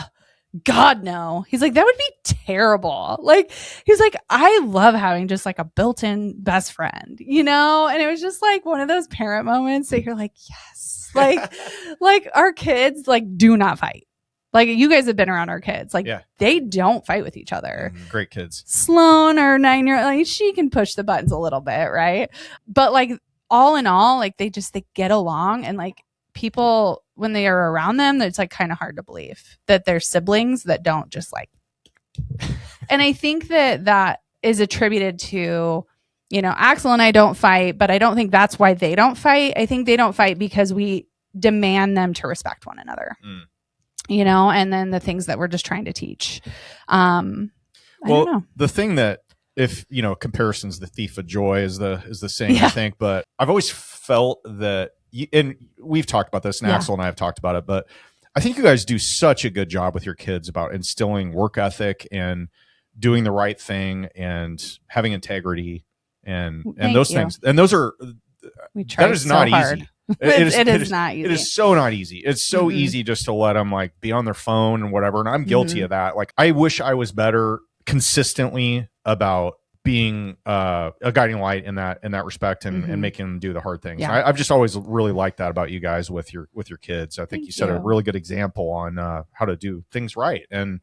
God, no. He's like, that would be terrible. Like, he's like, I love having just like a built-in best friend, you know? And it was just like one of those parent moments that you're like, yes. Like our kids like do not fight. Like you guys have been around our kids. Like they don't fight with each other. Great kids. Sloan, our 9-year-old, like she can push the buttons a little bit, right? But like all in all, like they get along and like people when they are around them, it's like kind of hard to believe that they're siblings that don't just like. And I think that is attributed to, you know, Axel and I don't fight, but I don't think that's why they don't fight. I think they don't fight because we demand them to respect one another. You know, and then the things that we're just trying to teach. I don't know. The thing that if, you know, comparison's the thief of joy is the saying, I think, but I've always felt that, and we've talked about this and Axel and I have talked about it, but I think you guys do such a good job with your kids about instilling work ethic and doing the right thing and having integrity and those things. And those are, that is not easy. It is not easy. It is so not easy. It's so easy just to let them like be on their phone and whatever. And I'm guilty of that. Like I wish I was better consistently about being a guiding light in that respect and making them do the hard things. Yeah. I've just always really liked that about you guys with your kids. I think you set a really good example on how to do things right. And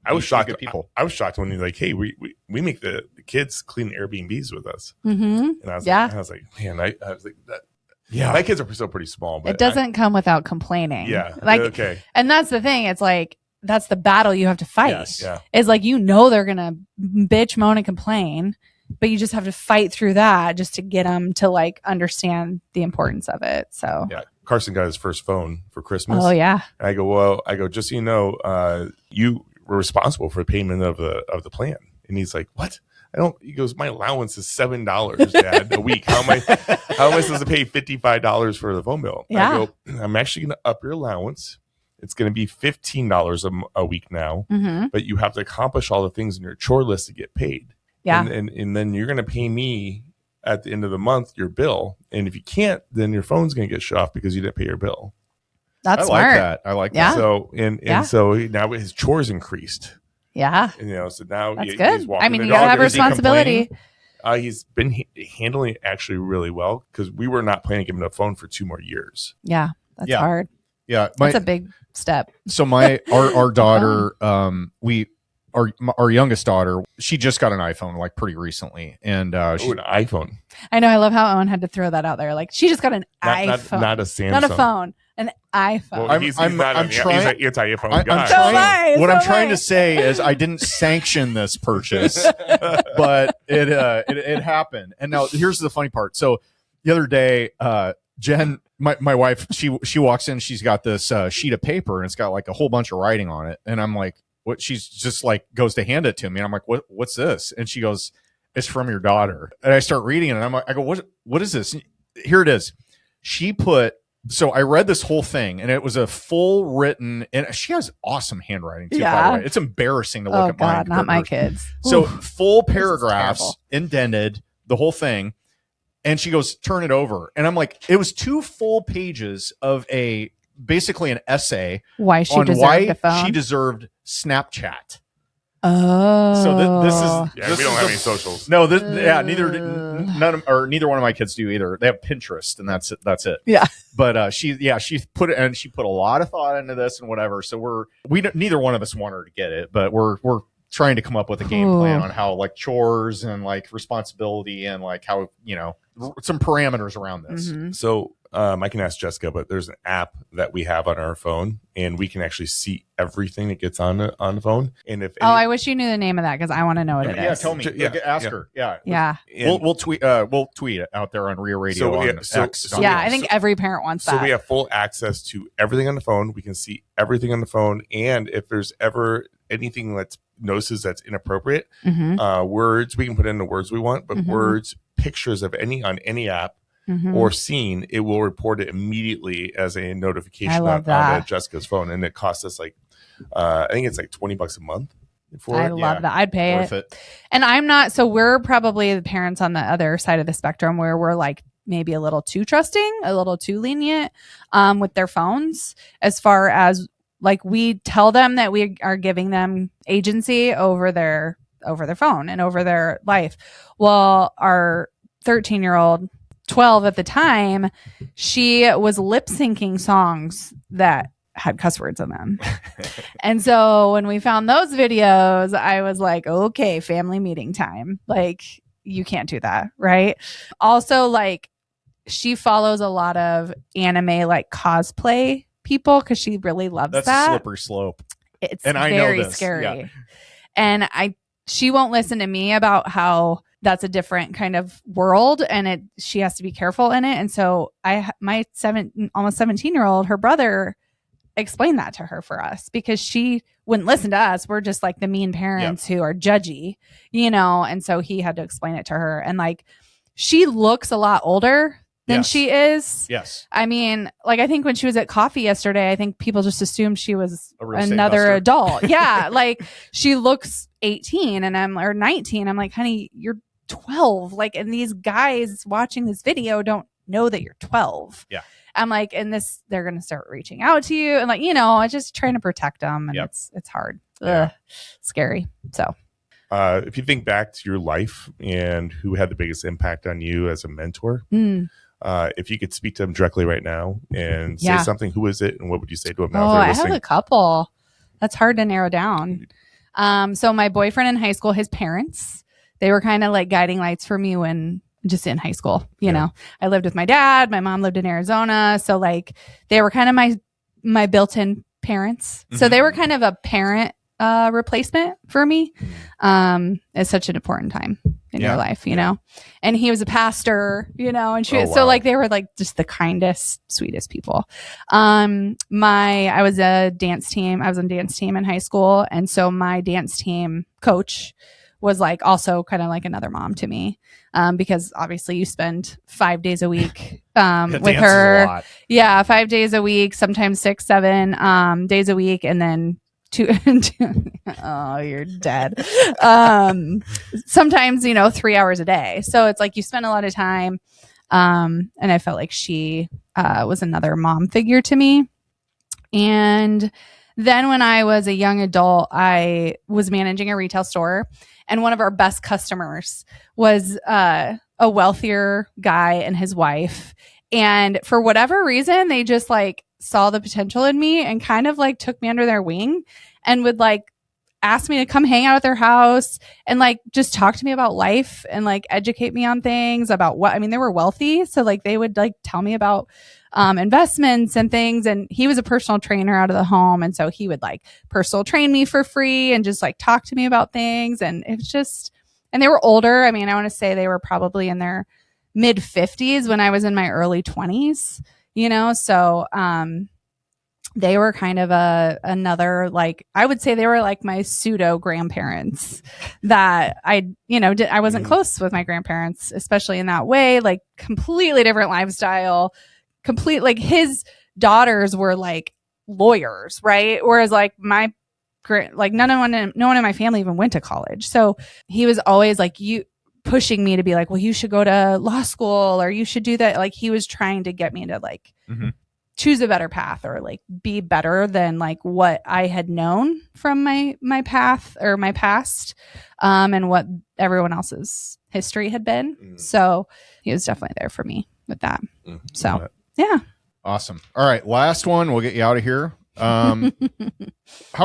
I was shocked. I was shocked when you're like, "Hey, we make the kids clean Airbnbs with us." And I was like, man, I was like that. Yeah, my kids are still pretty small, but it doesn't come without complaining. Yeah, like okay. And that's the thing. It's like that's the battle you have to fight. Yes, yeah. Is like you know they're gonna bitch, moan, and complain, but you just have to fight through that just to get them to like understand the importance of it. So yeah, Carson got his first phone for Christmas. Oh yeah. And I go, just so you know, you were responsible for payment of the plan. And he's like, what? He goes, my allowance is $7, Dad, a week. How am I supposed to pay $55 for the phone bill? Yeah. I go, I'm actually going to up your allowance. It's going to be $15 a week now, but you have to accomplish all the things in your chore list to get paid. Yeah. And then you're going to pay me at the end of the month your bill. And if you can't, then your phone's going to get shut off because you didn't pay your bill. That's smart. I like that. So, and so now his chores increased. Yeah. And, you know, so now that's he's good. walking. I mean, you gotta have responsibility. He's been handling it actually really well because we were not planning to give him a phone for 2 more years. Yeah. That's hard. Yeah. That's a big step. So our daughter, our youngest daughter, she just got an iPhone like pretty recently. And an iPhone. I know. I love how Owen had to throw that out there. Like she just got an iPhone. Not a Samsung. Not a phone. An iPhone. Well, he's an anti-iPhone guy. I'm trying to say is I didn't sanction this purchase, but it happened. And now here's the funny part. So the other day, Jen, my wife, she walks in, she's got this sheet of paper and it's got like a whole bunch of writing on it. And I'm like, what? She's just like goes to hand it to me. And I'm like, what's this? And she goes, it's from your daughter. And I start reading it and I go, what is this? And here it is. So I read this whole thing and it was a full written, and she has awesome handwriting too, by the way. It's embarrassing to look at mine. Not my kids. So full paragraphs, indented, the whole thing. And she goes, turn it over. And I'm like, it was 2 full pages of basically an essay why she deserved Snapchat. Oh, so this is we don't have any socials. No, neither one of my kids do either. They have Pinterest, and that's it. Yeah, but she put a lot of thought into this and whatever. So neither one of us want her to get it, but we're trying to come up with a game plan on how like chores and like responsibility and like how some parameters around this. So I can ask Jessica, but there's an app that we have on our phone, and we can actually see everything that gets on the phone. And if I wish you knew the name of that because I want to know what it is. Yeah, tell me. Ask her. Yeah. We'll tweet it out there on Real Radio. X. I think every parent wants that. So we have full access to everything on the phone. We can see everything on the phone, and if there's ever anything that's notices that's inappropriate, words, we can put in the words we want, but words, pictures of any app or scene, it will report it immediately as a notification on Jessica's phone, and it costs us like I think it's like $20 a month. I love that. I'd pay it. And I'm not. So we're probably the parents on the other side of the spectrum where we're like maybe a little too trusting, a little too lenient with their phones, as far as like we tell them that we are giving them agency over their phone and over their life. Well, our 13-year-old, 12 at the time, she was lip syncing songs that had cuss words in them. And so when we found those videos, I was like, okay, family meeting time. Like, you can't do that, right? Also, like, she follows a lot of anime, like cosplay people, because she really loves that. That's a slippery slope. It's very scary. Yeah. And she won't listen to me about how that's a different kind of world, and she has to be careful in it. And so my almost 17-year-old, her brother explained that to her for us, because she wouldn't listen to us. We're just like the mean parents who are judgy, and so he had to explain it to her. And like, she looks a lot older than she is. Yes. I mean, like, I think when she was at coffee yesterday, I think people just assumed she was another adult. Yeah. Like, she looks 18 or 19. I'm like, honey, you're 12. Like, and these guys watching this video don't know that you're 12. Yeah. I'm like, and they're going to start reaching out to you. And like, I'm just trying to protect them. And it's hard. Ugh, scary. So. If you think back to your life and who had the biggest impact on you as a mentor, if you could speak to them directly right now and say something, who is it, and what would you say to them now? I have a couple. That's hard to narrow down. So my boyfriend in high school, his parents, they were kind of like guiding lights for me when just in high school. You know, I lived with my dad. My mom lived in Arizona, so like they were kind of my built-in parents. So they were kind of a parent replacement for me. It's such an important time in your life, you know. And he was a pastor, and so like they were like just the kindest, sweetest people. I was a dance team. I was on dance team in high school, and so my dance team coach was like also kind of like another mom to me, because obviously you spend 5 days a week with her. Yeah, 5 days a week, sometimes 6, 7 days a week, and then oh, you're dead. Sometimes 3 hours a day. So it's like you spend a lot of time, and I felt like she was another mom figure to me. And then when I was a young adult, I was managing a retail store, and one of our best customers was a wealthier guy and his wife. And for whatever reason, they just like saw the potential in me and kind of like took me under their wing and would like ask me to come hang out at their house and like just talk to me about life and like educate me on things about they were wealthy. So like they would like tell me about investments and things. And he was a personal trainer out of the home. And so he would like personal train me for free and just like talk to me about things. And it was just, and they were older. I mean, I want to say they were probably in their mid 50s when I was in my early 20s, so they were kind of another, like, I would say they were like my pseudo grandparents that I wasn't close with my grandparents, especially in that way, like completely different lifestyle, like his daughters were like lawyers, right? Whereas like no one in my family even went to college. So he was always like pushing me to be like, well, you should go to law school or you should do that. Like he was trying to get me to like choose a better path or like be better than like what I had known from my path or my past, and what everyone else's history had been. So he was definitely there for me with that. So yeah. Awesome. All right. Last one. We'll get you out of here. How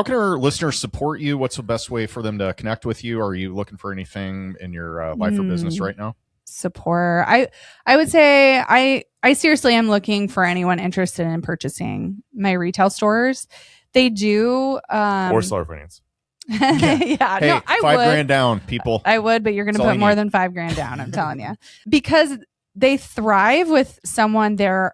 can our listeners support you? What's the best way for them to connect with you? Are you looking for anything in your life or business right now? Support. I would say I I seriously am looking for anyone interested in purchasing my retail stores. They do or seller finance. yeah, Hey, no, I would. $5,000 down, people. I would, but you're going to That's all put you more need. than $5,000 down. I'm telling you, because they thrive with someone they're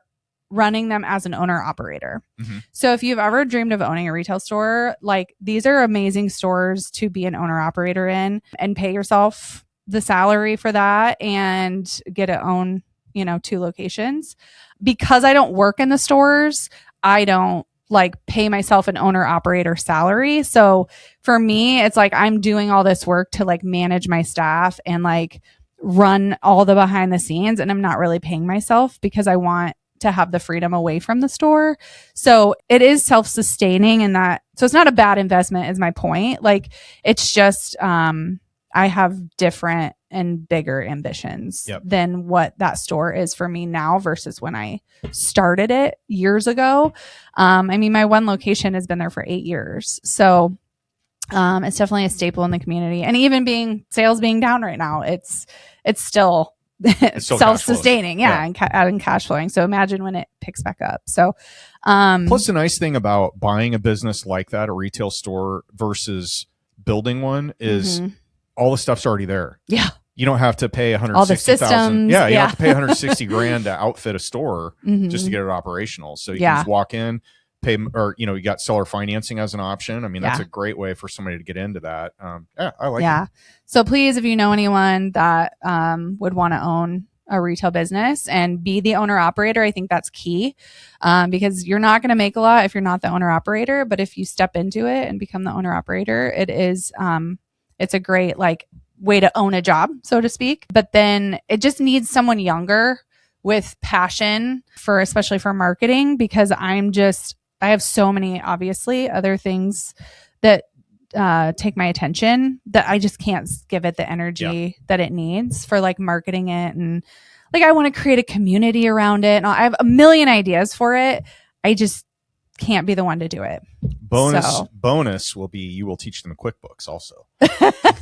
running them as an owner operator. Mhm. So if you've ever dreamed of owning a retail store, like these are amazing stores to be an owner operator in and pay yourself the salary for that and get to own, 2 locations. Because I don't work in the stores, I don't like pay myself an owner operator salary. So for me, it's like I'm doing all this work to like manage my staff and like run all the behind the scenes, and I'm not really paying myself because I want to have the freedom away from the store. So it is self-sustaining in that. So it's not a bad investment is my point. Like it's just I have different and bigger ambitions than what that store is for me now versus when I started it years ago. I mean, my one location has been there for 8 years. So it's definitely a staple in the community. And even sales being down right now, it's still self-sustaining. And adding cash flowing. So imagine when it picks back up. So plus the nice thing about buying a business like that, a retail store versus building one is all the stuff's already there. Yeah. You don't have to pay all the systems. $160,000. Yeah, you don't have to pay $160,000 to outfit a store just to get it operational. So you can just walk in, pay, or you got seller financing as an option. I mean, that's a great way for somebody to get into that. I like it. So please, if you know anyone that would want to own a retail business and be the owner operator, I think that's key because you're not going to make a lot if you're not the owner operator. But if you step into it and become the owner operator, it is it's a great like way to own a job, so to speak. But then it just needs someone younger with passion especially for marketing, because I have so many obviously other things that take my attention that I just can't give it the energy that it needs for like marketing it. And like, I want to create a community around it. And I have a million ideas for it. I just can't be the one to do it. Bonus will be, you will teach them QuickBooks also.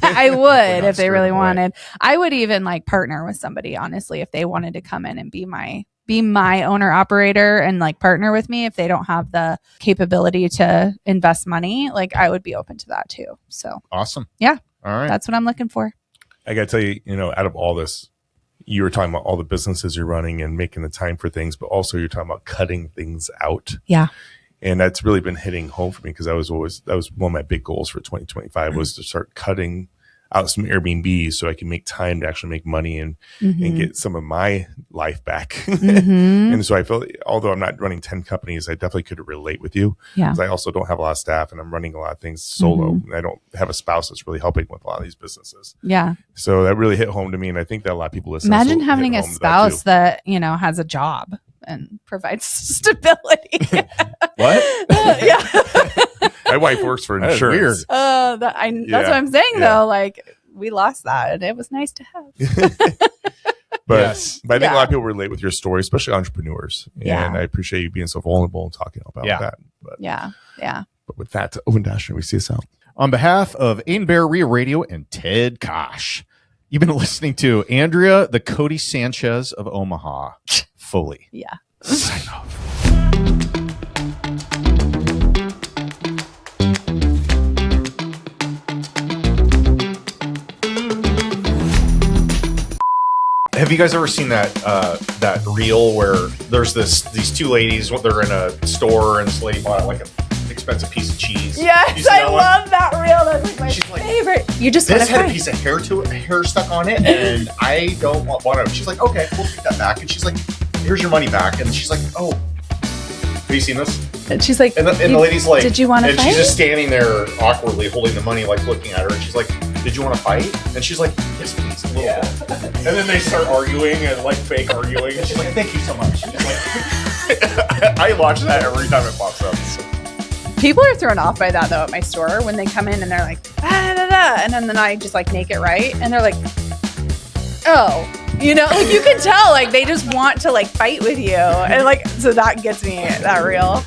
I would if they really wanted. I would even like partner with somebody, honestly, if they wanted to come in and be my owner operator and like partner with me if they don't have the capability to invest money. Like I would be open to that too. So awesome. Yeah. All right. That's what I'm looking for. I got to tell you, out of all this, you were talking about all the businesses you're running and making the time for things, but also you're talking about cutting things out. Yeah. And that's really been hitting home for me because that was one of my big goals for 2025 was to start cutting out some Airbnbs so I can make time to actually make money and get some of my life back. And so I feel, although I'm not running 10 companies, I definitely could relate with you. Yeah. Because I also don't have a lot of staff and I'm running a lot of things solo. And I don't have a spouse that's really helping with a lot of these businesses. Yeah. So that really hit home to me. And I think that a lot of people listen. Imagine having a spouse that has a job and provides stability. What? Yeah. My wife works for insurance. That's what I'm saying though. Like we lost that and it was nice to have. But I think a lot of people relate with your story, especially entrepreneurs. And I appreciate you being so vulnerable and talking about that. But, But with that, Owen Dashner, we see us out. On behalf of Aiden Bear Real Radio and Ted Kash, you've been listening to Andrea, the Cody Sanchez of Omaha, Foley. Yeah. Sign off. Have you guys ever seen that reel where there's these two ladies, they're in a store and this lady bought like an expensive piece of cheese? Yes, I love that reel. That's like my favorite. You just this had a piece of hair stuck on it, and I don't want it. She's like, okay, we'll take that back. And she's like, here's your money back. And she's like, oh, have you seen this? And she's like, and the lady's like, did you want to fight? And she's just standing there awkwardly holding the money, like looking at her. And she's like, did you want to fight? And she's like, yes, please, a little bit. And then they start arguing and like fake arguing. And she's like, thank you so much. Like, I watch that every time it pops up. So. People are thrown off by that though at my store when they come in and they're like, and then I just like make it right. And they're like, oh, like you can tell, like they just want to like fight with you. And like, so that gets me, that real.